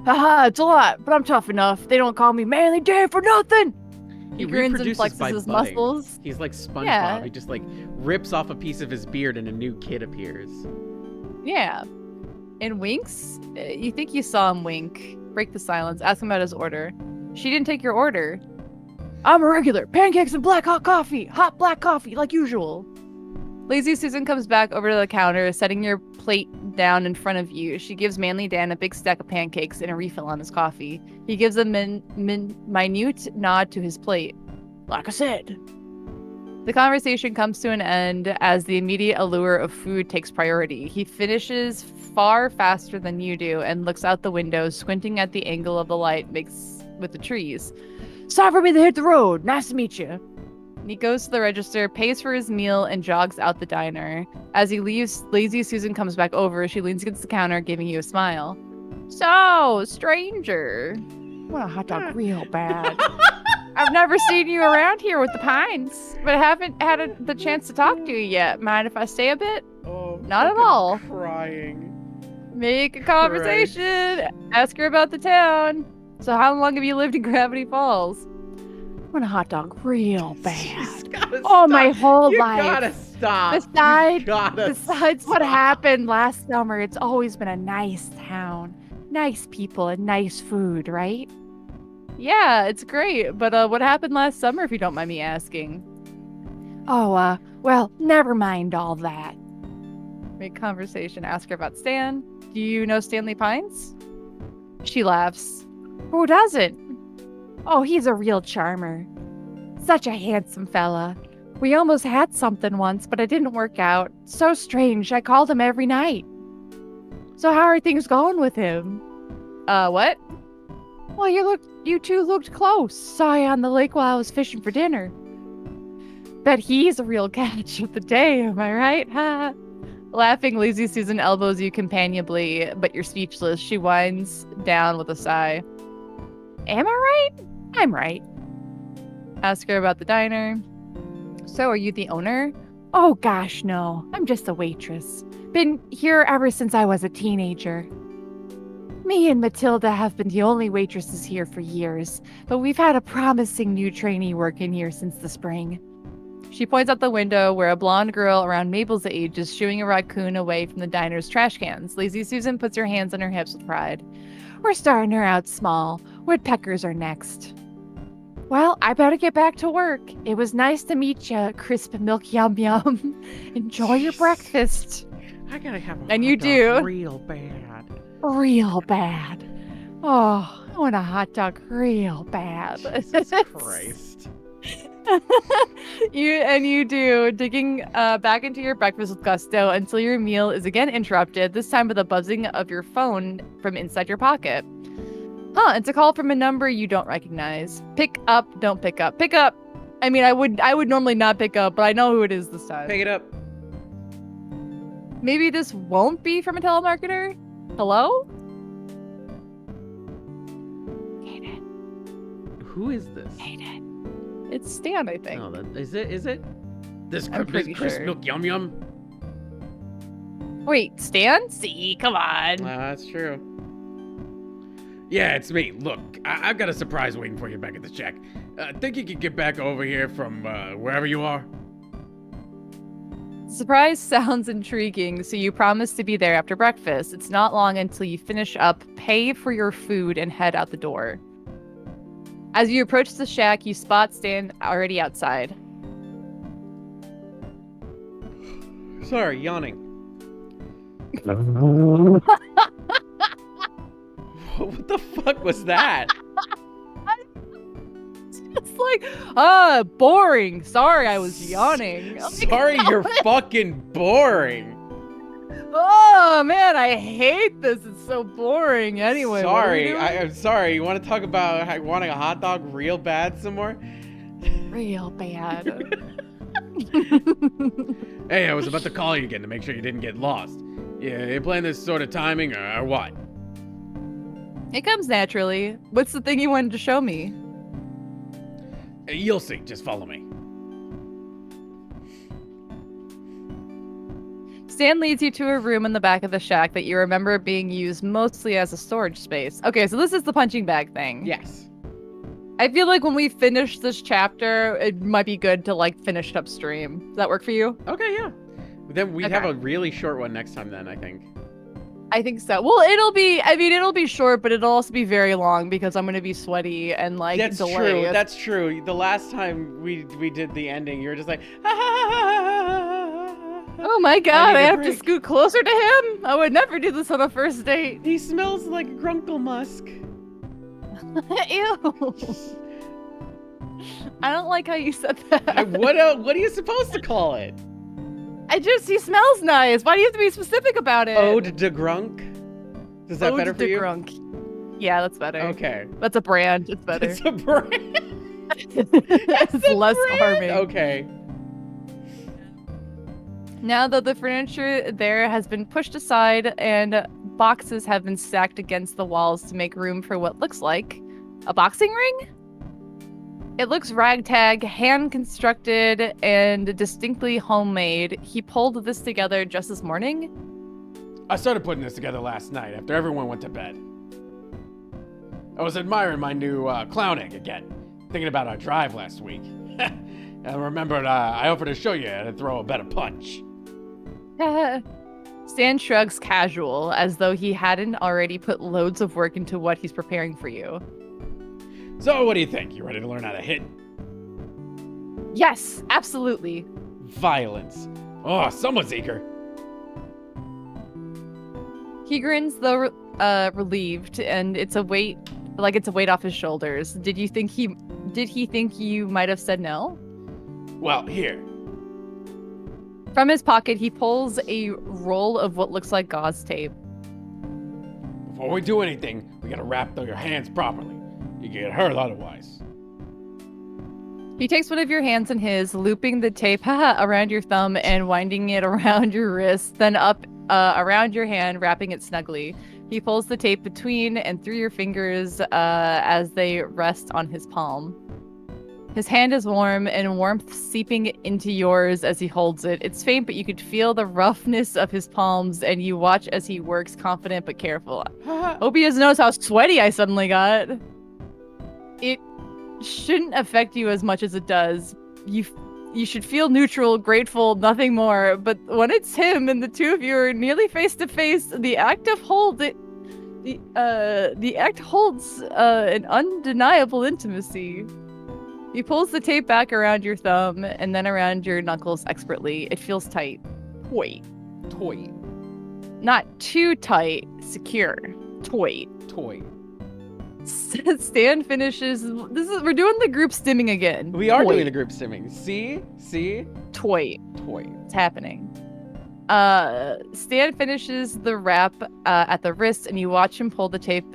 Haha, it's a lot, but I'm tough enough. They don't call me Manly Dan for nothing. He grins and reproduces flexes by his budding. muscles. He's like SpongeBob. Yeah. He just like rips off a piece of his beard and a new kid appears. Yeah. And winks? You think you saw him wink. Break the silence. Ask him about his order. She didn't take your order. I'm a regular. Pancakes and black hot coffee. Hot black coffee, like usual. Lazy Susan comes back over to the counter, setting your plate down in front of you. She gives Manly Dan a big stack of pancakes and a refill on his coffee. He gives a minute nod to his plate. Like I said. The conversation comes to an end as the immediate allure of food takes priority. He finishes far faster than you do and looks out the window, squinting at the angle of the light makes with the trees. It's time for me to hit the road. Nice to meet you. He goes to the register, pays for his meal, and jogs out the diner. As he leaves, Lazy Susan comes back over. She leans against the counter, giving you a smile. So, stranger. Want a hot dog real bad. I've never seen you around here with the Pines, but I haven't had the chance to talk to you yet. Mind if I stay a bit? Oh, Not at all. Crying. Make a conversation. Ask her about the town. So how long have you lived in Gravity Falls? I want a hot dog real bad. My whole You life. gotta stop. Besides what happened last summer, it's always been a nice town. Nice people and nice food, right? Yeah, it's great. But what happened last summer, if you don't mind me asking? Oh, well, never mind all that. Make conversation. Ask her about Stan. Do you know Stanley Pines? She laughs. Who doesn't? Oh, he's a real charmer. Such a handsome fella. We almost had something once, but it didn't work out. So strange. I called him every night. So how are things going with him? What? Well, you two looked close. Saw you on the lake while I was fishing for dinner. Bet he's a real catch of the day, am I right? Ha. Laughing, Lazy Susan elbows you companionably, but you're speechless. She winds down with a sigh. Am I right? I'm right. Ask her about the diner. So, are you the owner? Oh gosh, no. I'm just a waitress. Been here ever since I was a teenager. Me and Matilda have been the only waitresses here for years, but we've had a promising new trainee working here since the spring. She points out the window where a blonde girl around Mabel's age is shooing a raccoon away from the diner's trash cans. Lazy Susan puts her hands on her hips with pride. We're starting her out small. Woodpeckers are next. Well, I better get back to work. It was nice to meet you, Crisp Milk Yum Yum. Enjoy your breakfast. I gotta have a And hot you dog do. real bad. Real bad. Oh, I want a hot dog real bad. Jesus Christ. You do, digging back into your breakfast with gusto until your meal is again interrupted, this time with a buzzing of your phone from inside your pocket. Huh, it's a call from a number you don't recognize. Pick up, don't pick up. Pick up! I mean, I would normally not pick up, but I know who it is this time. Pick it up. Maybe this won't be from a telemarketer? Hello? Kdin. Who is this? Kdin. It's Stan, I think. Oh, is it? This I'm pretty crisp sure. milk yum yum. Wait, Stan? See, come on. That's true. Yeah, it's me. Look, I've got a surprise waiting for you back at the shack. Think you could get back over here from wherever you are? Surprise sounds intriguing, so you promise to be there after breakfast. It's not long until you finish up, pay for your food, and head out the door. As you approach the shack, you spot Stan already outside. Sorry, yawning. What the fuck was that? It's like, boring. Sorry, I was yawning. Sorry, you're fucking boring. Oh, man, I hate this. It's so boring. Anyway, what are we Sorry, doing? I'm sorry. You want to talk about wanting a hot dog real bad some more? Real bad. Hey, I was about to call you again to make sure you didn't get lost. Yeah, you playing this sort of timing or what? It comes naturally. What's the thing you wanted to show me? You'll see. Just follow me. Stan leads you to a room in the back of the shack that you remember being used mostly as a storage space. Okay, so this is the punching bag thing. Yes. I feel like when we finish this chapter, it might be good to like finish it upstream. Does that work for you? Okay, yeah. Then we'd have Okay. a really short one next time then, I think. I think so. Well, it'll be short, but it'll also be very long because I'm gonna be sweaty and like That's delay. true. That's true. The last time we did the ending, you were just like, Oh my god, need I a have to break. scoot closer to him? I would never do this on a first date. He smells like Grunkle Musk. Ew. I don't like how you said that. What are you supposed to call it? He smells nice. Why do you have to be specific about it? Ode de Grunk? Is that Ode better for de you? Grunk. Yeah, that's better. Okay. That's a brand. It's better. It's a brand. It's less harming. Okay. Now that the furniture there has been pushed aside and boxes have been stacked against the walls to make room for what looks like a boxing ring? It looks ragtag, hand-constructed, and distinctly homemade. He pulled this together just this morning? I started putting this together last night after everyone went to bed. I was admiring my new clown egg again, thinking about our drive last week. I remembered I offered to show you how to throw a better punch. Stan shrugs casual, as though he hadn't already put loads of work into what he's preparing for you. So what do you think? You ready to learn how to hit? Yes, absolutely. Violence. Oh, someone's eager. He grins, though relieved, and it's a weight off his shoulders. Did he think you might have said no? Well, here. From his pocket, he pulls a roll of what looks like gauze tape. Before we do anything, we gotta wrap your hands properly. You get hurt otherwise. He takes one of your hands in his, looping the tape around your thumb and winding it around your wrist, then up around your hand, wrapping it snugly. He pulls the tape between and through your fingers as they rest on his palm. His hand is warm and warmth seeping into yours as he holds it. It's faint, but you could feel the roughness of his palms, and you watch as he works, confident but careful. Hope he doesn't notice how sweaty I suddenly got. It shouldn't affect you as much as it does. You should feel neutral, grateful, nothing more. But when it's him and the two of you are nearly face to face, the act holds an undeniable intimacy. He pulls the tape back around your thumb and then around your knuckles expertly. It feels tight. Toy. Not too tight, secure. Toy. Stan finishes. We're doing the group stimming again. We are doing the group stimming. See? Toy. It's happening. Stan finishes the wrap at the wrist, and you watch him pull the tape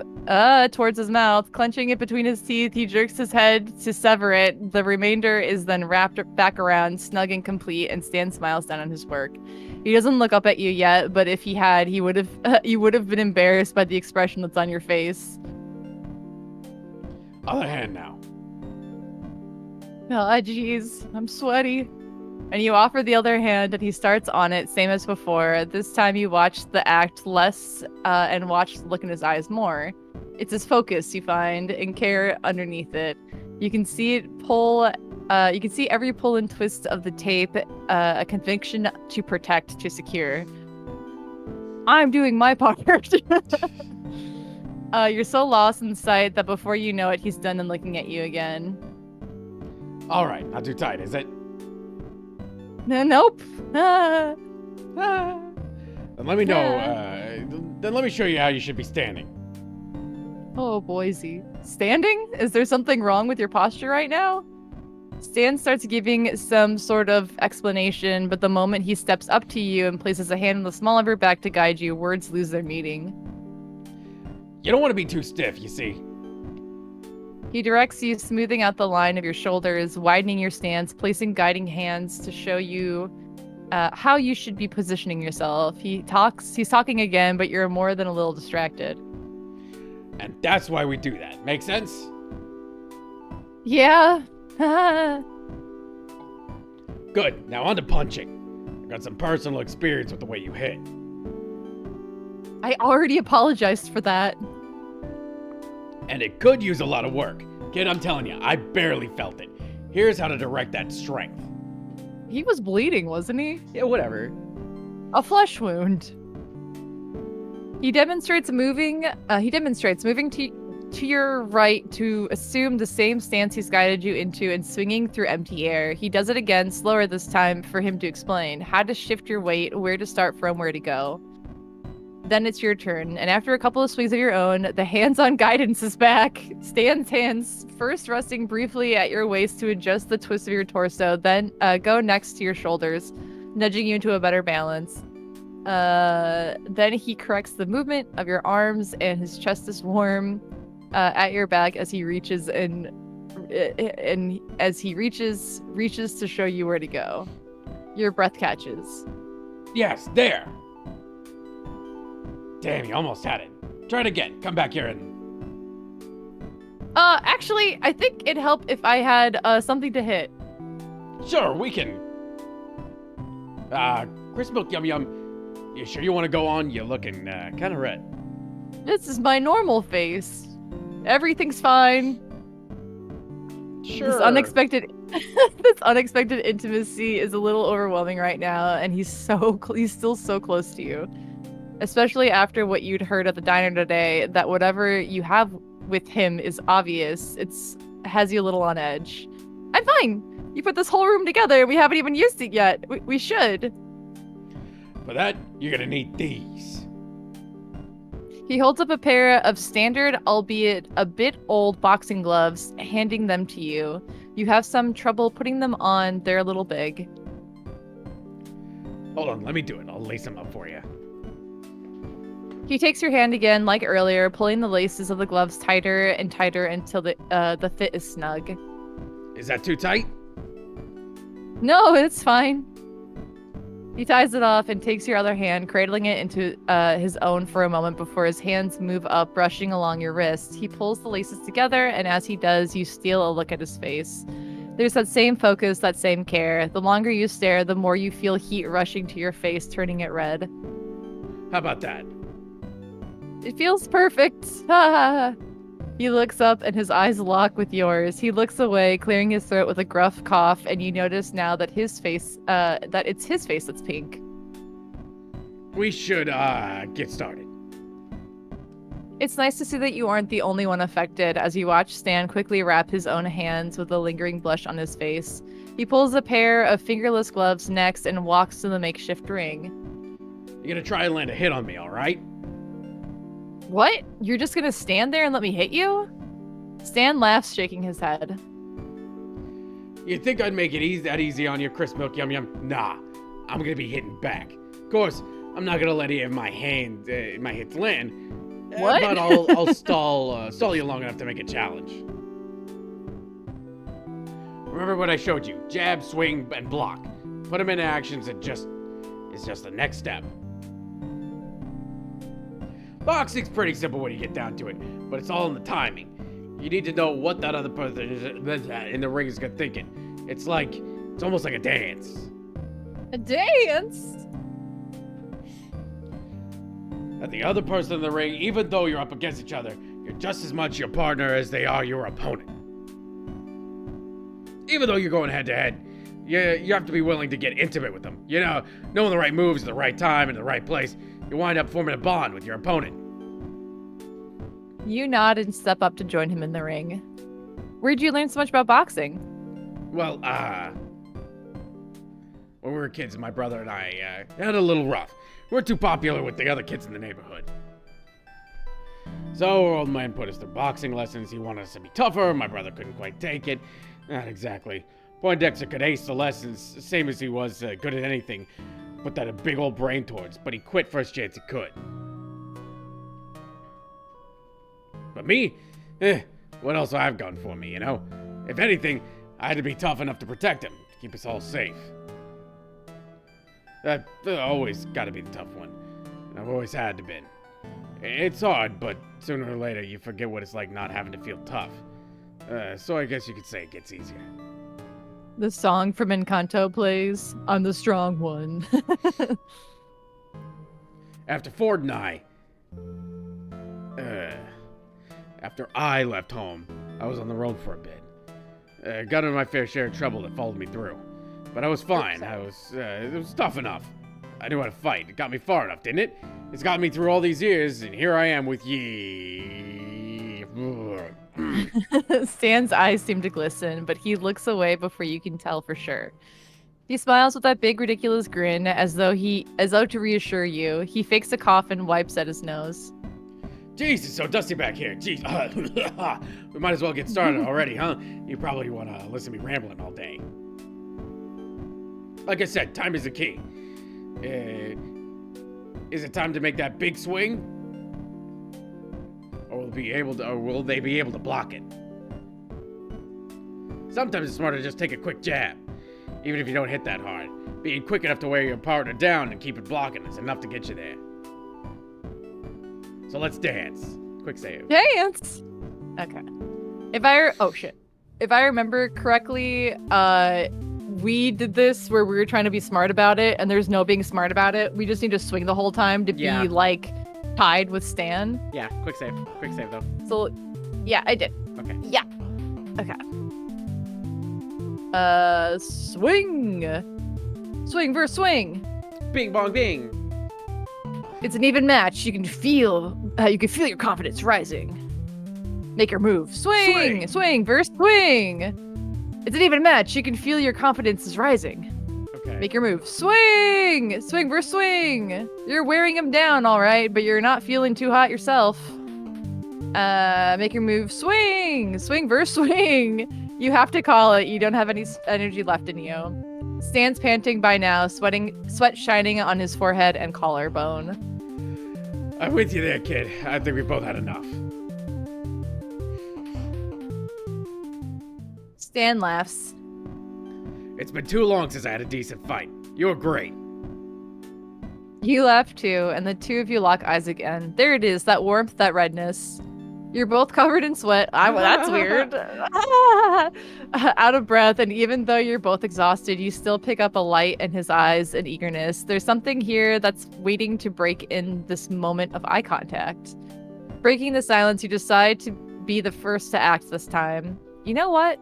towards his mouth, clenching it between his teeth. He jerks his head to sever it. The remainder is then wrapped back around, snug and complete, and Stan smiles down on his work. He doesn't look up at you yet, but if he had, he would have you would have been embarrassed by the expression that's on your face. Other hand now. Oh, jeez, I'm sweaty. And you offer the other hand, and he starts on it, same as before. This time you watch the act less and watch the look in his eyes more. It's his focus, you find, and care underneath it. You can see it pull. You can see every pull and twist of the tape, a conviction to protect, to secure. I'm doing my part. You're so lost in sight that before you know it, he's done and looking at you again. All right, not too tight, is it? Nope. Then let me know. Then let me show you how you should be standing. Oh, Boise. Standing? Is there something wrong with your posture right now? Stan starts giving some sort of explanation, but the moment he steps up to you and places a hand on the small of your back to guide you, words lose their meaning. You don't want to be too stiff, you see. He directs you, smoothing out the line of your shoulders, widening your stance, placing guiding hands to show you how you should be positioning yourself. He's talking again, but you're more than a little distracted. And that's why we do that. Make sense? Yeah. Good. Now on to punching. I've got some personal experience with the way you hit. I already apologized for that. And it could use a lot of work. Kid, I'm telling you, I barely felt it. Here's how to direct that strength. He was bleeding, wasn't he? Yeah, whatever. A flesh wound. He demonstrates moving to your right to assume the same stance he's guided you into and swinging through empty air. He does it again, slower this time, for him to explain how to shift your weight, where to start from, where to go. Then it's your turn, and after a couple of swings of your own, the hands-on guidance is back. Stan's hands first resting briefly at your waist to adjust the twist of your torso, then go next to your shoulders, nudging you into a better balance. Then he corrects the movement of your arms, and his chest is warm at your back as he reaches reaches to show you where to go. Your breath catches. Yes, there. Damn, you almost had it. Try it again. Come back here and... Actually, I think it'd help if I had something to hit. Sure, we can... Chris Milk Yum Yum, you sure you want to go on? You're looking, kind of red. This is my normal face. Everything's fine. Sure. This unexpected intimacy is a little overwhelming right now, and he's still so close to you. Especially after what you'd heard at the diner today, that whatever you have with him is obvious. Has you a little on edge. I'm fine. You put this whole room together. We haven't even used it yet. We should. For that, you're gonna need these. He holds up a pair of standard, albeit a bit old, boxing gloves, handing them to you. You have some trouble putting them on. They're a little big. Hold on, let me do it. I'll lace them up for you. He takes your hand again, like earlier, pulling the laces of the gloves tighter and tighter until the fit is snug. Is that too tight? No, it's fine. He ties it off and takes your other hand, cradling it into his own for a moment before his hands move up, brushing along your wrist. He pulls the laces together, and as he does, you steal a look at his face. There's that same focus, that same care. The longer you stare, the more you feel heat rushing to your face, turning it red. How about that? It feels perfect. He looks up and his eyes lock with yours. He looks away, clearing his throat with a gruff cough, and you notice now that that it's his face that's pink. We should, get started. It's nice to see that you aren't the only one affected as you watch Stan quickly wrap his own hands with a lingering blush on his face. He pulls a pair of fingerless gloves next and walks to the makeshift ring. You're gonna try and land a hit on me, alright? What? You're just gonna stand there and let me hit you? Stan laughs, shaking his head. You think I'd make it that easy on you, Crisp Milk Yum Yum? Nah, I'm gonna be hitting back. Of course, I'm not gonna let any of my hits land. What? But I'll stall you long enough to make a challenge. Remember what I showed you: jab, swing, and block. Put them into actions. It's just the next step. Boxing's pretty simple when you get down to it, but it's all in the timing. You need to know what that other person in the ring is thinking. It's almost like a dance. A dance? And the other person in the ring, even though you're up against each other, you're just as much your partner as they are your opponent. Even though you're going head to head, you have to be willing to get intimate with them. You know, knowing the right moves at the right time and the right place, you wind up forming a bond with your opponent. You nod and step up to join him in the ring. Where'd you learn so much about boxing? Well, when we were kids, my brother and I had a little rough. We weren't too popular with the other kids in the neighborhood. So, our old man put us through boxing lessons. He wanted us to be tougher. My brother couldn't quite take it. Not exactly. Poindexter could ace the lessons, same as he was good at anything. Put that a big old brain towards, but he quit first chance he could. But me? What else I've gone for me, you know? If anything, I had to be tough enough to protect him, to keep us all safe. That always got to be the tough one. I've always had to been. It's hard, but sooner or later you forget what it's like not having to feel tough. So I guess you could say it gets easier. The song from Encanto plays. I'm the strong one. After Ford and after I left home, I was on the road for a bit. Got into my fair share of trouble that followed me through. But I was fine. It was tough enough. I knew how to fight. It got me far enough, didn't it? It's got me through all these years, and here I am with ye. Stan's eyes seem to glisten, but he looks away before you can tell for sure. He smiles with that big, ridiculous grin, as though to reassure you. He fakes a cough and wipes at his nose. Jeez, it's so dusty back here. Jeez. We might as well get started already, huh? You probably want to listen to me rambling all day. Like I said, time is the key. Is it time to make that big swing? Or will they be able to block it? Sometimes it's smarter to just take a quick jab, even if you don't hit that hard. Being quick enough to wear your partner down and keep it blocking is enough to get you there. So let's dance. Quick save. Dance? Okay. If I remember correctly, we did this where we were trying to be smart about it, and there's no being smart about it. We just need to swing the whole time to be tied with Stan. Yeah, quick save. Quick save though. So, yeah, I did. Okay. Yeah. Okay. Swing. Swing versus swing. Bing bong bing. It's an even match. You can feel your confidence rising. Make your move. Swing. Swing versus swing. It's an even match. You can feel your confidence is rising. Okay. Make your move. Swing! Swing versus swing! You're wearing him down, all right, but you're not feeling too hot yourself. Make your move. Swing! Swing versus swing! You have to call it. You don't have any energy left in you. Stan's panting by now, sweat shining on his forehead and collarbone. I'm with you there, kid. I think we both had enough. Stan laughs. It's been too long since I had a decent fight. You were great. You laugh too, and the two of you lock eyes again. There it is, that warmth, that redness. You're both covered in sweat. That's weird. Out of breath, and even though you're both exhausted, you still pick up a light in his eyes and eagerness. There's something here that's waiting to break in this moment of eye contact. Breaking the silence, you decide to be the first to act this time. You know what?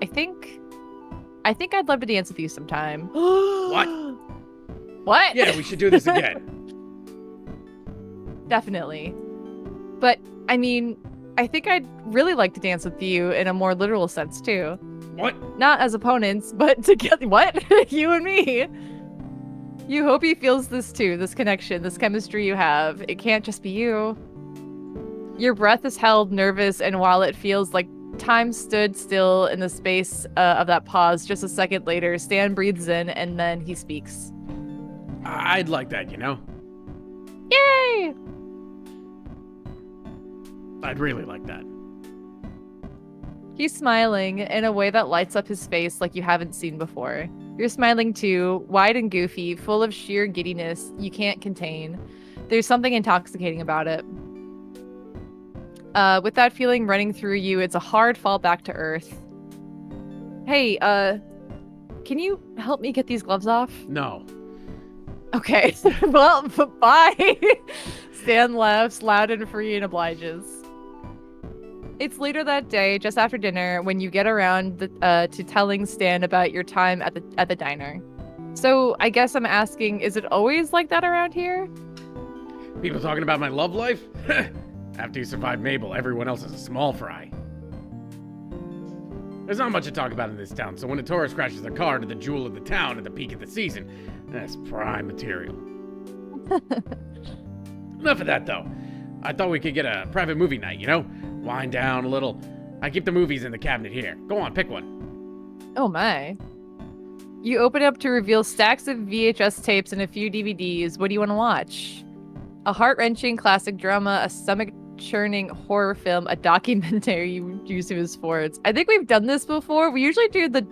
I think I'd love to dance with you sometime. What? What? Yeah, we should do this again. Definitely. But, I mean, I think I'd really like to dance with you in a more literal sense, too. What? Not as opponents, but together. What? You and me. You hope he feels this, too, this connection, this chemistry you have. It can't just be you. Your breath is held, nervous, and while it feels like time stood still in the space of that pause, just a second later, Stan breathes in, and then he speaks. I'd like that, you know? Yay! I'd really like that. He's smiling in a way that lights up his face like you haven't seen before. You're smiling too, wide and goofy, full of sheer giddiness you can't contain. There's something intoxicating about it. With that feeling running through you, it's a hard fall back to earth. Hey, can you help me get these gloves off? No. Okay, well, bye. Stan laughs loud and free and obliges. It's later that day, just after dinner, when you get around to telling Stan about your time at the diner. So I guess I'm asking, is it always like that around here? People talking about my love life? After you survive Mabel, everyone else is a small fry. There's not much to talk about in this town, so when a tourist crashes their car into the jewel of the town at the peak of the season, that's prime material. Enough of that, though. I thought we could get a private movie night, you know? Wind down a little. I keep the movies in the cabinet here. Go on, pick one. Oh my. You open up to reveal stacks of VHS tapes and a few DVDs. What do you want to watch? A heart-wrenching classic drama, a stomach-churning horror film, a documentary, you use his words. I think we've done this before. We usually do the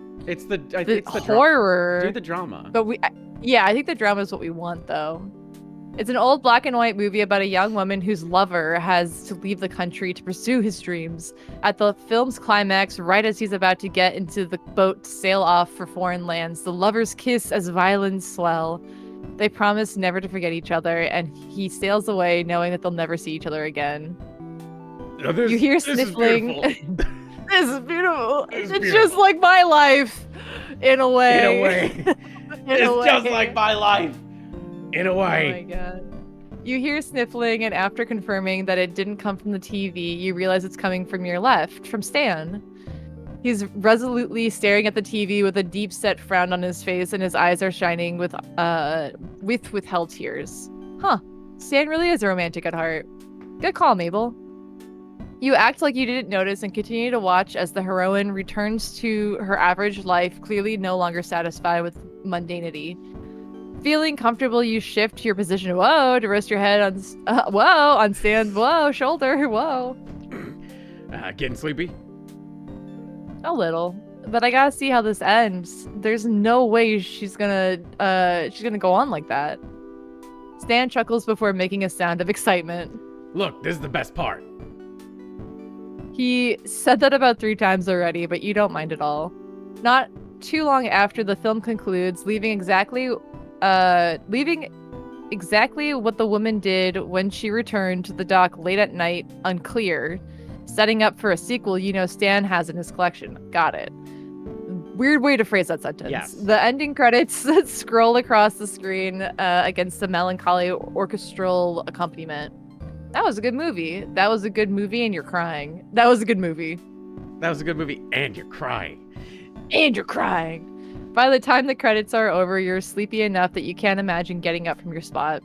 horror. Do the drama. But yeah, I think the drama is what we want, though. It's an old black and white movie about a young woman whose lover has to leave the country to pursue his dreams. At the film's climax, right as he's about to get into the boat to sail off for foreign lands, the lovers kiss as violins swell. They promise never to forget each other, and he sails away knowing that they'll never see each other again. You hear sniffling. This is beautiful. It's just like my life, in a way. It's just like my life. In a way. Oh my god. You hear sniffling, and after confirming that it didn't come from the TV, you realize it's coming from your left, from Stan. He's resolutely staring at the TV with a deep-set frown on his face, and his eyes are shining with withheld tears. Huh. Stan really is a romantic at heart. Good call, Mabel. You act like you didn't notice and continue to watch as the heroine returns to her average life, clearly no longer satisfied with mundanity. Feeling comfortable, you shift your position, whoa, to rest your head on Stan's, shoulder, whoa. Getting sleepy? A little, but I gotta see how this ends. There's no way she's gonna go on like that. Stan chuckles before making a sound of excitement. Look, this is the best part. He said that about 3 times already, but you don't mind at all. Not too long after the film concludes, leaving exactly what the woman did when she returned to the dock late at night, unclear. Setting up for a sequel Stan has in his collection. Got it. Weird way to phrase that sentence. Yes. The ending credits scroll across the screen against the melancholy orchestral accompaniment. That was a good movie. That was a good movie, and you're crying. That was a good movie. That was a good movie, and you're crying. And you're crying. By the time the credits are over, you're sleepy enough that you can't imagine getting up from your spot.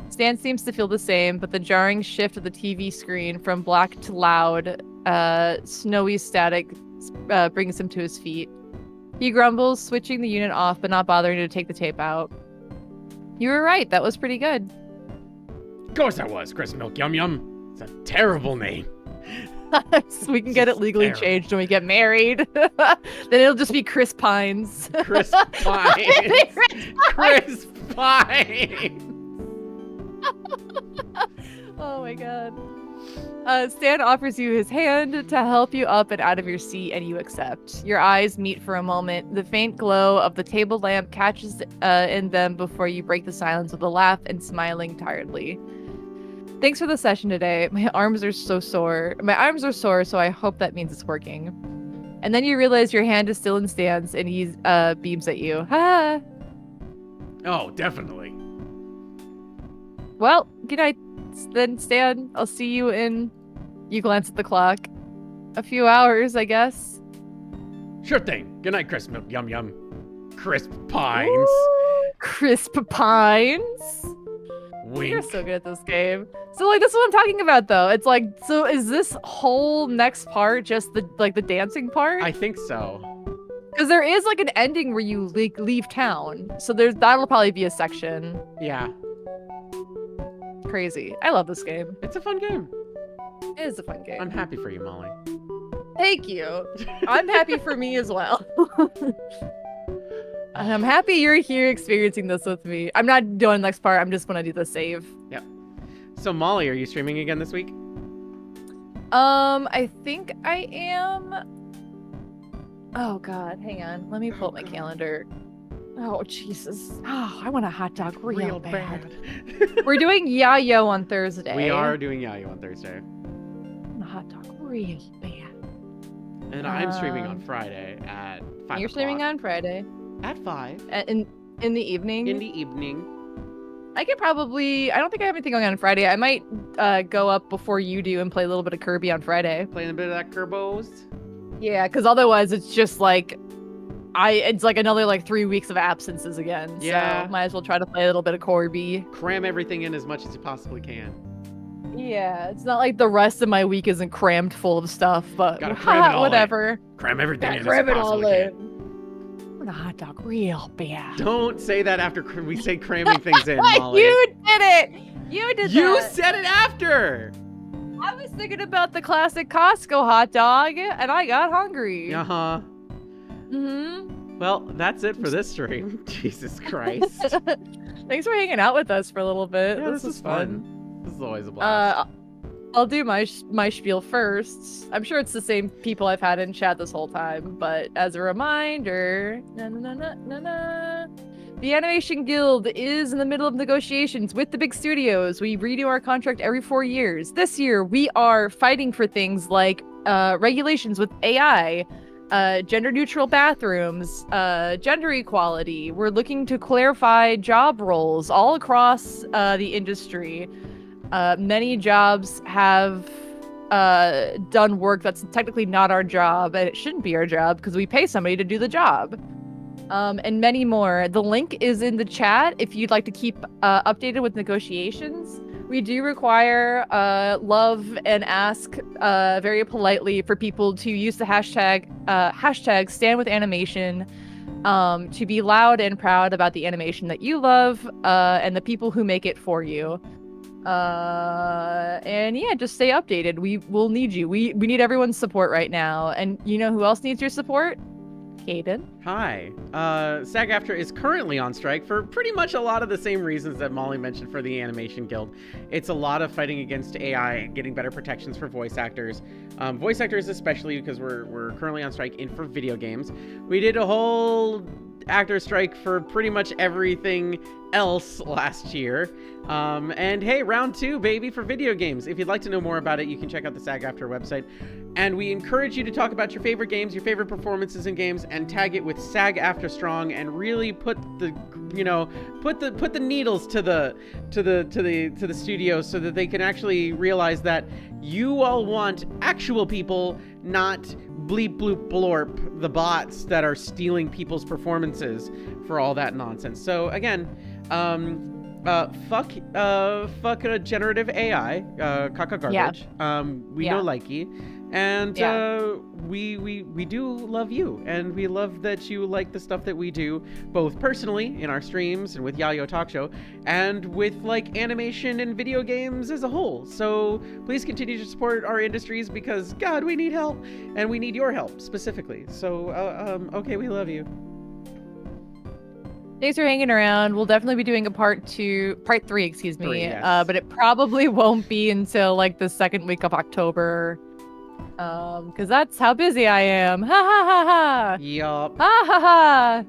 Stan seems to feel the same, but the jarring shift of the TV screen from black to loud, snowy static brings him to his feet. He grumbles, switching the unit off but not bothering to take the tape out. You were right, that was pretty good. Of course I was, Chris Milk Yum Yum. It's a terrible name. So we can get it legally changed when we get married. Then it'll just be Chris Pines. Chris Pines. Chris Pines. Oh my god. Stan offers you his hand to help you up and out of your seat, and you accept. Your eyes meet for a moment. The faint glow of the table lamp catches in them before you break the silence with a laugh and smiling tiredly. Thanks for the session today. My arms are so sore. My arms are sore, so I hope that means it's working. And then you realize your hand is still in Stan's, and he beams at you. Ha! Oh, definitely. Well, good night, then, Stan. I'll see you in... You glance at the clock. A few hours, I guess. Sure thing. Good night, Crisp Milk. Yum yum. Crisp Pines. Ooh, crisp Pines. Wink. You're so good at this game. So, like, this is what I'm talking about, though. It's like, so is this whole next part just the dancing part? I think so. Because there is like an ending where you leave town, so that'll probably be a section. Yeah. Crazy. I love this game. It's a fun game. It is a fun game. I'm happy for you, Molly. Thank you. I'm happy for me as well. And I'm happy you're here experiencing this with me. I'm not doing the next part. I'm just gonna do the save. Yep. So Molly, are you streaming again this week? I think I am. Oh God, hang on. Let me pull up my calendar. Oh Jesus. Oh, I want a hot dog real bad. We're doing Yayo on Thursday. We are doing Yayo on Thursday. I want a hot dog real bad. And I'm streaming on Friday at 5 You're streaming on Friday. At 5. In the evening? In the evening. I could probably... I don't think I have anything going on Friday. I might go up before you do and play a little bit of Kirby on Friday. Playing a bit of that Kerbos. Yeah, because otherwise it's just like... It's like another like 3 weeks of absences again. Yeah. So might as well try to play a little bit of Kirby. Cram everything in as much as you possibly can. Yeah, it's not like the rest of my week isn't crammed full of stuff, but Gotta cram it all whatever. in. Cram everything in as Cram you it all possibly in. can. I want a hot dog real bad. Don't say that after we say cramming things in, Molly. You did it! You did You that! said it after! I was thinking about the classic Costco hot dog, and I got hungry. Uh-huh. Mm-hmm. Well, that's it for this stream. Jesus Christ. Thanks for hanging out with us for a little bit. Yeah, this was fun. This is always a blast. I'll do my spiel first. I'm sure it's the same people I've had in chat this whole time, but as a reminder, the Animation Guild is in the middle of negotiations with the big studios. We renew our contract every 4 years. This year, we are fighting for things like regulations with AI, gender-neutral bathrooms, gender equality. We're looking to clarify job roles all across the industry. Many jobs have done work that's technically not our job, and it shouldn't be our job because we pay somebody to do the job. And many more. The link is in the chat if you'd like to keep updated with negotiations. We do require love and ask very politely for people to use the hashtag #StandWithAnimation to be loud and proud about the animation that you love and the people who make it for you. And yeah, just stay updated. We will need you. We need everyone's support right now. And you know who else needs your support? Kdin. Hi. SAG-AFTRA is currently on strike for pretty much a lot of the same reasons that Molly mentioned for the Animation Guild. It's a lot of fighting against AI and getting better protections for voice actors. Voice actors especially because we're currently on strike for video games. We did a whole actor strike for pretty much everything else last year. And hey, round 2, baby, for video games. If you'd like to know more about it, you can check out the SAG-AFTRA website. And we encourage you to talk about your favorite games, your favorite performances in games, and tag it with SAG-AFTRA Strong, and really put the needles to the studios so that they can actually realize that you all want actual people, not bleep bloop blorp, the bots that are stealing people's performances for all that nonsense. So again, fuck a generative AI, caca garbage. Yeah. We Yeah. no likey, and Yeah. we do love you, and we love that you like the stuff that we do, both personally in our streams and with Yayo Talk Show, and with like animation and video games as a whole. So please continue to support our industries because God, we need help, and we need your help specifically. So okay, we love you. Thanks for hanging around. We'll definitely be doing a part 3, excuse me. 3, yes. But it probably won't be until like the second week of October. Because that's how busy I am. Ha ha ha ha. Yup. Ha ha ha.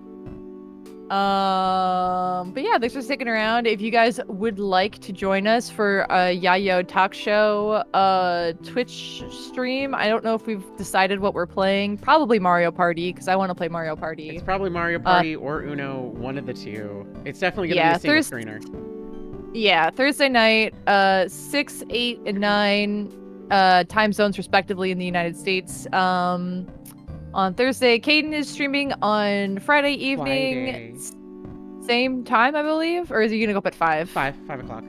But yeah, thanks for sticking around. If you guys would like to join us for a Yayo Talk Show Twitch stream, I don't know if we've decided what we're playing. Probably Mario Party, because I want to play Mario Party. It's probably Mario Party or Uno, one of the two. It's definitely gonna be a single screener. Yeah, Thursday night, 6, 8, and 9 time zones respectively in the United States. On Thursday, Kdin is streaming. On Friday evening, same time, I believe, or is he gonna go up at 5? 5 o'clock.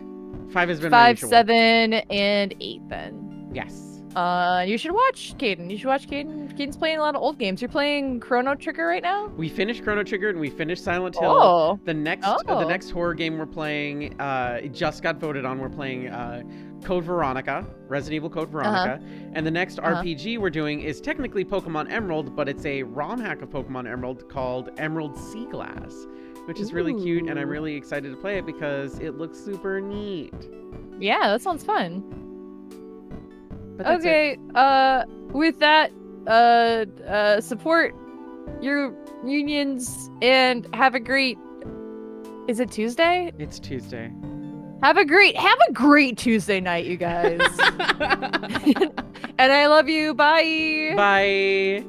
5 has been 5, my usual. 7, and 8. Then. Yes. You should watch Kdin. You should watch Kdin. Kdin's playing a lot of old games. You're playing Chrono Trigger right now. We finished Chrono Trigger and we finished Silent Hill. Oh. The next horror game we're playing it just got voted on. We're playing Code Veronica, Resident Evil Code Veronica. And the next RPG we're doing is technically Pokemon Emerald, but it's a ROM hack of Pokemon Emerald called Emerald Sea Glass, which is really cute, and I'm really excited to play it because it looks super neat. Yeah, that sounds fun. But Okay, with that, support your unions and have a great... Is it Tuesday? It's Tuesday. Have a great Tuesday night, you guys. And I love you. Bye. Bye.